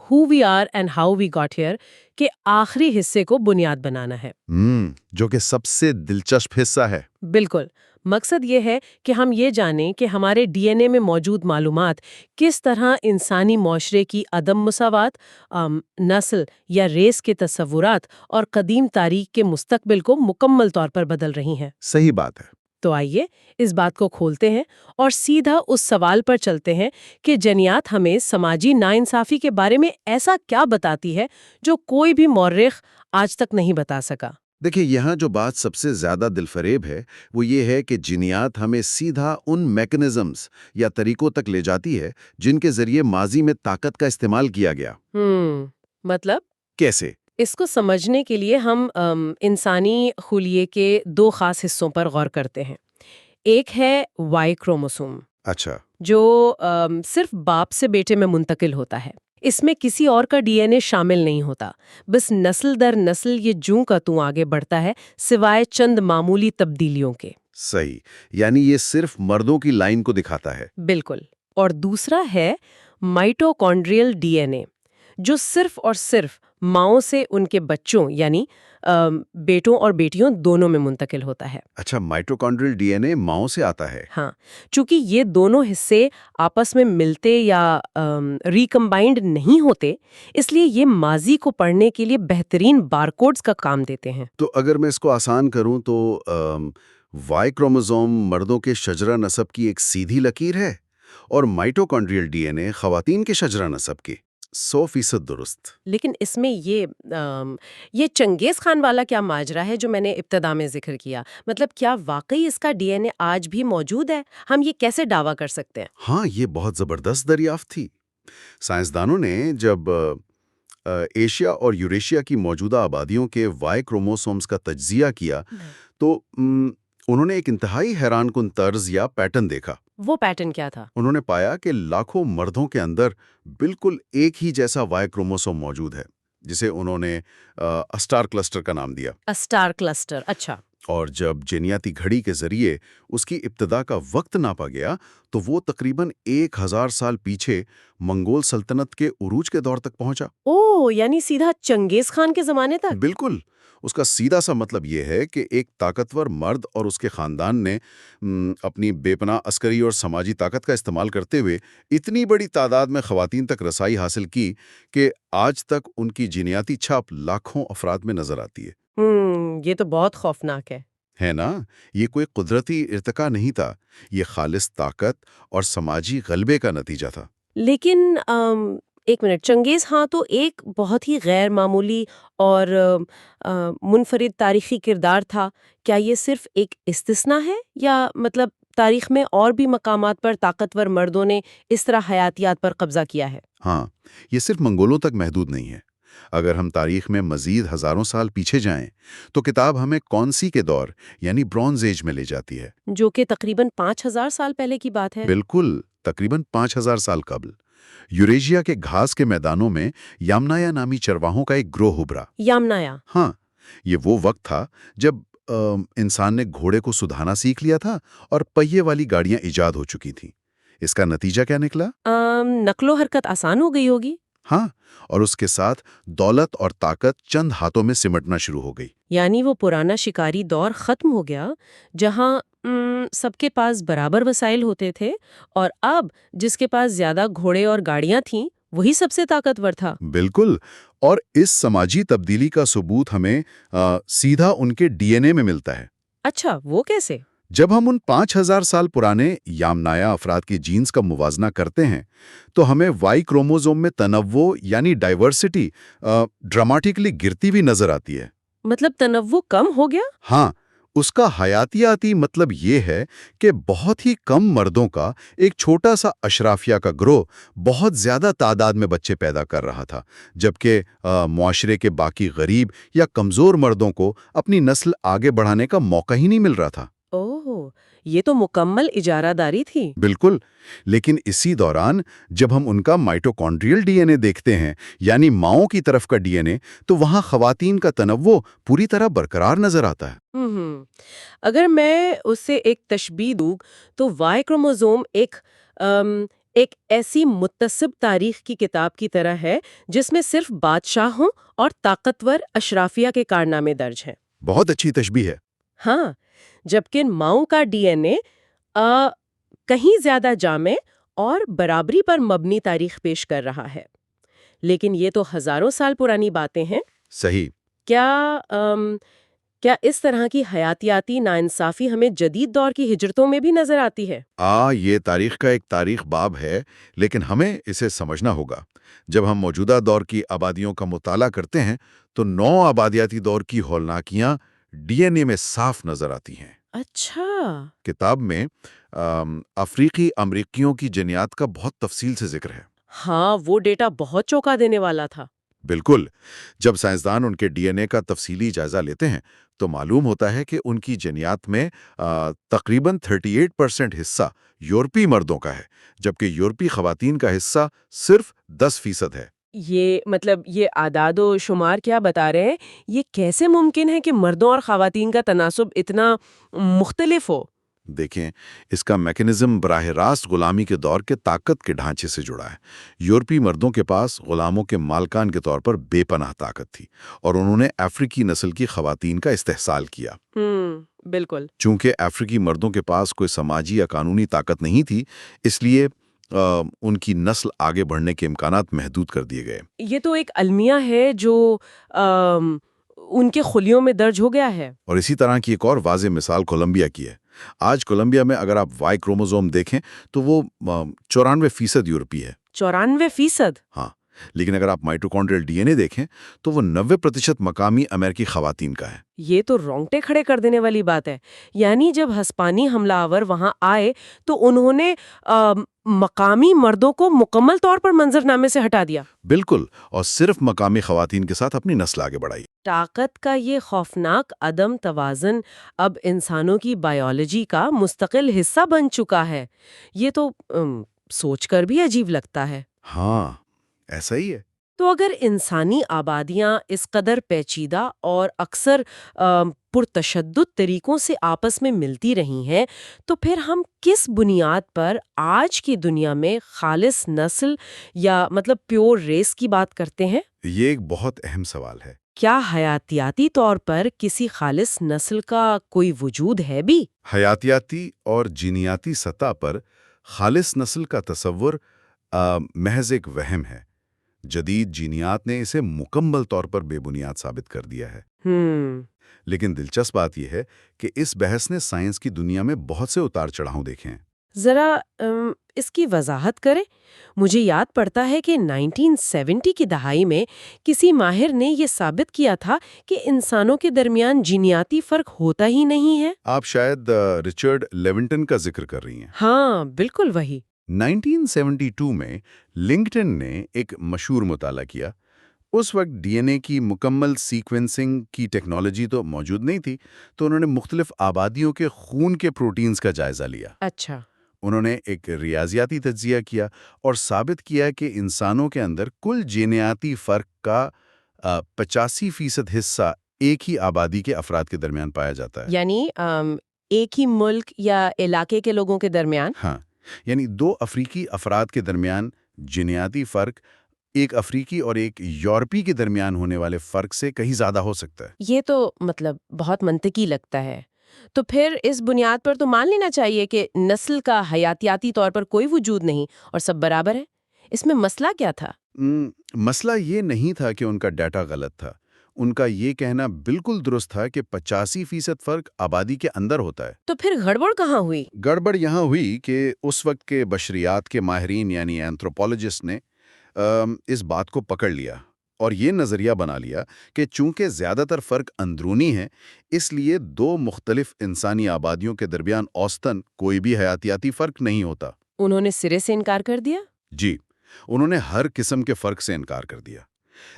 who we are and how we got here کے آخری حصے کو بنیاد بنانا ہے، جو کہ سب سے دلچسپ حصہ ہے۔ بالکل۔ مقصد یہ ہے کہ ہم یہ جانیں کہ ہمارے ڈی این اے میں موجود معلومات کس طرح انسانی معاشرے کی عدم مساوات، نسل یا ریس کے تصورات اور قدیم تاریخ کے مستقبل کو مکمل طور پر بدل رہی ہیں۔ صحیح بات ہے۔ تو آئیے اس بات کو کھولتے ہیں اور سیدھا اس سوال پر چلتے ہیں کہ جینیات ہمیں سماجی ناانصافی کے بارے میں ایسا کیا بتاتی ہے جو کوئی بھی مورخ آج تک نہیں بتا سکا۔ دیکھیں، یہاں جو بات سب سے زیادہ دلفریب ہے وہ یہ ہے کہ جینیات ہمیں سیدھا ان میکنزمز یا طریقوں تک لے جاتی ہے جن کے ذریعے ماضی میں طاقت کا استعمال کیا گیا۔ مطلب کیسے؟ اس کو سمجھنے کے لیے ہم انسانی خلیے کے 2 خاص حصوں پر غور کرتے ہیں۔ ایک ہے وائی کروموسوم، اچھا، جو صرف باپ سے بیٹے میں منتقل ہوتا ہے۔ اس میں کسی اور کا ڈی این اے شامل نہیں ہوتا، بس نسل در نسل یہ جوں کا توں آگے بڑھتا ہے سوائے چند معمولی تبدیلیوں کے۔ صحیح، یعنی یہ صرف مردوں کی لائن کو دکھاتا ہے۔ بالکل۔ اور دوسرا ہے مائٹوکونڈریل ڈی این اے، جو صرف اور صرف ماؤں سے ان کے بچوں یعنی بیٹوں اور بیٹیوں دونوں میں منتقل ہوتا ہے۔ اچھا، مائٹوکونڈریل ڈی این اے ماؤں سے آتا ہے۔ ہاں، چونکہ یہ دونوں حصے آپس میں ملتے یا ریکمبائنڈ نہیں ہوتے، اس لیے یہ ماضی کو پڑھنے کے لیے بہترین بارکوڈز کا کام دیتے ہیں۔ تو اگر میں اس کو آسان کروں تو وائی کروموزوم مردوں کے شجرہ نسب کی ایک سیدھی لکیر ہے اور مائٹوکونڈریل ڈی این اے خواتین کے شجرہ نسب کی۔ 100% درست۔ لیکن اس میں یہ چنگیز خان والا کیا ماجرا ہے جو میں نے ابتدا میں ذکر کیا؟ مطلب کیا واقعی اس کا ڈی این اے آج بھی موجود ہے؟ ہم یہ کیسے دعویٰ کر سکتے ہیں؟ ہاں، یہ بہت زبردست دریافت تھی۔ سائنسدانوں نے جب ایشیا اور یوریشیا کی موجودہ آبادیوں کے وائی کروموسومز کا تجزیہ کیا تو انہوں نے ایک انتہائی حیران کن طرز یا پیٹرن دیکھا۔ وہ پیٹرن کیا تھا؟ انہوں نے پایا کہ لاکھوں مردوں کے اندر بالکل ایک ہی جیسا وائی کروموسوم موجود ہے، جسے انہوں نے اسٹار کلسٹر کا نام دیا۔ اسٹار کلسٹر، اچھا۔ اور جب جینیاتی گھڑی کے ذریعے اس کی ابتدا کا وقت ناپا گیا تو وہ تقریباً 1000 سال پیچھے منگول سلطنت کے عروج کے دور تک پہنچا۔ اوہ، یعنی سیدھا چنگیز خان کے زمانے تک؟ بالکل۔ اس کا سیدھا سا مطلب یہ ہے کہ ایک طاقتور مرد اور اس کے خاندان نے اپنی بے پناہ عسکری اور سماجی طاقت کا استعمال کرتے ہوئے اتنی بڑی تعداد میں خواتین تک رسائی حاصل کی کہ آج تک ان کی جینیاتی چھاپ لاکھوں افراد میں نظر آتی ہے۔ یہ تو بہت خوفناک ہے نا؟ یہ کوئی قدرتی ارتقا نہیں تھا، یہ خالص طاقت اور سماجی غلبے کا نتیجہ تھا۔ لیکن ایک منٹ، چنگیز خان تو ایک بہت ہی غیر معمولی اور منفرد تاریخی کردار تھا۔ کیا یہ صرف ایک استثناء ہے یا مطلب تاریخ میں اور بھی مقامات پر طاقتور مردوں نے اس طرح حیاتیات پر قبضہ کیا ہے؟ ہاں، یہ صرف منگولوں تک محدود نہیں ہے۔ اگر ہم تاریخ میں مزید ہزاروں سال پیچھے جائیں تو کتاب ہمیں کونسی کے دور یعنی برونز ایج میں لے جاتی ہے، جو کہ تقریباً 5000 سال پہلے کی بات ہے۔ بالکل، تقریباً 5000 سال قبل یوریشیا کے گھاس کے میدانوں میں یامنایا نامی چرواہوں کا ایک گروہ ابھرا۔ یامنایا؟ ہاں، یہ وہ وقت تھا جب انسان نے گھوڑے کو سدھانا سیکھ لیا تھا اور پہیے والی گاڑیاں ایجاد ہو چکی تھیں۔ اس کا نتیجہ کیا نکلا؟ نقل و حرکت آسان ہو گئی ہوگی۔ ہاں، اور اس کے ساتھ دولت اور طاقت چند ہاتھوں میں سمٹنا شروع ہو گئی۔ یعنی وہ پرانا شکاری دور ختم ہو گیا جہاں سب کے پاس برابر وسائل ہوتے تھے، اور اب جس کے پاس زیادہ گھوڑے اور گاڑیاں تھیں وہی سب سے طاقتور تھا۔ بالکل، اور اس سماجی تبدیلی کا ثبوت ہمیں سیدھا ان کے ڈی این اے میں ملتا ہے۔ اچھا، وہ کیسے؟ جب ہم ان 5000 سال پرانے یامنایا افراد کی جینز کا موازنہ کرتے ہیں تو ہمیں وائی کروموزوم میں تنوع یعنی ڈائیورسٹی ڈراماٹکلی گرتی ہوئی نظر آتی ہے۔ مطلب تنوع کم ہو گیا؟ ہاں، اس کا حیاتیاتی مطلب یہ ہے کہ بہت ہی کم مردوں کا ایک چھوٹا سا اشرافیہ کا گروہ بہت زیادہ تعداد میں بچے پیدا کر رہا تھا، جبکہ معاشرے کے باقی غریب یا کمزور مردوں کو اپنی نسل آگے بڑھانے کا موقع ہی نہیں مل رہا تھا۔ اوہ، یہ تو مکمل اجارہ داری تھی۔ بالکل، لیکن اسی دوران جب ہم ان کا مائٹوکونڈریل ڈی این اے دیکھتے ہیں، یعنی ماؤں کی طرف کا ڈی این اے، تو وہاں خواتین کا تنوع پوری طرح برقرار نظر آتا ہے۔ اگر میں اس سے ایک تشبیہ دوں تو وائی کروموزوم ایک ایسی متصب تاریخ کی کتاب کی طرح ہے جس میں صرف بادشاہوں اور طاقتور اشرافیہ کے کارنامے درج ہیں۔ بہت اچھی تشبیہ ہے۔ ہاں، جبکہ ماؤں کا ڈی این اے کہیں زیادہ جامع اور برابری پر مبنی تاریخ پیش کر رہا ہے۔ لیکن یہ تو ہزاروں سال پرانی باتیں ہیں۔ صحیح۔ کیا اس طرح کی حیاتیاتی ناانصافی ہمیں جدید دور کی ہجرتوں میں بھی نظر آتی ہے؟ یہ تاریخ کا ایک تاریخ باب ہے، لیکن ہمیں اسے سمجھنا ہوگا۔ جب ہم موجودہ دور کی آبادیوں کا مطالعہ کرتے ہیں تو نو آبادیاتی دور کی ہولناکیاں ڈی این اے میں صاف نظر آتی ہیں۔ اچھا۔ کتاب میں افریقی امریکیوں کی جینیات کا بہت تفصیل سے ذکر ہے۔ ہاں، وہ ڈیٹا بہت چونکا دینے والا تھا۔ بالکل، جب سائنسدان ان کے ڈی این اے کا تفصیلی جائزہ لیتے ہیں تو معلوم ہوتا ہے کہ ان کی جینیات میں تقریباً 38% حصہ یورپی مردوں کا ہے، جبکہ یورپی خواتین کا حصہ صرف 10% ہے۔ یہ اعداد و شمار کیا بتا رہے ہیں؟ یہ کیسے ممکن ہے کہ مردوں اور خواتین کا تناسب اتنا مختلف ہو؟ دیکھیں، اس کا میکانزم براہ راست غلامی کے دور کے طاقت کے ڈھانچے سے جڑا ہے۔ یورپی مردوں کے پاس غلاموں کے مالکان کے طور پر بے پناہ طاقت تھی، اور انہوں نے افریقی نسل کی خواتین کا استحصال کیا۔ بالکل۔ چونکہ افریقی مردوں کے پاس کوئی سماجی یا قانونی طاقت نہیں تھی، اس لیے ان کی نسل آگے بڑھنے کے امکانات محدود کر دیے گئے۔ یہ تو ایک المیہ ہے جو ان کے خلیوں میں درج ہو گیا ہے۔ اور اسی طرح کی ایک اور واضح مثال کولمبیا کی ہے۔ آج کولمبیا میں اگر آپ وائی کروموزوم دیکھیں تو وہ 94% یورپی ہے۔ 94%؟ ہاں، لیکن اگر آپ مائٹوکونڈریل ڈی این اے دیکھیں تو وہ 90% مقامی امریکی خواتین کا ہے۔ یہ تو رونگٹے کھڑے کر دینے والی بات ہے۔ یعنی جب ہسپانی حملہ آور وہاں آئے تو انہوں نے مقامی مردوں کو مکمل طور پر منظرنامے سے ہٹا دیا۔ بالکل، اور صرف مقامی خواتین کے ساتھ اپنی نسل آگے بڑھائی۔ طاقت کا یہ خوفناک عدم توازن اب انسانوں کی بائیولوجی کا مستقل حصہ بن چکا ہے۔ یہ تو سوچ کر بھی عجیب لگتا ہے۔ ہاں، ایسا ہی ہے۔ تو اگر انسانی آبادیاں اس قدر پیچیدہ اور اکثر پرتشدد طریقوں سے آپس میں ملتی رہی ہیں تو پھر ہم کس بنیاد پر آج کی دنیا میں خالص نسل یا پیور ریس کی بات کرتے ہیں؟ یہ ایک بہت اہم سوال ہے۔ کیا حیاتیاتی طور پر کسی خالص نسل کا کوئی وجود ہے بھی؟ حیاتیاتی اور جینیاتی سطح پر خالص نسل کا تصور محض ایک وہم ہے۔ جدید جینیات نے اسے مکمل طور پر بے بنیاد ثابت کر دیا ہے۔ لیکن دلچسپ بات یہ ہے کہ اس بحث نے سائنس کی دنیا میں بہت سے اتار چڑھاؤ دیکھے ہیں۔ ذرا اس کی وضاحت کریں۔ مجھے یاد پڑتا ہے کہ 1970 کی دہائی میں کسی ماہر نے یہ ثابت کیا تھا کہ انسانوں کے درمیان جینیاتی فرق ہوتا ہی نہیں ہے۔ آپ شاید رچرڈ لیونٹن کا ذکر کر رہی ہیں۔ ہاں، بالکل وہی۔ 1972 میں لنکٹن نے ایک مشہور مطالعہ کیا۔ اس وقت ڈی این اے کی مکمل سیکوینسنگ کی ٹیکنالوجی تو موجود نہیں تھی، تو انہوں نے مختلف آبادیوں کے خون کے پروٹینز کا جائزہ لیا۔ اچھا۔ انہوں نے ایک ریاضیاتی تجزیہ کیا اور ثابت کیا کہ انسانوں کے اندر کل جینیاتی فرق کا 85% حصہ ایک ہی آبادی کے افراد کے درمیان پایا جاتا ہے۔ یعنی ایک ہی ملک یا علاقے کے لوگوں کے درمیان؟ ہاں، یعنی دو افریقی افراد کے درمیان جینیاتی فرق ایک افریقی اور ایک یورپی کے درمیان ہونے والے فرق سے کہیں زیادہ ہو سکتا ہے۔ یہ تو بہت منطقی لگتا ہے۔ تو پھر اس بنیاد پر تو مان لینا چاہیے کہ نسل کا حیاتیاتی طور پر کوئی وجود نہیں اور سب برابر ہے۔ اس میں مسئلہ کیا تھا؟ مسئلہ یہ نہیں تھا کہ ان کا ڈیٹا غلط تھا. ان کا یہ کہنا بالکل درست تھا کہ 85% فرق آبادی کے اندر ہوتا ہے. تو پھر گڑبڑ کہاں ہوئی؟ گڑبڑ یہاں ہوئی کہ اس وقت کے بشریات کے ماہرین یعنی اینتھروپولوجسٹ نے اس بات کو پکڑ لیا اور یہ نظریہ بنا لیا کہ چونکہ زیادہ تر فرق اندرونی ہے، اس لیے دو مختلف انسانی آبادیوں کے درمیان اوسطاً کوئی بھی حیاتیاتی فرق نہیں ہوتا. انہوں نے سرے سے انکار کر دیا؟ جی، انہوں نے ہر قسم کے فرق سے انکار کر دیا.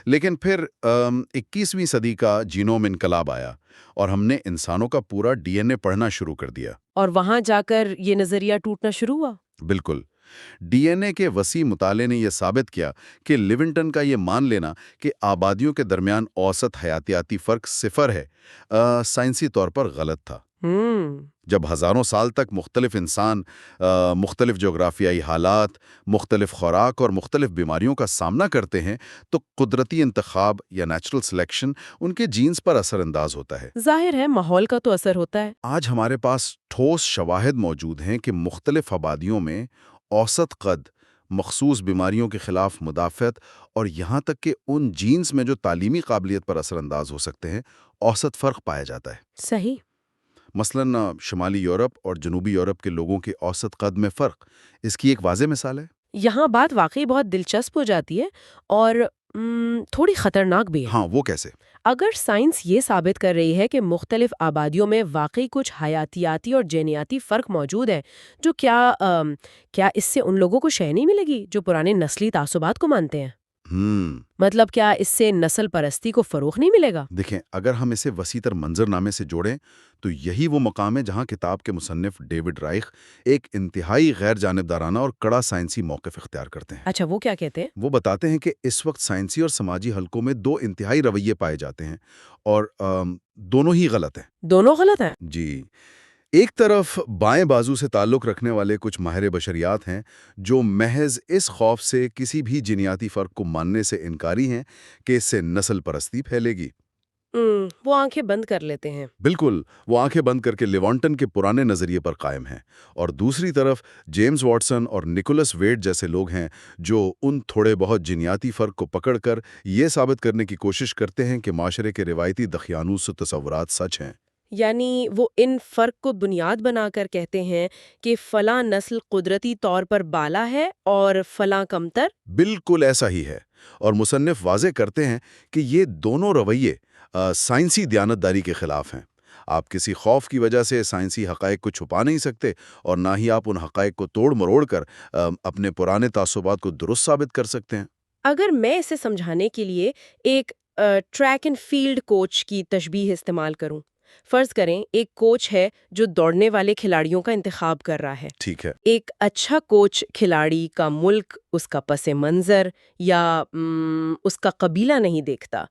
لیکن پھر 21ویں صدی کا جینوم انقلاب آیا اور ہم نے انسانوں کا پورا ڈی این اے پڑھنا شروع کر دیا. اور وہاں جا کر یہ نظریہ ٹوٹنا شروع ہوا؟ بالکل. ڈی این اے کے وسیع مطالعے نے یہ ثابت کیا کہ لیونٹن کا یہ مان لینا کہ آبادیوں کے درمیان اوسط حیاتیاتی فرق 0 ہے، سائنسی طور پر غلط تھا. جب ہزاروں سال تک مختلف انسان مختلف جغرافیائی حالات، مختلف خوراک اور مختلف بیماریوں کا سامنا کرتے ہیں تو قدرتی انتخاب یا نیچرل سلیکشن ان کے جینز پر اثر انداز ہوتا ہے. ظاہر ہے ماحول کا تو اثر ہوتا ہے. آج ہمارے پاس ٹھوس شواہد موجود ہیں کہ مختلف آبادیوں میں اوسط قد، مخصوص بیماریوں کے خلاف مدافعت اور یہاں تک کہ ان جینز میں جو تعلیمی قابلیت پر اثر انداز ہو سکتے ہیں، اوسط فرق پایا جاتا ہے. صحیح. مثلاً شمالی یورپ اور جنوبی یورپ کے لوگوں کے اوسط قد میں فرق اس کی ایک واضح مثال ہے. یہاں بات واقعی بہت دلچسپ ہو جاتی ہے اور تھوڑی خطرناک بھی ہے. ہاں، وہ کیسے؟ اگر سائنس یہ ثابت کر رہی ہے کہ مختلف آبادیوں میں واقعی کچھ حیاتیاتی اور جینیاتی فرق موجود ہے، جو کیا اس سے ان لوگوں کو شے نہیں ملے گی جو پرانے نسلی تعصبات کو مانتے ہیں؟ مطلب کیا اس سے نسل پرستی کو فروغ نہیں ملے گا؟ دیکھیں، اگر ہم اسے وسیع تر منظرنامے سے جوڑیں تو یہی وہ مقام ہے جہاں کتاب کے مصنف ڈیوڈ رائخ ایک انتہائی غیر جانبدارانہ اور کڑا سائنسی موقف اختیار کرتے ہیں. اچھا، وہ کیا کہتے ہیں؟ وہ بتاتے ہیں کہ اس وقت سائنسی اور سماجی حلقوں میں 2 انتہائی رویے پائے جاتے ہیں اور دونوں ہی غلط ہیں. دونوں غلط ہیں؟ جی. ایک طرف بائیں بازو سے تعلق رکھنے والے کچھ ماہر بشریات ہیں جو محض اس خوف سے کسی بھی جینیاتی فرق کو ماننے سے انکاری ہیں کہ اس سے نسل پرستی پھیلے گی. وہ آنکھیں بند کر لیتے ہیں. بالکل، وہ آنکھیں بند کر کے لیوانٹن کے پرانے نظریے پر قائم ہیں. اور دوسری طرف جیمز واٹسن اور نکولس ویٹ جیسے لوگ ہیں جو ان تھوڑے بہت جینیاتی فرق کو پکڑ کر یہ ثابت کرنے کی کوشش کرتے ہیں کہ معاشرے کے روایتی دقیانوس و تصورات سچ ہیں. یعنی وہ ان فرق کو بنیاد بنا کر کہتے ہیں کہ فلاں نسل قدرتی طور پر بالا ہے اور فلاں کمتر؟ بالکل ایسا ہی ہے. اور مصنف واضح کرتے ہیں کہ یہ دونوں رویے سائنسی دیانتداری کے خلاف ہیں. آپ کسی خوف کی وجہ سے سائنسی حقائق کو چھپا نہیں سکتے اور نہ ہی آپ ان حقائق کو توڑ مروڑ کر اپنے پرانے تعصبات کو درست ثابت کر سکتے ہیں. اگر میں اسے سمجھانے کے لیے ایک ٹریک اینڈ فیلڈ کوچ کی تشبیہ استعمال کروں، فرض کریں ایک کوچ ہے جو دوڑنے والے کھلاڑیوں کا انتخاب کر رہا ہے. ٹھیک ہے. ایک اچھا کوچ کھلاڑی کا ملک، اس کا پس منظر یا اس کا قبیلہ نہیں دیکھتا.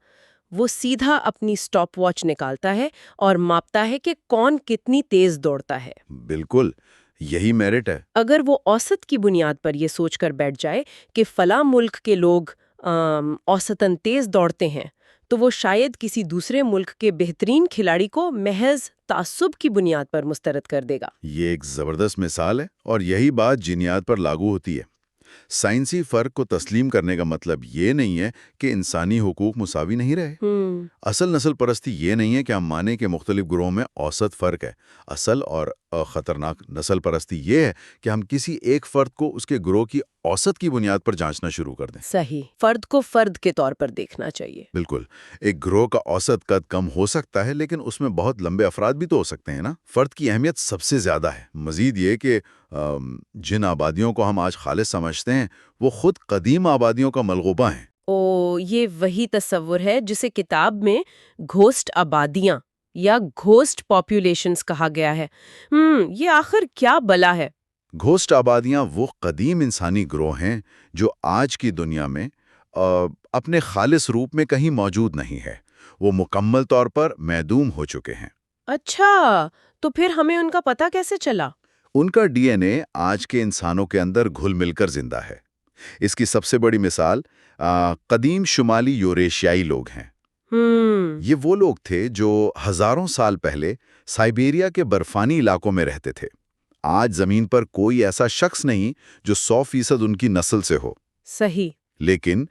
وہ سیدھا اپنی سٹاپ واچ نکالتا ہے اور ماپتا ہے کہ کون کتنی تیز دوڑتا ہے. بالکل یہی میرٹ ہے. اگر وہ اوسط کی بنیاد پر یہ سوچ کر بیٹھ جائے کہ فلاں ملک کے لوگ اوسطاً تیز دوڑتے ہیں، تو وہ شاید کسی دوسرے ملک کے بہترین کھلاڑی کو محض تعصب کی بنیاد پر مسترد کر دے گا. یہ ایک زبردست مثال ہے اور یہی بات جینیات پر لاگو ہوتی ہے. سائنسی فرق کو تسلیم کرنے کا مطلب یہ نہیں ہے کہ انسانی حقوق مساوی نہیں رہے. اصل نسل پرستی یہ نہیں ہے کہ ہم مانیں کہ مختلف گروہوں میں اوسط فرق ہے. اصل اور خطرناک نسل پرستی یہ ہے کہ ہم کسی ایک فرد کو اس کے گروہ کی اوسط کی بنیاد پر جانچنا شروع کر دیں. صحیح. فرد کو فرد کے طور پر دیکھنا چاہیے. بالکل. ایک گروہ کا اوسط قد کم ہو سکتا ہے لیکن اس میں بہت لمبے افراد بھی تو ہو سکتے ہیں نا. فرد کی اہمیت سب سے زیادہ ہے. مزید یہ کہ جن آبادیوں کو ہم آج خالص سمجھتے ہیں وہ خود قدیم آبادیوں کا ملغوبہ ہیں. یہ وہی تصور ہے جسے کتاب میں گھوسٹ آبادیاں یا گھوسٹ پاپولیشنز کہا گیا ہے. یہ آخر کیا بلا ہے؟ گھوسٹ آبادیاں وہ قدیم انسانی گروہ ہیں جو آج کی دنیا میں اپنے خالص روپ میں کہیں موجود نہیں ہے. وہ مکمل طور پر معدوم ہو چکے ہیں. اچھا، تو پھر ہمیں ان کا پتہ کیسے چلا؟ ان کا ڈی این اے آج کے انسانوں کے اندر گھل مل کر زندہ ہے. اس کی سب سے بڑی مثال قدیم شمالی یوریشیائی لوگ ہیں. یہ وہ لوگ تھے جو ہزاروں سال پہلے سائبیریا کے برفانی علاقوں میں رہتے تھے. آج زمین پر کوئی ایسا شخص نہیں جو 100% ان کی نسل سے ہو. صحیح. لیکن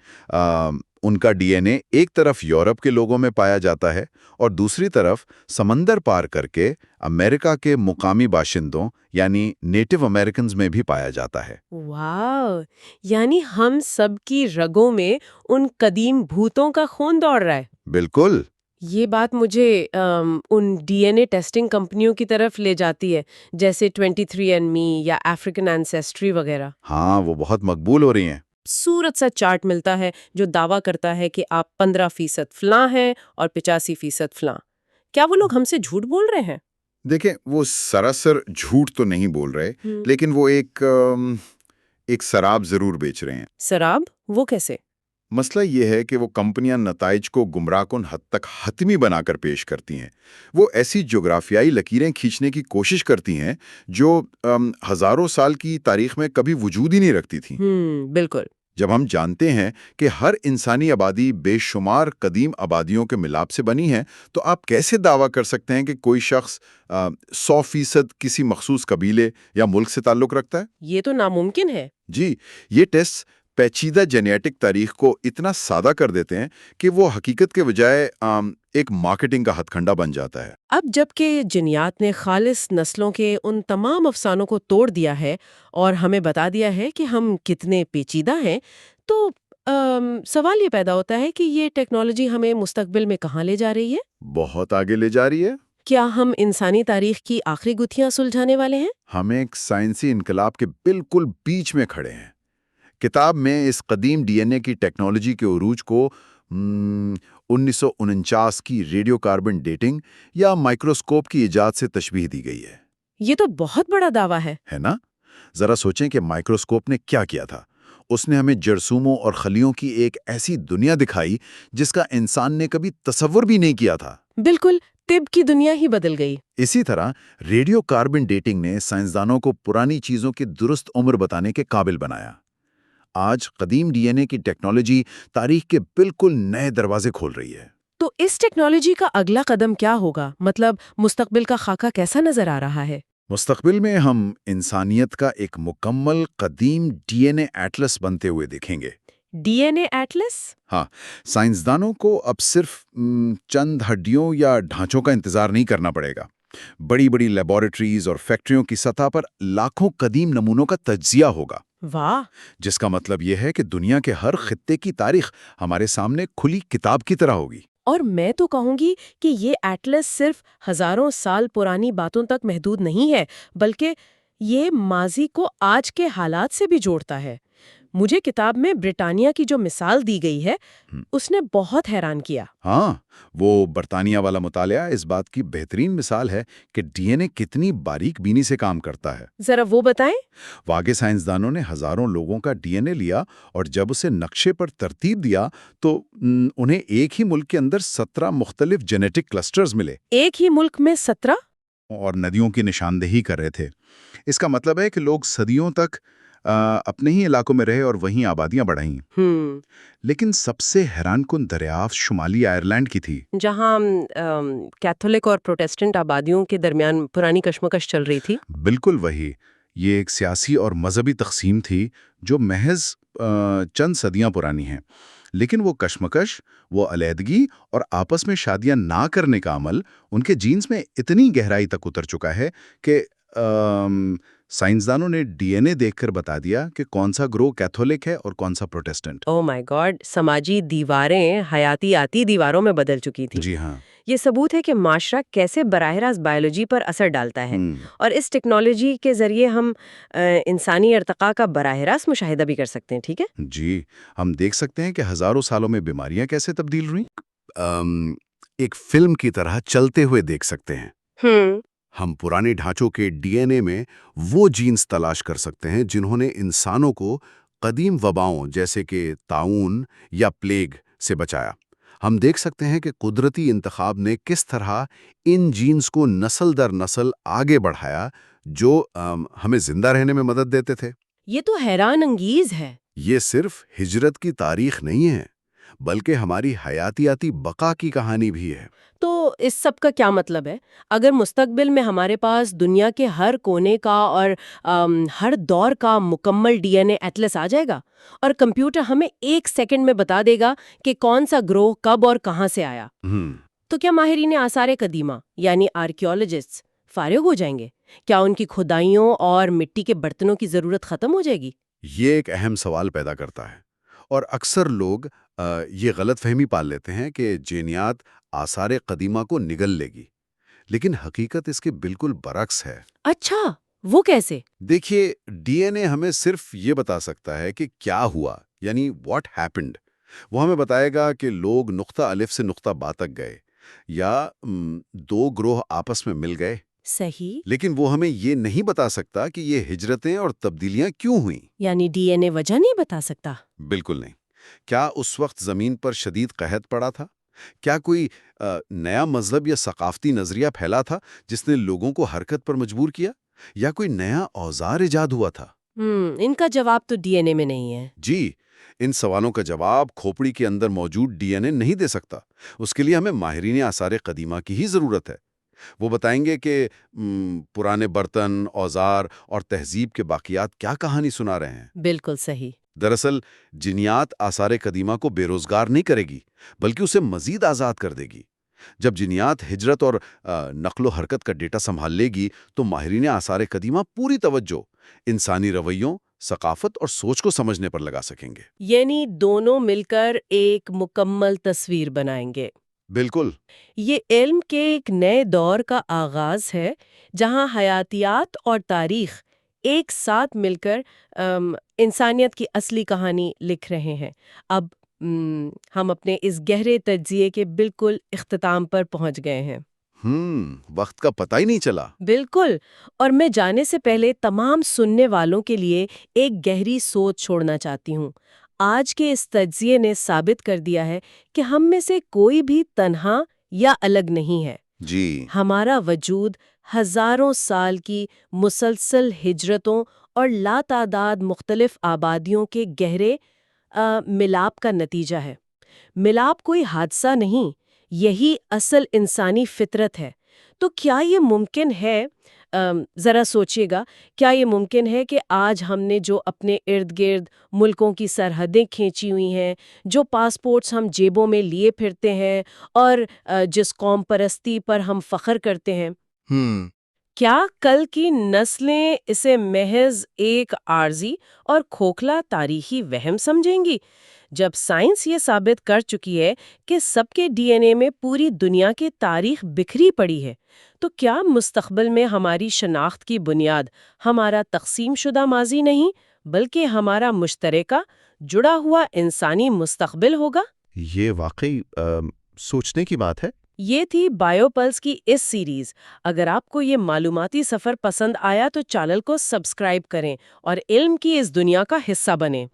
ان کا ڈی این اے ایک طرف یورپ کے لوگوں میں پایا جاتا ہے اور دوسری طرف سمندر پار کر کے امریکہ کے مقامی باشندوں یعنی نیٹو امریکنز میں بھی پایا جاتا ہے۔ واو! یعنی ہم سب کی رگوں میں ان قدیم بھوتوں کا خون دوڑ رہا ہے۔ بالکل۔ یہ بات مجھے ان ڈی این اے ٹیسٹنگ کمپنیوں کی طرف لے جاتی ہے، جیسے 23andMe یا افریکن اینسیسٹری وغیرہ۔ ہاں، وہ بہت مقبول ہو رہی ہیں۔ خوبصورت سا چارٹ ملتا ہے جو دعویٰ کرتا ہے کہ آپ 15% فلاں ہیں اور 85% فلاں۔ کیا وہ لوگ ہم سے جھوٹ بول رہے ہیں؟ دیکھیں، وہ سراسر جھوٹ تو نہیں بول رہے، لیکن وہ ایک سراب ضرور بیچ رہے ہیں۔ سراب؟ وہ کیسے؟ مسئلہ یہ ہے کہ وہ کمپنیاں نتائج کو گمراہ کن حد تک حتمی بنا کر پیش کرتی ہیں۔ وہ ایسی جغرافیائی لکیریں کھینچنے کی کوشش کرتی ہیں جو ہزاروں سال کی تاریخ میں کبھی وجود ہی نہیں رکھتی تھیں۔ بالکل۔ جب ہم جانتے ہیں کہ ہر انسانی آبادی بے شمار قدیم آبادیوں کے ملاپ سے بنی ہے، تو آپ کیسے دعویٰ کر سکتے ہیں کہ کوئی شخص 100% کسی مخصوص قبیلے یا ملک سے تعلق رکھتا ہے؟ یہ تو ناممکن ہے۔ جی، یہ ٹیسٹ پیچیدہ جینیٹک تاریخ کو اتنا سادہ کر دیتے ہیں کہ وہ حقیقت کے بجائے ایک مارکیٹنگ کا ہتھ کنڈا بن جاتا ہے۔ اب جب کہ جنیات نے خالص نسلوں کے ان تمام افسانوں کو توڑ دیا ہے اور ہمیں بتا دیا ہے کہ ہم کتنے پیچیدہ ہیں، تو سوال یہ پیدا ہوتا ہے کہ یہ ٹیکنالوجی ہمیں مستقبل میں کہاں لے جا رہی ہے؟ بہت آگے لے جا رہی ہے۔ کیا ہم انسانی تاریخ کی آخری گتھیاں سلجھانے والے ہیں؟ ہم ایک سائنسی انقلاب کے بالکل بیچ میں کھڑے ہیں۔ کتاب میں اس قدیم ڈی این اے کی ٹیکنالوجی کے عروج کو 1949 کی ریڈیو کاربن ڈیٹنگ یا مائکروسکوپ کی ایجاد سے تشبیہ دی گئی ہے۔ یہ تو بہت بڑا دعویٰ ہے۔ ہے نا؟ ذرا سوچیں کہ مائکروسکوپ نے کیا کیا تھا۔ اس نے ہمیں جرثوموں اور خلیوں کی ایک ایسی دنیا دکھائی جس کا انسان نے کبھی تصور بھی نہیں کیا تھا۔ بالکل، طب کی دنیا ہی بدل گئی۔ اسی طرح ریڈیو کاربن ڈیٹنگ نے سائنسدانوں کو پرانی چیزوں کی درست عمر بتانے کے قابل بنایا۔ آج قدیم ڈی این اے کی ٹیکنالوجی تاریخ کے بالکل نئے دروازے کھول رہی ہے۔ تو اس ٹیکنالوجی کا اگلا قدم کیا ہوگا؟ مطلب مستقبل کا خاکہ کیسا نظر آ رہا ہے؟ مستقبل میں ہم انسانیت کا ایک مکمل قدیم ڈی این اے ایٹلس بنتے ہوئے دیکھیں گے۔ ڈی این اے ایٹلس؟ ہاں، سائنسدانوں کو اب صرف چند ہڈیوں یا ڈھانچوں کا انتظار نہیں کرنا پڑے گا۔ بڑی بڑی لیبارٹریز اور فیکٹریوں کی سطح پر لاکھوں قدیم نمونوں کا تجزیہ ہوگا۔ واہ! جس کا مطلب یہ ہے کہ دنیا کے ہر خطے کی تاریخ ہمارے سامنے کھلی کتاب کی طرح ہوگی۔ اور میں تو کہوں گی کہ یہ ایٹلس صرف ہزاروں سال پرانی باتوں تک محدود نہیں ہے، بلکہ یہ ماضی کو آج کے حالات سے بھی جوڑتا ہے۔ مجھے کتاب میں برطانیہ کی جو مثال دی گئی ہے، اس نے بہت حیران کیا۔ ہاں، وہ برطانیہ والا مطالعہ اس بات کی بہترین مثال ہے کہ ڈی این اے کتنی باریک بینی سے کام کرتا ہے۔ ذرا وہ بتائیں۔ واقعی سائنسدانوں نے ہزاروں لوگوں کا ڈی این اے لیا اور جب اسے نقشے پر ترتیب دیا تو انہیں ایک ہی ملک کے اندر 17 مختلف جینیٹک کلسٹرز ملے۔ ایک ہی ملک میں 17؟ اور ندیوں کی نشاندہی کر رہے تھے۔ اس کا مطلب ہے کہ لوگ صدیوں تک اپنے ہی علاقوں میں رہے اور وہیں آبادیاں بڑھائیں۔ لیکن سب سے حیران کن دریافت شمالی آئرلینڈ کی تھی، جہاں کیتھولک اور پروٹیسٹنٹ آبادیوں کے درمیان پرانی کشمکش چل رہی تھی۔ بالکل وہی۔ یہ ایک سیاسی اور مذہبی تقسیم تھی جو محض چند صدیاں پرانی ہیں، لیکن وہ کشمکش، وہ علیحدگی اور آپس میں شادیاں نہ کرنے کا عمل ان کے جینز میں اتنی گہرائی تک اتر چکا ہے کہ سائنسدانوں نے ڈی این اے دیکھ کر بتا دیا کہ کون سا گروہ کیتھولک ہے اور کون سا پروٹیسٹنٹ۔ او مائی گاڈ! سماجی دیواریں حیاتیاتی دیواروں میں بدل چکی تھی۔ جی ہاں۔ یہ ثبوت ہے کہ معاشرہ کیسے براہ راست بائیولوجی پر اثر ڈالتا ہے، اور اس ٹیکنالوجی کے ذریعے ہم انسانی ارتقاء کا براہ راست مشاہدہ بھی کر سکتے ہیں۔ ٹھیک ہے؟ جی، ہم دیکھ سکتے ہیں کہ ہزاروں سالوں میں بیماریاں کیسے تبدیل ہوئیں۔ ایک فلم کی طرح چلتے ہوئے دیکھ سکتے ہیں۔ ہم پرانے ڈھانچوں کے ڈی این اے میں وہ جینز تلاش کر سکتے ہیں جنہوں نے انسانوں کو قدیم وباؤں جیسے کہ طاعون یا پلیگ سے بچایا۔ ہم دیکھ سکتے ہیں کہ قدرتی انتخاب نے کس طرح ان جینز کو نسل در نسل آگے بڑھایا جو ہمیں زندہ رہنے میں مدد دیتے تھے۔ یہ تو حیران انگیز ہے۔ یہ صرف ہجرت کی تاریخ نہیں ہے، بلکہ ہماری حیاتیاتی بقا کی کہانی بھی ہے۔ تو اس سب کا کیا مطلب ہے؟ اگر مستقبل میں ہمارے پاس دنیا کے ہر کونے کا اور ہر دور کا مکمل ڈی این اے ایٹلس آ جائے گا اور کمپیوٹر ہمیں 1 سیکنڈ میں بتا دے گا کہ کون سا گروہ کب اور کہاں سے آیا، تو کیا ماہرین آثار قدیمہ یعنی آرکیولوجسٹ فارغ ہو جائیں گے؟ کیا ان کی کھدائیوں اور مٹی کے برتنوں کی ضرورت ختم ہو جائے گی؟ یہ ایک اہم سوال پیدا کرتا ہے، اور اکثر لوگ یہ غلط فہمی پال لیتے ہیں کہ جینیات آثار قدیمہ کو نگل لے گی، لیکن حقیقت اس کے بالکل برعکس ہے۔ اچھا، وہ کیسے؟ دیکھیے، ڈی این اے ہمیں صرف یہ بتا سکتا ہے کہ کیا ہوا، یعنی واٹ ہیپنڈ۔ وہ ہمیں بتائے گا کہ لوگ نقطہ الف سے نقطہ با تک گئے یا 2 گروہ آپس میں مل گئے، صحیح، لیکن وہ ہمیں یہ نہیں بتا سکتا کہ یہ ہجرتیں اور تبدیلیاں کیوں ہوئیں۔ یعنی ڈی این اے وجہ نہیں بتا سکتا؟ بالکل نہیں۔ کیا اس وقت زمین پر شدید قحط پڑا تھا؟ کیا کوئی نیا مذہب یا ثقافتی نظریہ پھیلا تھا جس نے لوگوں کو حرکت پر مجبور کیا؟ یا کوئی نیا اوزار ایجاد ہوا تھا؟ ان کا جواب تو ڈی این اے میں نہیں ہے۔ جی، ان سوالوں کا جواب کھوپڑی کے اندر موجود ڈی این اے نہیں دے سکتا۔ اس کے لیے ہمیں ماہرین آثار قدیمہ کی ہی ضرورت ہے۔ وہ بتائیں گے کہ پرانے برتن، اوزار اور تہذیب کے باقیات کیا کہانی سنا رہے ہیں۔ بالکل صحیح۔ دراصل جینیات آثار قدیمہ کو بے روزگار نہیں کرے گی، بلکہ اسے مزید آزاد کر دے گی۔ جب جینیات ہجرت اور نقل و حرکت کا ڈیٹا سنبھال لے گی تو ماہرین آثار قدیمہ پوری توجہ انسانی رویوں، ثقافت اور سوچ کو سمجھنے پر لگا سکیں گے۔ یعنی دونوں مل کر ایک مکمل تصویر بنائیں گے۔ بالکل۔ یہ علم کے ایک نئے دور کا آغاز ہے جہاں حیاتیات اور تاریخ ایک ساتھ مل کر انسانیت کی اصلی کہانی لکھ رہے ہیں۔ اب ہم اپنے اس گہرے تجزیے کے بالکل اختتام پر پہنچ گئے ہیں۔ وقت کا پتہ ہی نہیں چلا۔ بالکل، اور میں جانے سے پہلے تمام سننے والوں کے لیے ایک گہری سوچ چھوڑنا چاہتی ہوں۔ آج کے اس تجزیے نے ثابت کر دیا ہے کہ ہم میں سے کوئی بھی تنہا یا الگ نہیں ہے۔ جی، ہمارا وجود ہزاروں سال کی مسلسل ہجرتوں اور لاتعداد مختلف آبادیوں کے گہرے ملاپ کا نتیجہ ہے۔ ملاپ کوئی حادثہ نہیں، یہی اصل انسانی فطرت ہے۔ تو کیا یہ ممکن ہے، ذرا سوچیے گا، کیا یہ ممکن ہے کہ آج ہم نے جو اپنے ارد گرد ملکوں کی سرحدیں کھینچی ہوئی ہیں، جو پاسپورٹس ہم جیبوں میں لیے پھرتے ہیں اور جس قوم پرستی پر ہم فخر کرتے ہیں، کیا کل کی نسلیں اسے محض ایک عارضی اور کھوکھلا تاریخی وہم سمجھیں گی؟ جب سائنس یہ ثابت کر چکی ہے کہ سب کے ڈی این اے میں پوری دنیا کی تاریخ بکھری پڑی ہے، تو کیا مستقبل میں ہماری شناخت کی بنیاد ہمارا تقسیم شدہ ماضی نہیں بلکہ ہمارا مشترکہ جڑا ہوا انسانی مستقبل ہوگا؟ یہ واقعی سوچنے کی بات ہے۔ یہ تھی بائیو پلس کی اس سیریز۔ اگر آپ کو یہ معلوماتی سفر پسند آیا تو چینل کو سبسکرائب کریں اور علم کی اس دنیا کا حصہ بنیں۔